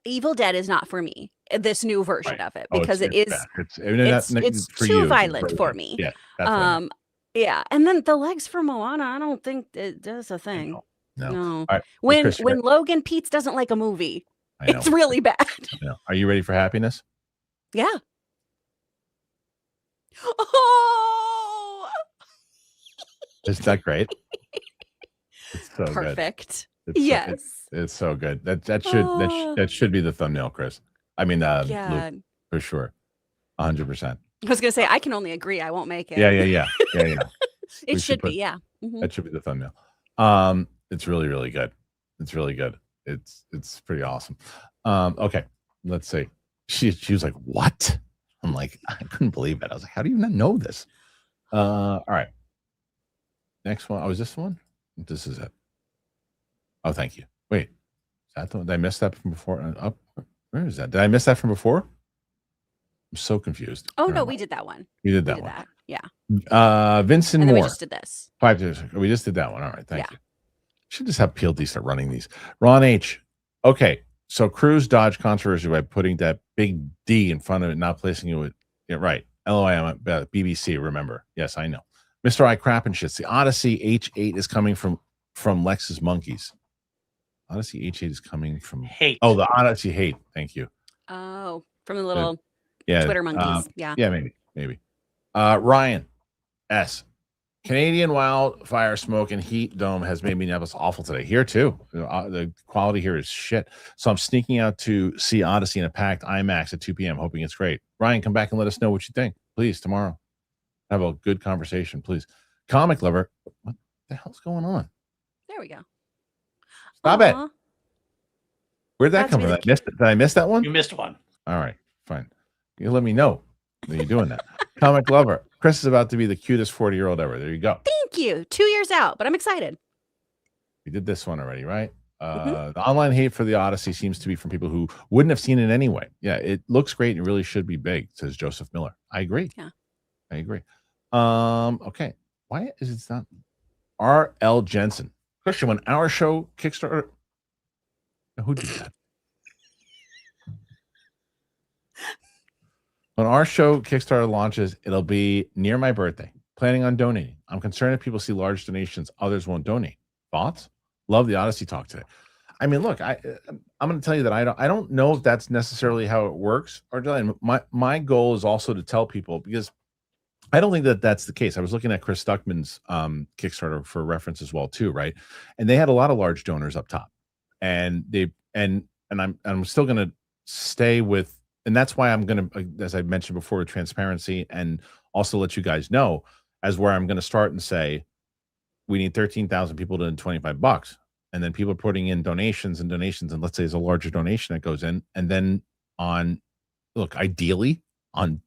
Evil Dead is not for me, this new version of it, because it's too violent for me. Yeah. That's yeah. And then the legs for Moana, I don't think it does a thing. No. Right. When Chris, Logan Peets doesn't like a movie, it's really bad. Are you ready for happiness? Yeah. Oh, Isn't that great? It's so perfect. Good. Yes. It's so good. That should be the thumbnail, Chris. I mean, yeah, Luke, for sure. 100%. I was gonna say I can only agree. I won't make it. Yeah. It should be. Yeah. Mm-hmm. That should be the thumbnail. It's really, really good. It's really good. It's pretty awesome. Okay, let's see. She was like, "What?" I'm like, I couldn't believe it. I was like, "How do you not know this?" All right. Next one. Oh, is this one? This is it. Oh, thank you. Wait, is that the one? Did I miss that from before? Where is that? Did I miss that from before? I'm so confused. Oh no, we did that one. We did that one. Yeah. Vincent and then Moore. we just did this. 5 years ago. We just did that one. All right. Thank you. Should just have PLD start running these. Ron H. Okay. So Cruise dodged controversy by putting that big D in front of it, not placing it with right. LOI BBC, remember. Yes, I know. Mr. I crap and shits. The Odyssey H8 is coming from Lex's Monkeys. Odyssey H8 is coming from Hate. Oh, the Odyssey Hate. Thank you. Oh, from the little yeah, Twitter monkeys. Yeah, maybe. Ryan S. Canadian wildfire smoke and heat dome has made Minneapolis awful today. Here too, the quality here is shit. So I'm sneaking out to see Odyssey in a packed IMAX at 2 p.m. hoping it's great. Ryan, come back and let us know what you think, please. Tomorrow, have a good conversation, please. Comic lover, what the hell's going on? There we go. Stop it. Where'd that come from? Did I miss that one? You missed one. All right, fine. You let me know that you're doing that. Comic lover. Chris is about to be the cutest 40-year-old ever. There you go. Thank you. 2 years out, but I'm excited. We did this one already, right? The online hate for the Odyssey seems to be from people who wouldn't have seen it anyway. Yeah, it looks great and really should be big, says Joseph Miller. I agree. Yeah. I agree. Okay. Why is it not R.L. Jensen? Christian, when our show Kickstarter. Who did that? When our show Kickstarter launches, it'll be near my birthday. Planning on donating. I'm concerned if people see large donations, others won't donate. Thoughts? Love the Odyssey talk today. I mean, look, I'm going to tell you that I don't know if that's necessarily how it works. Or my goal is also to tell people, because I don't think that that's the case. I was looking at Chris Stuckman's Kickstarter for reference as well too, right? And they had a lot of large donors up top, and I'm still going to stay with. And that's why I'm going to, as I mentioned before, with transparency, and also let you guys know as where I'm going to start and say, we need 13,000 people to $25. And then people are putting in donations, and let's say there's a larger donation that goes in. And then ideally on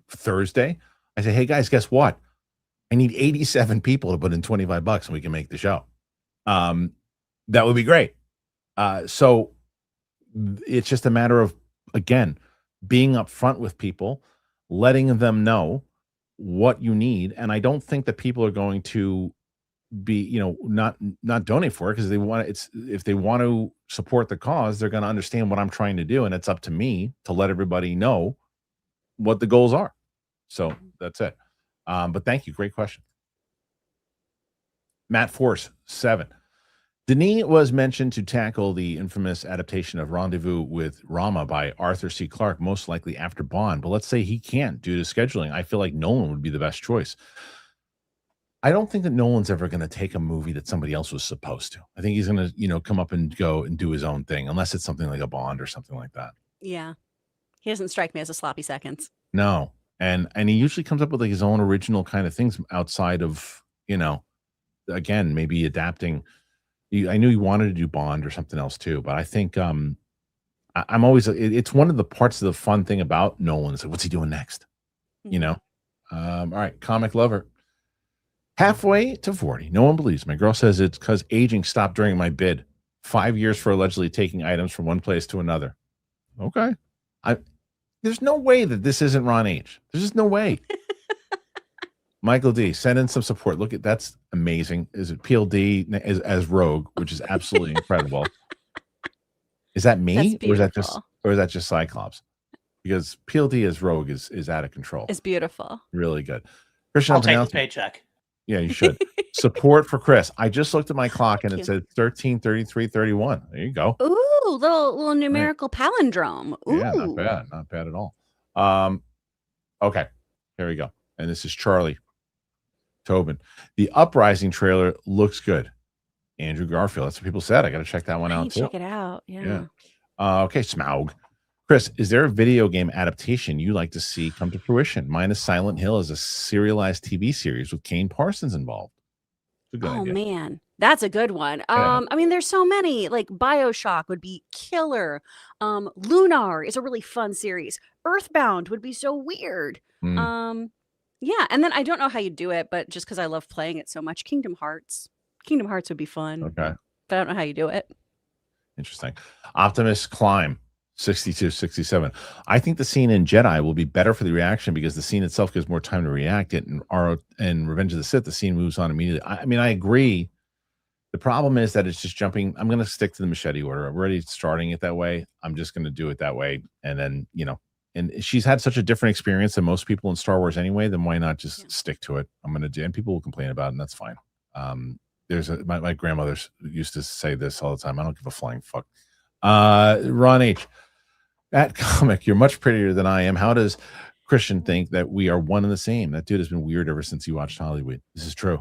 Thursday, I say, hey guys, guess what? I need 87 people to put in $25 and we can make the show. That would be great. So it's just a matter of, again, being upfront with people, letting them know what you need. And I don't think that people are going to be, not donate for it, because if they want to support the cause, they're going to understand what I'm trying to do. And it's up to me to let everybody know what the goals are. So that's it. But thank you. Great question. Matt Force 7. Denis was mentioned to tackle the infamous adaptation of Rendezvous with Rama by Arthur C. Clarke, most likely after Bond. But let's say he can't due to scheduling. I feel like Nolan would be the best choice. I don't think that Nolan's ever going to take a movie that somebody else was supposed to. I think he's going to, come up and go and do his own thing, unless it's something like a Bond or something like that. Yeah. He doesn't strike me as a sloppy seconds. No. And he usually comes up with like his own original kind of things outside of, again, maybe adapting. I knew he wanted to do Bond or something else too, but I think I'm always, it's one of the parts of the fun thing about Nolan is like, what's he doing next? All right. Comic lover. Halfway to 40. No one believes. My girl says it's because aging stopped during my bid. 5 years for allegedly taking items from one place to another. Okay. There's no way that this isn't Ron H. There's just no way. Michael D, send in some support. Look at that's amazing. Is it PLD as Rogue, which is absolutely incredible. Is that me or is that just Cyclops? Because PLD as Rogue is out of control. It's beautiful. Really good. Kristian, I'll take the paycheck. Yeah, you should. Support for Chris. I just looked at my clock and it said 13:33:31. There you go. Ooh, little numerical palindrome. Ooh. Yeah, not bad at all. Okay, here we go. And this is Charlie Tobin. The Uprising trailer looks good. Andrew Garfield. That's what people said. I got to check that one out too. Check it out. Yeah. Okay, Smaug. Chris, is there a video game adaptation you like to see come to fruition? Mine is Silent Hill as a serialized TV series with Kane Parsons involved. Oh man, that's a good one. Yeah. I mean, there's so many. Like BioShock would be killer. Lunar is a really fun series. Earthbound would be so weird. Yeah, and then I don't know how you do it, but just because I love playing it so much, Kingdom Hearts would be fun. Okay, but I don't know how you do it. Interesting. Optimus Climb 6267. I think the scene in Jedi will be better for the reaction because the scene itself gives more time to react. It and Revenge of the Sith, the scene moves on immediately. I mean, I agree. The problem is that it's just jumping. I'm going to stick to the machete order. I'm already starting it that way. I'm just going to do it that way. And then, and she's had such a different experience than most people in Star Wars anyway, then why not just stick to it? I'm going to do, and people will complain about it, and that's fine. My grandmother used to say this all the time. I don't give a flying fuck. Ron H. That comic, you're much prettier than I am. How does Kristian think that we are one and the same? That dude has been weird ever since he watched Hollywood. This is true.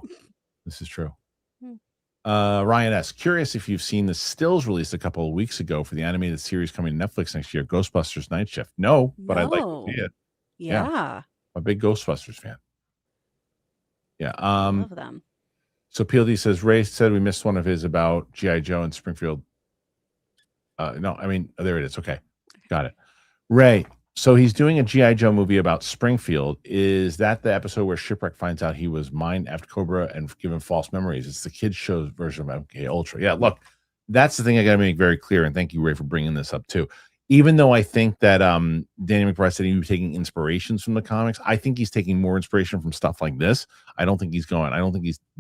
Ryan S. Curious if you've seen the stills released a couple of weeks ago for the animated series coming to Netflix next year, Ghostbusters Night Shift. No, but I'd like to see it. Yeah. I'm a big Ghostbusters fan. Yeah. I love them. So PLD says, Ray said we missed one of his about G.I. Joe and Springfield. No, I mean, there it is. Okay. Got it. Ray, so he's doing a G.I. Joe movie about Springfield. Is that the episode where Shipwreck finds out he was mined after Cobra and given false memories? It's the kids' show version of MK Ultra. Yeah, look, that's the thing I got to make very clear. And thank you, Ray, for bringing this up too. Even though I think that Danny McBride said he was taking inspirations from the comics, I think he's taking more inspiration from stuff like this. I don't think he's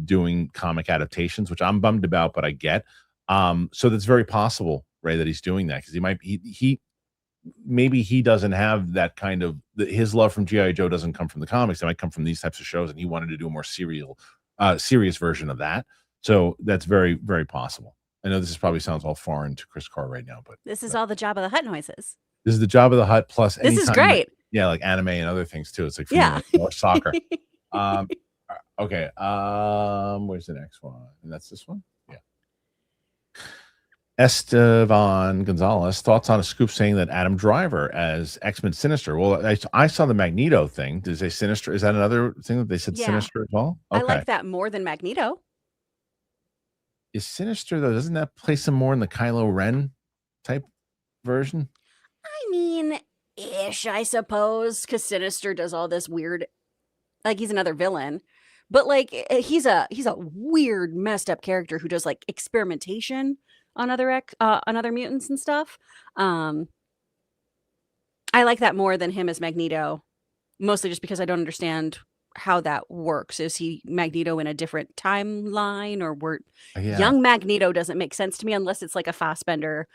doing comic adaptations, which I'm bummed about, but I get. So that's very possible, Ray, that he's doing that because maybe he doesn't have that kind of his love from G.I. Joe doesn't come from the comics. It might come from these types of shows, and he wanted to do a more serious version of that. So that's very, very possible. I know this probably sounds all foreign to Chris Carr right now, but this is all the Jabba the Hutt noises. This is the Jabba the Hutt plus. This is great. Like anime and other things too. It's like more soccer. Okay. Where's the next one? And that's this one. Yeah. Estevan Gonzalez, thoughts on a scoop saying that Adam Driver as X-Men Sinister. Well, I saw the Magneto thing. Did they say Sinister? Is that another thing that they said Sinister as well? Okay. I like that more than Magneto. Is Sinister, though, doesn't that place him more in the Kylo Ren type version? I mean, ish, I suppose, because Sinister does all this weird, like he's another villain. But like he's a weird, messed up character who does like experimentation on other mutants and stuff. I like that more than him as Magneto, mostly just because I don't understand how that works. Is he Magneto in a different timeline, or young Magneto doesn't make sense to me unless it's like a Fassbender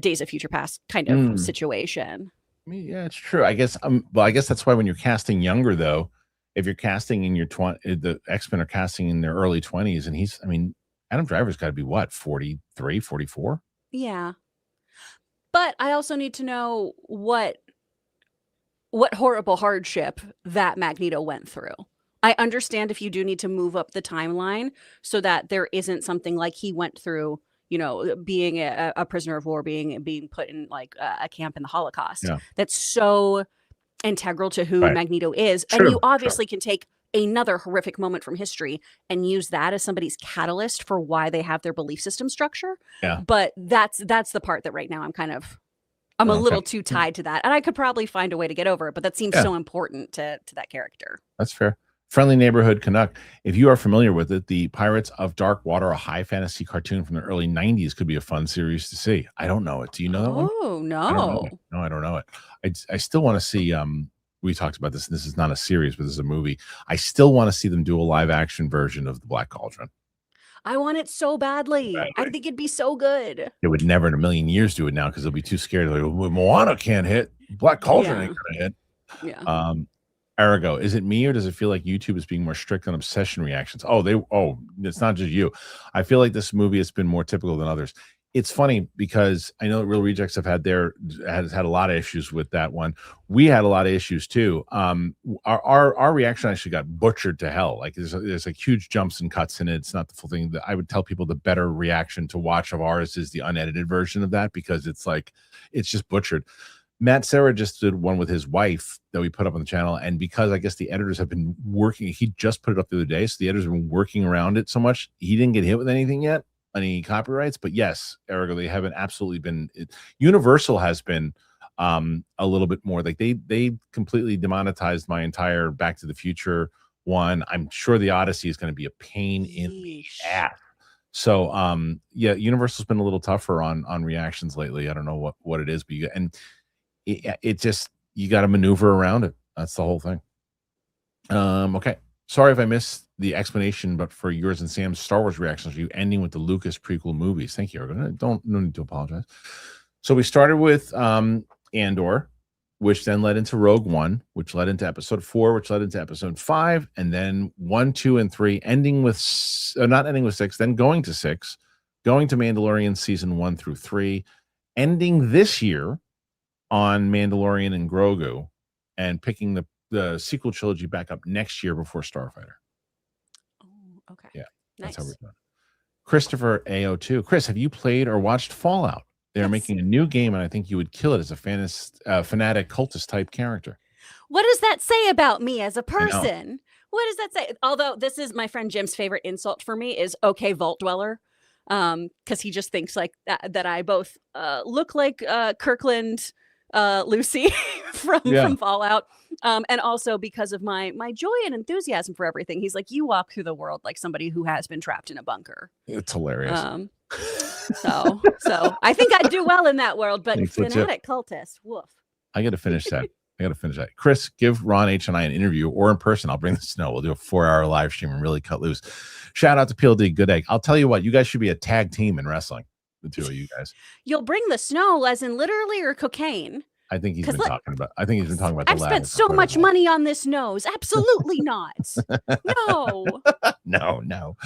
Days of Future Past kind of situation. I mean, yeah, it's true. I guess well, I guess that's why when you're casting younger though, if you're casting in your the X-Men are casting in their early 20s, and I mean, Adam Driver's got to be what, 43, 44? Yeah. But I also need to know what horrible hardship that Magneto went through. I understand if you do need to move up the timeline so that there isn't something like he went through, being a prisoner of war, being put in like a camp in the Holocaust. Yeah. That's so integral to who Right. Magneto is. True, And you obviously can take another horrific moment from history and use that as somebody's catalyst for why they have their belief system structure. Yeah. But that's the part that right now I'm a little too tied to that. And I could probably find a way to get over it, but that seems so important to that character. That's fair. Friendly Neighborhood Canuck. If you are familiar with it, the Pirates of Dark Water, a high fantasy cartoon from the early 90s, could be a fun series to see. I don't know it. Do you know that one? Oh, no. I don't know it. I still want to see, we talked about this, and this is not a series, but this is a movie. I still want to see them do a live action version of The Black Cauldron. I want it so badly. I think it'd be so good. They would never in a million years do it now because they'll be too scared. Like, well, Moana can't hit. Black Cauldron ain't gonna hit. Yeah. Ergo, is it me or does it feel like YouTube is being more strict on obsession reactions? It's not just you. I feel like this movie has been more typical than others. It's funny because I know that Real Rejects have had a lot of issues with that one. We had a lot of issues too. Our reaction actually got butchered to hell. Like there's like huge jumps and cuts in it. It's not the full thing. I would tell people the better reaction to watch of ours is the unedited version of that because it's just butchered. Matt Serra just did one with his wife that we put up on the channel. And because I guess the editors have been working, he just put it up the other day. So the editors have been working around it so much. He didn't get hit with anything yet, any copyrights. But yes, Ergo, they haven't absolutely been. Universal has been a little bit more like they completely demonetized my entire Back to the Future one. I'm sure the Odyssey is going to be a pain in the ass. So Universal's been a little tougher on reactions lately. I don't know what it is, but it just, you got to maneuver around it. That's the whole thing. Okay. Sorry if I missed the explanation, but for yours and Sam's Star Wars reactions, you ending with the Lucas prequel movies. Thank you. No need to apologize. So we started with Andor, which then led into Rogue One, which led into Episode 4, which led into Episode 5, and then 1, 2, and 3, not ending with 6, then going to 6, going to Mandalorian Season 1 through 3, ending this year on Mandalorian and Grogu, and picking the sequel trilogy back up next year before Starfighter. Oh, okay. Yeah, nice. That's how we're doing. Christopher AO2. Chris, have you played or watched Fallout? They're making a new game, and I think you would kill it as a fanatic cultist type character. What does that say about me as a person? What does that say? Although this is my friend Jim's favorite insult for me is okay, Vault Dweller. Because he just thinks like that I both look like Kirkland Lucy from Fallout, and also because of my joy and enthusiasm for everything. He's like, you walk through the world like somebody who has been trapped in a bunker. It's hilarious. So I think I'd do well in that world, but fanatic cultist, woof. I got to finish that. Chris, give Ron H and I an interview, or in person. I'll bring the snow. We'll do a 4-hour live stream and really cut loose. Shout out to PLD, good egg. I'll tell you what, you guys should be a tag team in wrestling. The two of you guys. You'll bring the snow, as in literally, or cocaine? I think he's been talking about. I've spent so much money on this nose. Absolutely not. No. No.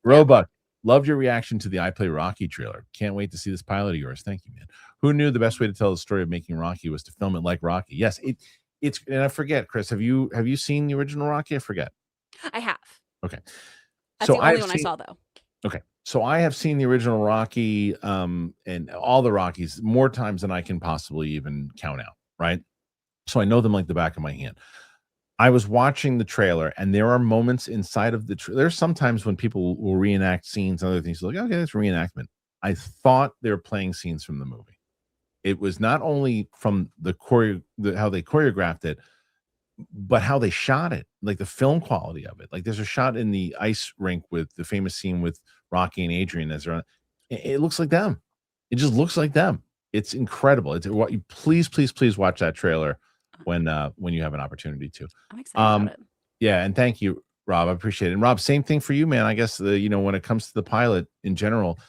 Roebuck, loved your reaction to the I Play Rocky trailer. Can't wait to see this pilot of yours. Thank you, man. Who knew the best way to tell the story of making Rocky was to film it like Rocky? Yes, it's. And I forget, Chris. Have you seen the original Rocky? I forget. I have. Okay. That's the only one I saw, though. Okay. So I have seen the original Rocky and all the Rockies more times than I can possibly even count out, right? So I know them like the back of my hand. I was watching the trailer, and there are moments inside of the trailer. There's sometimes when people will reenact scenes and other things, like, okay, that's reenactment. I thought they were playing scenes from the movie. It was not only from how they choreographed it, but how they shot it, like the film quality of it. Like there's a shot in the ice rink with the famous scene with Rocky and Adrian as they're on. It looks like them. It just looks like them. It's incredible. Please watch that trailer when you have an opportunity to. I'm excited about it. Yeah, and thank you, Rob. I appreciate it. And Rob, same thing for you, man. I guess when it comes to the pilot in general,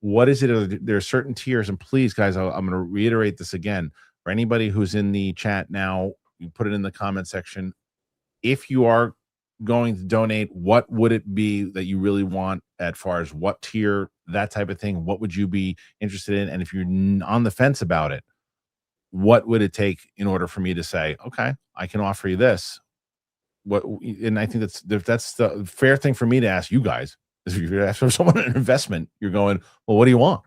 what is it? There are certain tiers, and please, guys, I'm going to reiterate this again for anybody who's in the chat now. You put it in the comment section. If you are going to donate, what would it be that you really want as far as what tier, that type of thing? What would you be interested in? And if you're on the fence about it, what would it take in order for me to say, okay, I can offer you this? What? And I think that's the fair thing for me to ask you guys. If you're asking someone an investment, you're going, well, what do you want?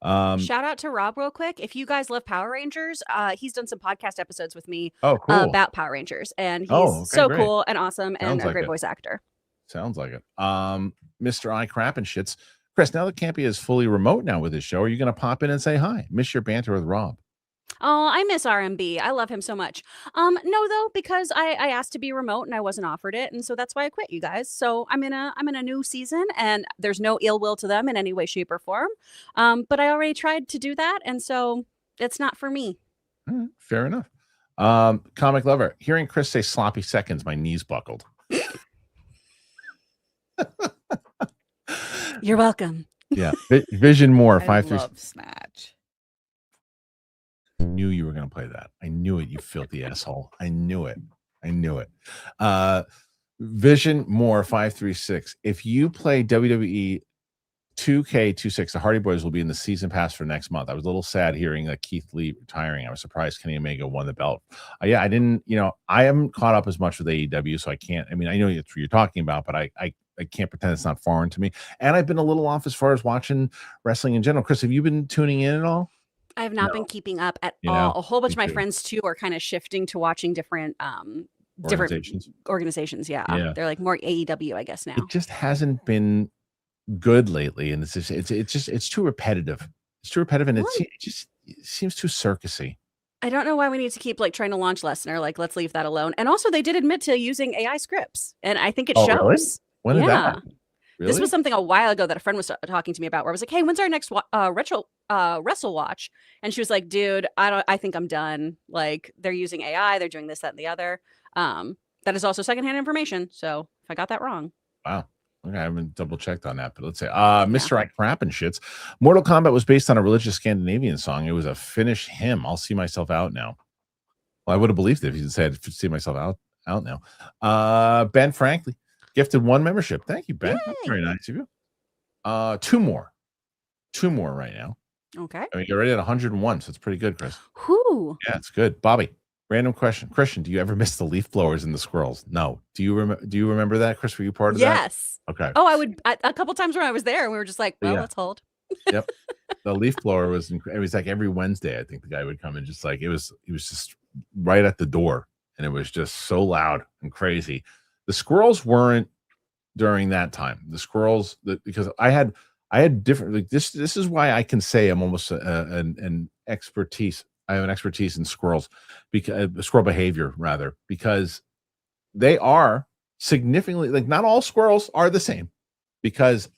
Shout out to Rob real quick. If you guys love Power Rangers, he's done some podcast episodes with me about Power Rangers, and he's great. Cool and awesome. Sounds and a great voice actor. Sounds like it. Mr. I Crap and Shits. Chris, now that Campy is fully remote now with his show, are you going to pop in and say hi? Miss your banter with Rob. Oh, I miss RMB. I love him so much. No, though, because I asked to be remote and I wasn't offered it, and so that's why I quit, you guys. So I'm in a new season, and there's no ill will to them in any way, shape, or form. But I already tried to do that, and so it's not for me. Fair enough. Comic lover, hearing Chris say sloppy seconds, my knees buckled. You're welcome. Yeah, Vision More 5-3. Love Snatch. Knew you were going to play that. I knew it, you filthy asshole. I knew it. Vision More 536. If you play WWE 2K26, the Hardy Boys will be in the season pass for next month. I was a little sad hearing that Keith Lee retiring. I was surprised Kenny Omega won the belt. Yeah, I didn't, I haven't caught up as much with AEW, so I can't. I mean, I know it's what you're talking about, but I can't pretend it's not foreign to me. And I've been a little off as far as watching wrestling in general. Chris, have you been tuning in at all? I have not been keeping up at all. A whole bunch of my friends too are kind of shifting to watching different organizations. Yeah. They're like more AEW, I guess now. It just hasn't been good lately, and it's too repetitive. It's too repetitive, and it just seems too circusy. I don't know why we need to keep like trying to launch Lesnar. Like, let's leave that alone. And also, they did admit to using AI scripts, and I think it shows. Really? When did that happen? Really? This was something a while ago that a friend was talking to me about, where I was like, "Hey, when's our next Wrestle Watch?" And she was like, "Dude, I think I'm done. Like, they're using AI, they're doing this, that, and the other. That is also secondhand information. So if I got that wrong, wow." Okay, I haven't double checked on that, but let's say, Mr. I Crap and Shits. Mortal Kombat was based on a religious Scandinavian song. It was a Finnish hymn. I'll see myself out now. Well, I would have believed it if you said see myself out now. Ben Franklin gifted 1 membership. Thank you, Ben. That's very nice of you. 2 more right now. Okay. I mean, you're already at 101, so it's pretty good, Chris. Whoo. Yeah, it's good. Bobby, random question. Christian, do you ever miss the leaf blowers and the squirrels? No. Do you remember that, Chris? Were you part of that? Yes. Okay. Oh, I would a couple times when I was there, and we were just like, well, let's hold. Yep. The leaf blower was it was like every Wednesday, I think the guy would come and just like he was just right at the door, and it was just so loud and crazy. The squirrels weren't during that time. The squirrels, because I had different, like this is why I can say I'm almost an expertise. I have an expertise in squirrels, because squirrel behavior rather, because they are significantly, like, not all squirrels are the same, because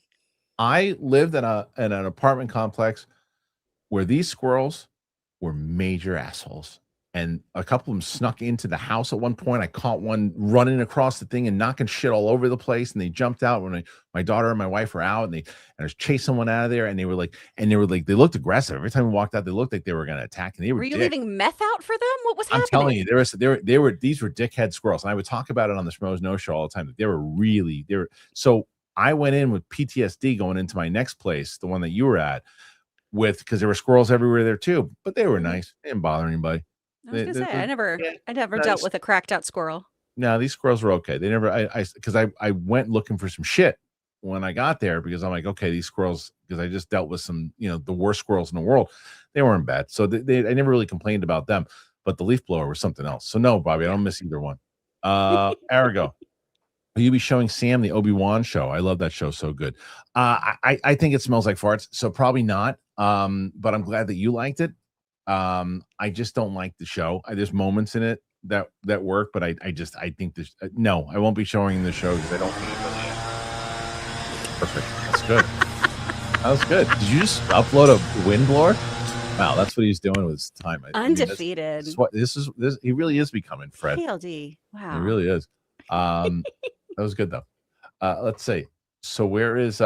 I lived in an apartment complex where these squirrels were major assholes. And a couple of them snuck into the house at one point. I caught one running across the thing and knocking shit all over the place. And they jumped out when my daughter and my wife were out, and I was chasing one out of there. And they looked aggressive. Every time we walked out, they looked like they were going to attack. And they were you leaving meth out for them? What was happening? I'm telling you, these were dickhead squirrels. And I would talk about it on the Schmoes No Show all the time. They were so I went in with PTSD going into my next place, the one that you were at, because there were squirrels everywhere there too. But they were nice. They didn't bother anybody. I was gonna say, I never dealt with a cracked out squirrel. No, these squirrels were okay. They never, because I went looking for some shit when I got there, because I'm like, okay, these squirrels, because I just dealt with some, the worst squirrels in the world. They weren't bad. So I never really complained about them, but the leaf blower was something else. So no, Bobby, I don't miss either one. Arago, will you be showing Sam the Obi-Wan show? I love that show. So good. I think it smells like farts. So probably not. But I'm glad that you liked it. I just don't like the show. There's moments in it that work, but I think this. No, I won't be showing the show because I don't think it really is. Perfect. That's good. That was good. Did you just upload a wind blower? Wow, that's what he's doing with his time. Undefeated. This is he really is becoming Fred. PLD. Wow. He really is. That was good though. Let's see. So where is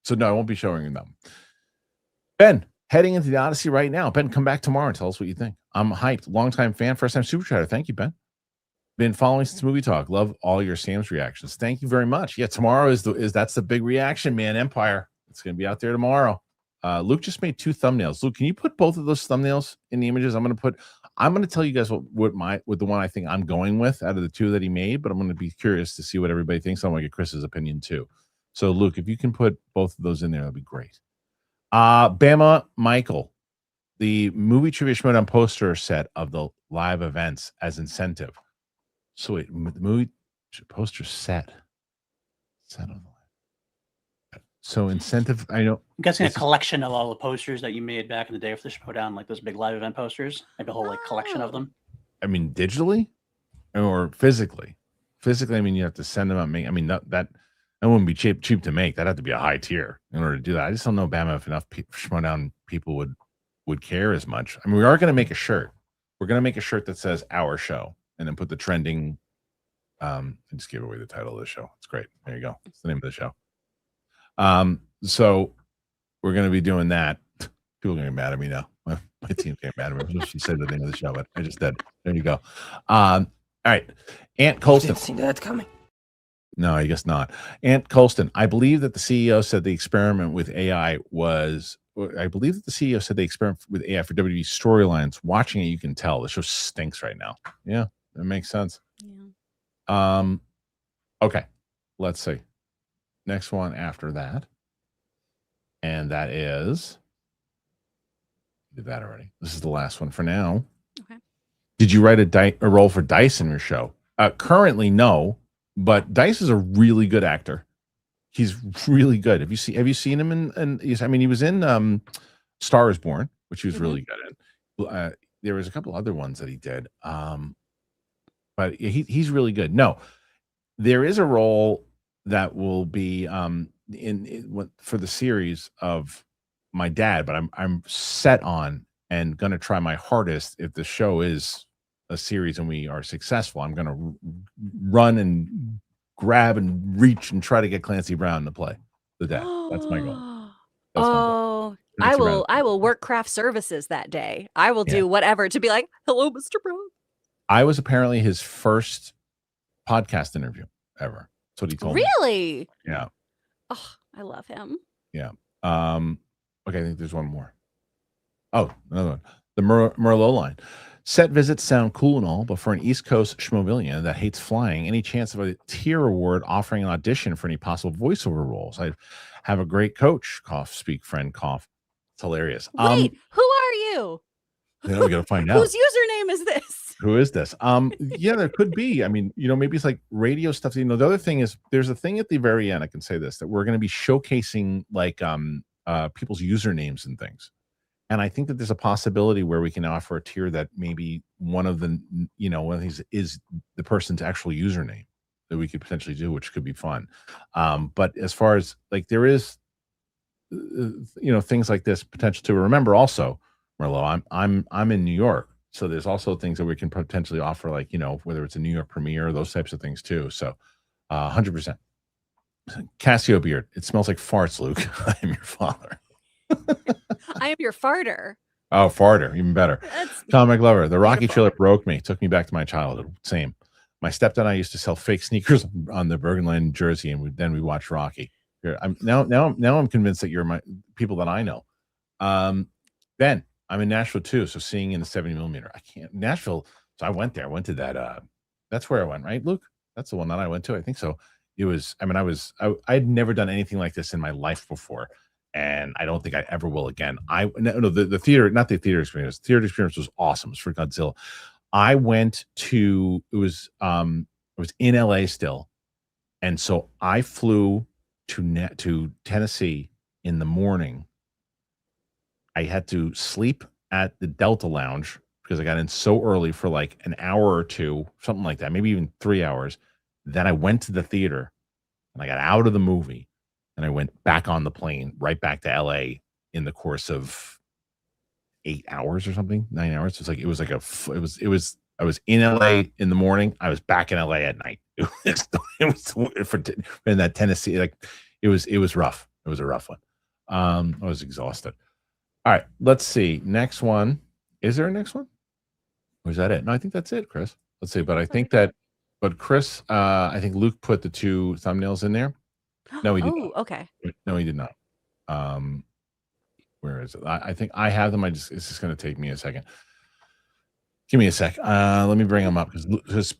So no, I won't be showing them. Ben, heading into the Odyssey right now. Ben, come back tomorrow and tell us what you think. I'm hyped. Longtime fan, first time super chatter. Thank you, Ben. Been following since movie talk. Love all your Sam's reactions. Thank you very much. Yeah, tomorrow is that's the big reaction, man. Empire. It's gonna be out there tomorrow. Luke just made 2 thumbnails. Luke, can you put both of those thumbnails in the images? I'm gonna tell you guys what the one I think I'm going with out of the 2 that he made, but I'm gonna be curious to see what everybody thinks. I want to get Chris's opinion too. So Luke, if you can put both of those in there, that'd be great. Bama Michael, the movie trivia showdown poster set of the live events as incentive. So wait, the movie poster set of the live. So incentive, I know. I'm guessing a collection of all the posters that you made back in the day for the showdown, like those big live event posters, like a whole collection of them. I mean, digitally or physically? Physically, I mean, you have to send them out. I mean, that wouldn't be cheap to make. That'd have to be a high tier in order to do that. I just don't know, Bama, if enough showdown people would care as much. I mean, we are going to make a shirt. We're going to make a shirt that says "Our Show" and then put the trending. I just gave away the title of the show. It's great. There you go. It's the name of the show. So we're going to be doing that. People are going to get mad at me now. My team's getting mad at me. She said the name of the show, but I just did. There you go. All right. Ant Colston. Didn't see that coming. No, I guess not. Ant Colston. I believe that the CEO said the experiment with AI was. I believe that the CEO said they experiment with AI for WWE storylines. Watching it, you can tell the show stinks right now. Yeah, that makes sense. Yeah. Okay. Let's see. Next one after that. And that is. Did that already. This is the last one for now. Okay. Did you write a role for Dice in your show? Currently, no. But Dice is a really good actor. He's really good. Have you seen him I mean, he was in Star is Born, which he was really good in. There was a couple other ones that he did. But he's really good. No, there is a role that will be for the series of my dad, but I'm set on and going to try my hardest. If the show is a series and we are successful, I'm going to run and grab and reach and try to get Clancy Brown to play the dad. That's my goal. That's my goal. I will work craft services that day. I will do whatever to be like, hello, Mr. Brown. I was apparently his first podcast interview ever. That's what he told me. Really? Yeah. Oh, I love him. Yeah. Okay, I think there's one more. Oh, another one. The Merlot line. Set visits sound cool and all, but for an East Coast schmobilian that hates flying, any chance of a tier award offering an audition for any possible voiceover roles? I have a great coach. Cough, speak, friend, cough. It's hilarious. Wait, who are you? Yeah, we gotta find out. Whose username is this? Who is this? Yeah, there could be. I mean, maybe it's like radio stuff. The other thing is there's a thing at the very end. I can say this, that we're going to be showcasing like people's usernames and things. And I think that there's a possibility where we can offer a tier that maybe one of these is the person's actual username that we could potentially do, which could be fun. But as far as like there is, things like this potential to remember also, Merlot, I'm in New York. So there's also things that we can potentially offer, like, whether it's a New York premiere, those types of things too. So 100%. Casio beard. It smells like farts, Luke. I am your father. I am your farter. Oh, farter. Even better. Comic lover. The Rocky trailer broke me. Took me back to my childhood. Same. My stepdad and I used to sell fake sneakers on the Bergenland Jersey, and then we watched Rocky. I'm convinced that you're my people that I know. Ben, I'm in Nashville too, so seeing in the 70mm. I can't Nashville. So I went there. I went to that. That's where I went, right, Luke? That's the one that I went to. I think so. It was. I mean, I'd never done anything like this in my life before, and I don't think I ever will again. The theater, not the theater experience. The theater experience was awesome. It was for Godzilla. I went to. It was in LA still, and so I flew to Tennessee in the morning. I had to sleep at the Delta Lounge because I got in so early for like an hour or two, something like that, maybe even 3 hours. Then I went to the theater and I got out of the movie and I went back on the plane right back to LA in the course of 8 hours or something, 9 hours. I was in LA in the morning. I was back in LA at night. It was in that Tennessee, like it was rough. It was a rough one. I was exhausted. All right, let's see. Next one. Is there a next one? Or is that it? No, I think that's it, Chris. Let's see. But I think that, but Chris, I think Luke put the 2 thumbnails in there. No, he did not. Okay. No, he did not. Where is it? I think I have them. It's just going to take me a second. Give me a sec. Let me bring them up because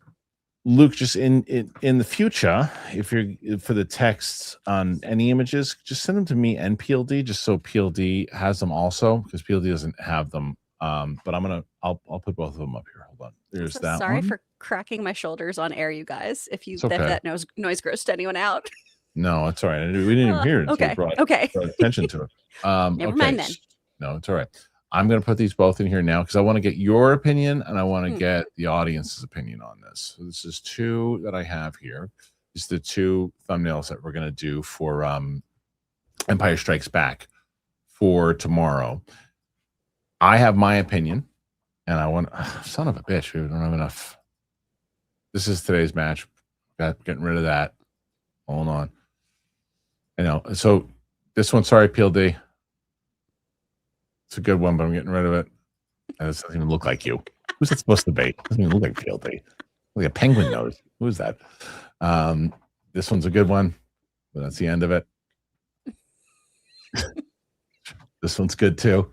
Luke, just in the future, if you're for the texts on any images, just send them to me and PLD, just so PLD has them also, because PLD doesn't have them. But I'll put both of them up here. Hold on. There's that. Sorry one. for cracking my shoulders on air, you guys. If okay. that noise grossed anyone out. No, it's all right. We didn't even hear it. Okay. Brought attention to it. Never mind then. No, it's all right. I'm going to put these both in here now because I want to get your opinion and I want to get the audience's opinion on this. So this is 2 that I have here. These are the 2 thumbnails that we're going to do for Empire Strikes Back for tomorrow. I have my opinion, and I want son of a bitch. We don't have enough. This is today's match. Getting rid of that. Hold on. I know. So this one, sorry, PLD. It's a good one, but I'm getting rid of it. It doesn't even look like you. Who's it supposed to be? It doesn't even look like PLD. Like a penguin nose. Who is that? This one's a good one, but that's the end of it. This one's good too.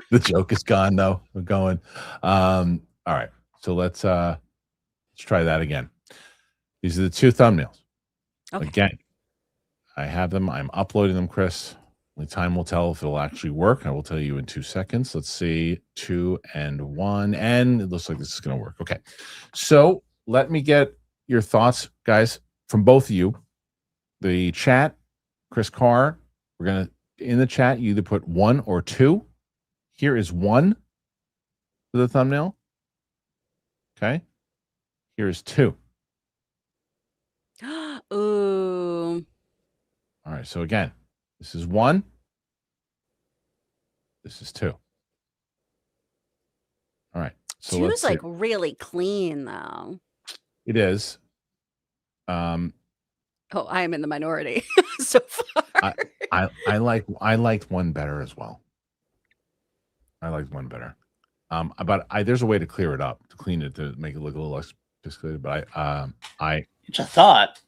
The joke is gone though. We're going. All right. So let's try that again. These are the 2 thumbnails. Okay. Again, I have them. I'm uploading them, Chris. Only time will tell if it'll actually work. I will tell you in 2 seconds. Let's see. 2 and 1. And it looks like this is going to work. Okay. So let me get your thoughts, guys, from both of you. The chat, Chris Carr, we're going to, in the chat, you either put 1 or 2. Here is 1 for the thumbnail. Okay. Here is 2. Ooh. All right. So again, this is 1. This is 2. All right. So 2 is like really clean though. It is. I am in the minority so far. I liked 1 better as well. I liked 1 better. But there's a way to clear it up, to clean it, to make it look a little less sophisticated. But it's a thought.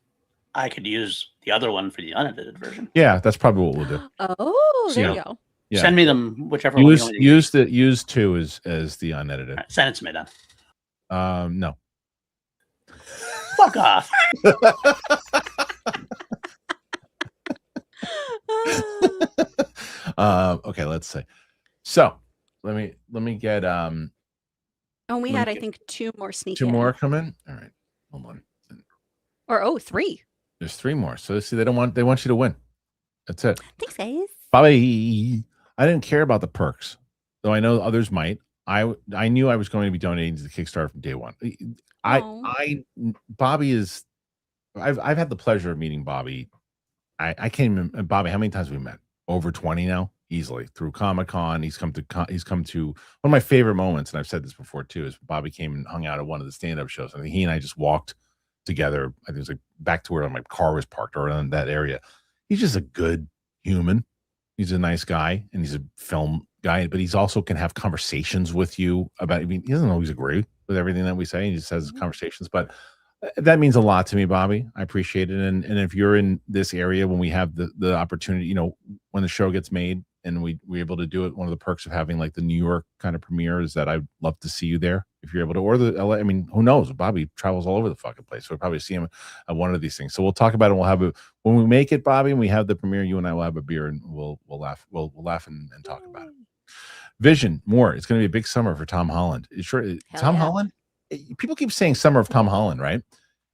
I could use the other one for the unedited version. Yeah, that's probably what we'll do. Oh, there you go. Yeah. Send me them, whichever use, one. Use 2 as the unedited. Right, send it to me then. No. Fuck off. Okay, let's see. So let me get we had I think 2 more sneak 2 more come in. All right, hold on. Or 3. There's 3 more. So see, they want you to win. That's it. Thanks, guys. Bye. I didn't care about the perks, though I know others might. I knew I was going to be donating to the Kickstarter from day one. Bobby is. I've had the pleasure of meeting Bobby. I can't remember, Bobby, how many times have we met? Over 20 now, easily, through Comic-Con. He's come to one of my favorite moments, and I've said this before too, is Bobby came and hung out at one of the stand-up shows. I think he and I just walked together. I think it was like back to where my car was parked, or in that area. He's just a good human. He's a nice guy, and he's a film guy, but he's also can have conversations with you about. I mean, he doesn't always agree with everything that we say. He just has conversations, but that means a lot to me, Bobby. I appreciate it. And if you're in this area when we have the opportunity, when the show gets made and we're able to do it, one of the perks of having like the New York kind of premiere is that I'd love to see you there if you're able to, or the LA. I mean, who knows? Bobby travels all over the fucking place. So we'll probably see him at one of these things. So we'll talk about it. We'll have it when we make it, Bobby, and we have the premiere. You and I will have a beer and we'll laugh. We'll laugh and talk about it. Vision more. It's going to be a big summer for Tom Holland. Tom Holland. People keep saying summer of Tom Holland, right?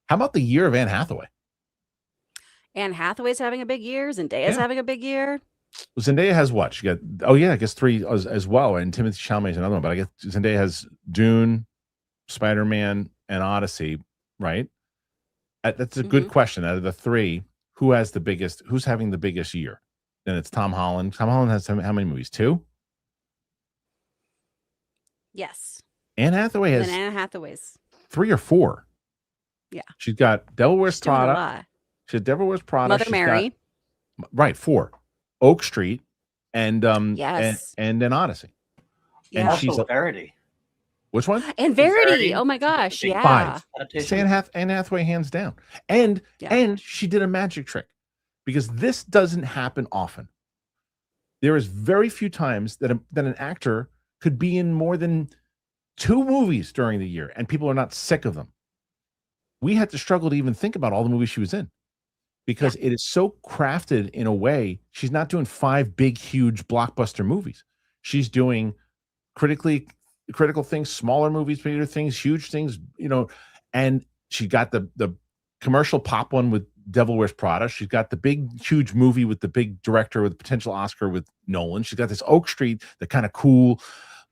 How about the year of Anne Hathaway? Anne Hathaway's having a big year. Zendaya's having a big year. Well, Zendaya has what? She got, I guess 3 as well. And Timothée Chalamet is another one. But I guess Zendaya has Dune, Spider-Man, and Odyssey, right? That's a good question. Out of the 3, who's having the biggest year? Then it's Tom Holland. Tom Holland has how many movies? 2? Yes. Anne Hathaway has Anne Hathaway's 3 or 4. Yeah. She's got Devil Wears Prada. She had Devil Wears Prada. Mother She's Mary. got, right, 4. Oak Street and Yes. and then Odyssey. Yeah. And Also she's Verity. which one? And Verity. Verity. Oh my gosh. Big Yeah. 5. Adaptation. Anne Hathaway, hands down. And Yeah. and she did a magic trick because this doesn't happen often. There is very few times that an actor could be in more than 2 movies during the year and people are not sick of them. We had to struggle to even think about all the movies she was in because it is so crafted in a way. She's not doing 5 big, huge blockbuster movies. She's doing critical things, smaller movies, bigger things, huge things, and she got the commercial pop one with Devil Wears Prada. She's got the big, huge movie with the big director with potential Oscar with Nolan. She's got this Oak Street, the kind of cool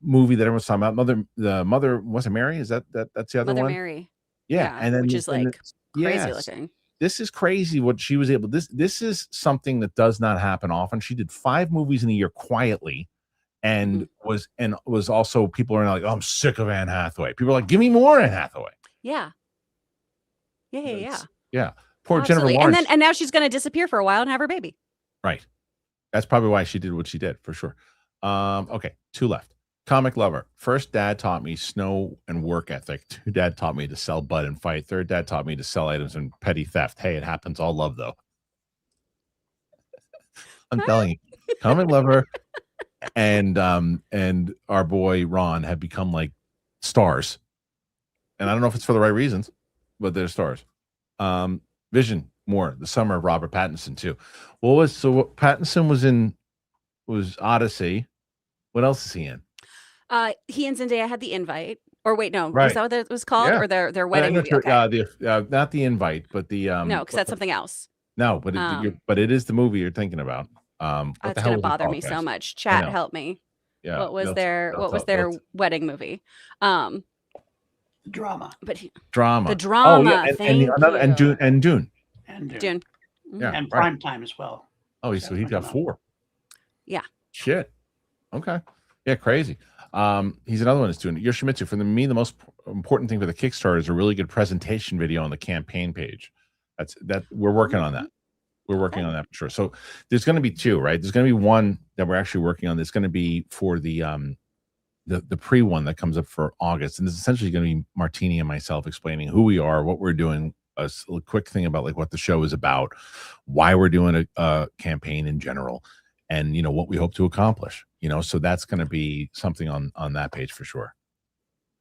movie that everyone's talking about. The mother was it Mary? Is that's the other Mother one? Mary. Yeah, and then which is like crazy yes. looking. This is crazy what she was able. This is something that does not happen often. She did 5 movies in a year quietly, and was also people are like, oh, I'm sick of Anne Hathaway. People are like, give me more Anne Hathaway. Yeah. Yeah. Poor Absolutely. Jennifer Lawrence. And now she's going to disappear for a while and have her baby. Right. That's probably why she did what she did for sure. Okay, 2 left. Comic lover. First dad taught me snow and work ethic. 2 dad taught me to sell bud and fight. 3rd dad taught me to sell items and petty theft. Hey, it happens. All love though. I'm telling you, comic lover and our boy Ron have become like stars. And I don't know if it's for the right reasons, but they're stars. Vision more the summer of Robert Pattinson too. What Pattinson was Odyssey. What else is he in? He and Zendaya had the invite. Or wait, no, Right. was that what that was called? Yeah. Or their wedding movie? Sure, Okay. not the invite, but the No, because that's something else. No, but it is the movie you're thinking about. What That's the hell going to was it bother called, me so guys? much. I Chat, know. help me. Yeah. What was they'll their tell- wedding movie? Drama. But drama. the drama. Oh, yeah, thank you. and Dune. And Dune. Yeah, And right. prime time as well. Oh, he's got 4. Yeah. Shit. Okay. Yeah, crazy. He's another one that's doing it. Yoshimitsu. For me, the most important thing for the Kickstarter is a really good presentation video on the campaign page. That we're working on that. We're working on that for sure. So there's going to be 2, right? There's going to be one that we're actually working on. That's going to be for the pre one that comes up for August, and it's essentially going to be Martini and myself explaining who we are, what we're doing, a quick thing about like what the show is about, why we're doing a campaign in general, and what we hope to accomplish. So that's going to be something on that page for sure.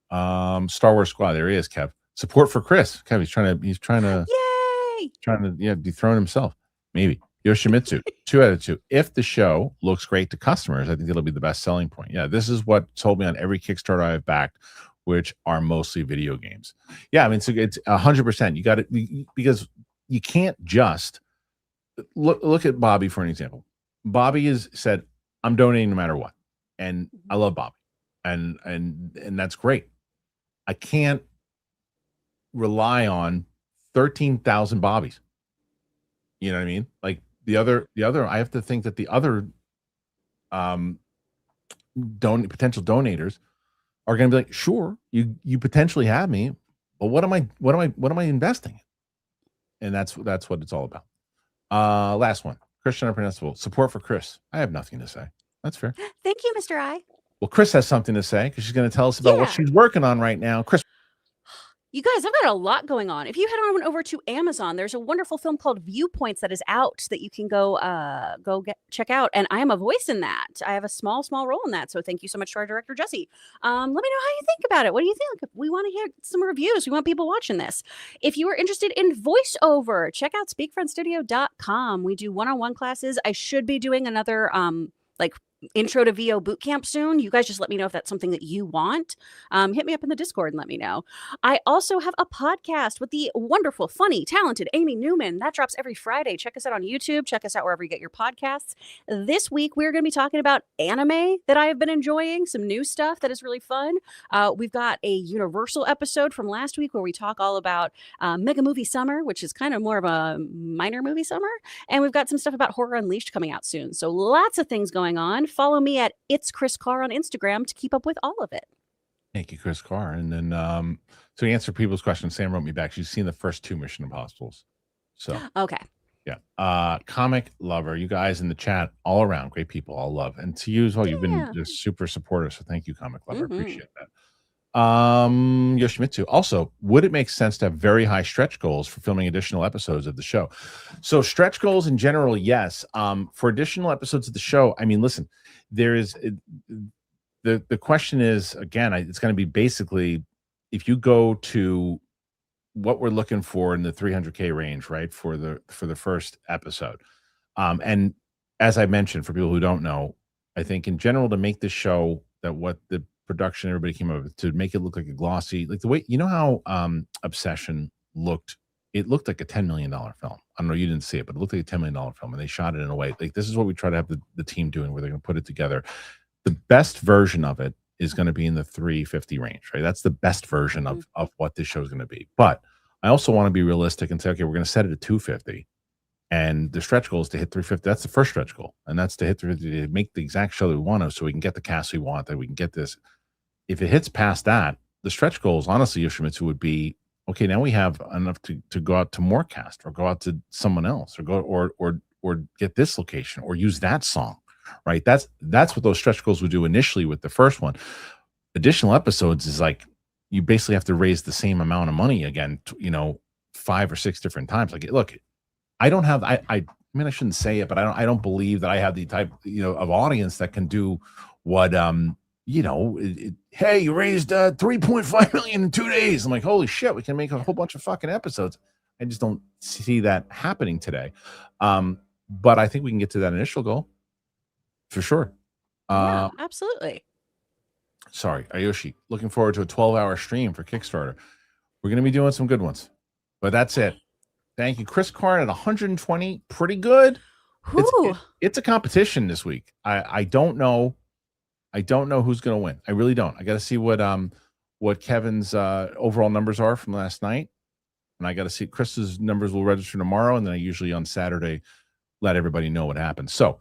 Star Wars Squad. There he is, Kev. Support for Chris. Kev, he's trying to dethrone himself. Maybe. Yoshimitsu, 2 out of 2. If the show looks great to customers, I think it'll be the best selling point. Yeah, this is what told me on every Kickstarter I've backed, which are mostly video games. Yeah, I mean, so it's 100%. You got it because you can't just look at Bobby for an example. Bobby has said, "I'm donating no matter what," and I love Bobby, and that's great. I can't rely on 13,000 Bobbies. You know what I mean? Like the other, I have to think that the other potential donators are going to be like, sure, you potentially have me, but what am I investing in? And that's what it's all about. Last one, Kristian Harloff. Support for Chris. I have nothing to say. That's fair. Thank you, Mr. I. Well, Chris has something to say because she's going to tell us about what she's working on right now. Chris. You guys, I've got a lot going on. If you head on over to Amazon, there's a wonderful film called Viewpoints that is out that you can go check out. And I am a voice in that. I have a small role in that. So thank you so much to our director, Jesse. Let me know how you think about it. What do you think? We want to hear some reviews. We want people watching this. If you are interested in voiceover, check out speakfrontstudio.com. We do one-on-one classes. I should be doing another intro to VO bootcamp soon. You guys just let me know if that's something that you want. Hit me up in the Discord and let me know. I also have a podcast with the wonderful, funny, talented Amy Newman. That drops every Friday. Check us out on YouTube. Check us out wherever you get your podcasts. This week, we're going to be talking about anime that I have been enjoying, some new stuff that is really fun. We've got a Universal episode from last week where we talk all about Mega Movie Summer, which is kind of more of a minor movie summer. And we've got some stuff about Horror Unleashed coming out soon. So lots of things going on. Follow me at It's Chris Carr on Instagram to keep up with all of it. Thank you, Chris Carr. And then to answer people's questions, Sam wrote me back. She's seen the first 2 Mission Impossibles. So Okay. yeah. Comic lover, you guys in the chat, all around, great people, all love. And to you as well, you've been Yeah. just super supportive. So thank you, comic lover. Mhm. Appreciate that. Yoshimitsu, also, would it make sense to have very high stretch goals for filming additional episodes of the show? So stretch goals in general, yes. For additional episodes of the show, I mean, listen, there is the question is, again, it's going to be basically, if you go to what we're looking for in the 300K range, right, for the first episode. And as I mentioned, for people who don't know, I think in general, to make this show, that what the production everybody came up with, to make it look like a glossy, like the way, you know how Obsession looked, it looked like a $10 million film. I don't know, you didn't see it, but it looked like a $10 million film, and they shot it in a way like this is what we try to have the team doing, where they're going to put it together. The best version of it is going to be in the 350 range, right? That's the best version of what this show is going to be. But I also want to be realistic and say, okay, we're going to set it at 250, and the stretch goal is to hit 350. That's the first stretch goal, and that's to hit 350 to make the exact show that we want to, so we can get the cast we want, that we can get this. If it hits past that, the stretch goals, honestly, Yoshimitsu, would be, okay, now we have enough to go out to more cast, or go out to someone else, or go or get this location, or use that song, right? That's what those stretch goals would do initially with the first one. Additional episodes is like, you basically have to raise the same amount of money again, 5 or 6 different times. Like, look, I don't have, I mean, I shouldn't say it, but I don't believe that I have the type, of audience that can do what, hey, you raised 3.5 million in 2 days. I'm like, holy shit, we can make a whole bunch of fucking episodes. I just don't see that happening today. But I think we can get to that initial goal for sure. Yeah, absolutely. Sorry, Ayoshi, looking forward to a 12-hour stream for Kickstarter. We're going to be doing some good ones, but that's it. Thank you. Chris Karn at 120, pretty good. It's a competition this week. I don't know who's going to win. I really don't. I got to see what Kevin's overall numbers are from last night, and I got to see Chris's numbers will register tomorrow, and then I usually on Saturday let everybody know what happens. So,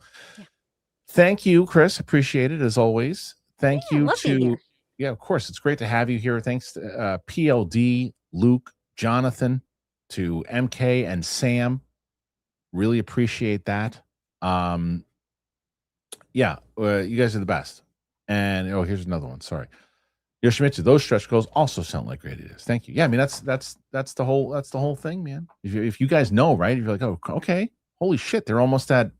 thank you, Chris. Appreciate it as always. Thank you to, of course, it's great to have you here. Thanks to PLD, Luke, Jonathan, to MK and Sam. Really appreciate that. You guys are the best. And here's another one. Sorry, Yoshimitsu. Those stretch goals also sound like great ideas. Thank you. Yeah, I mean that's the whole thing, man. If you guys know, right? If you're like, oh, okay, holy shit, they're almost at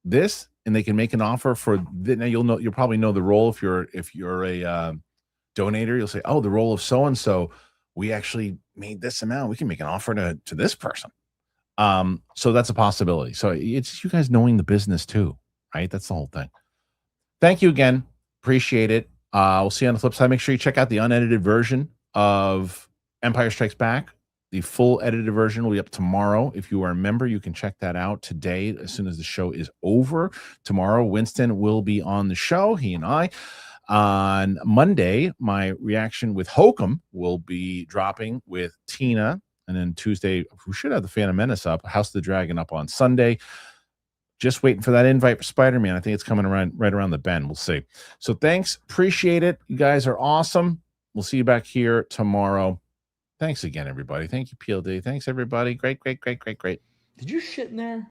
this, and they can make an offer for. Now you'll probably know the role if you're a donator. You'll say, oh, the role of so and so. We actually made this amount. We can make an offer to this person. So that's a possibility. So it's you guys knowing the business too, right? That's the whole thing. Thank you again. Appreciate it. We'll see you on the flip side. Make sure you check out the unedited version of Empire Strikes Back. The full edited version will be up tomorrow. If you are a member, you can check that out today as soon as the show is over. Tomorrow, Winston will be on the show, he and I. On Monday, my reaction with Hokum will be dropping with Tina. And then Tuesday, we should have the Phantom Menace up, House of the Dragon up on Sunday. Just waiting for that invite for Spider-Man. I think it's coming right around the bend. We'll see. So thanks. Appreciate it. You guys are awesome. We'll see you back here tomorrow. Thanks again, everybody. Thank you, PLD. Thanks, everybody. Great. Did you shit in there?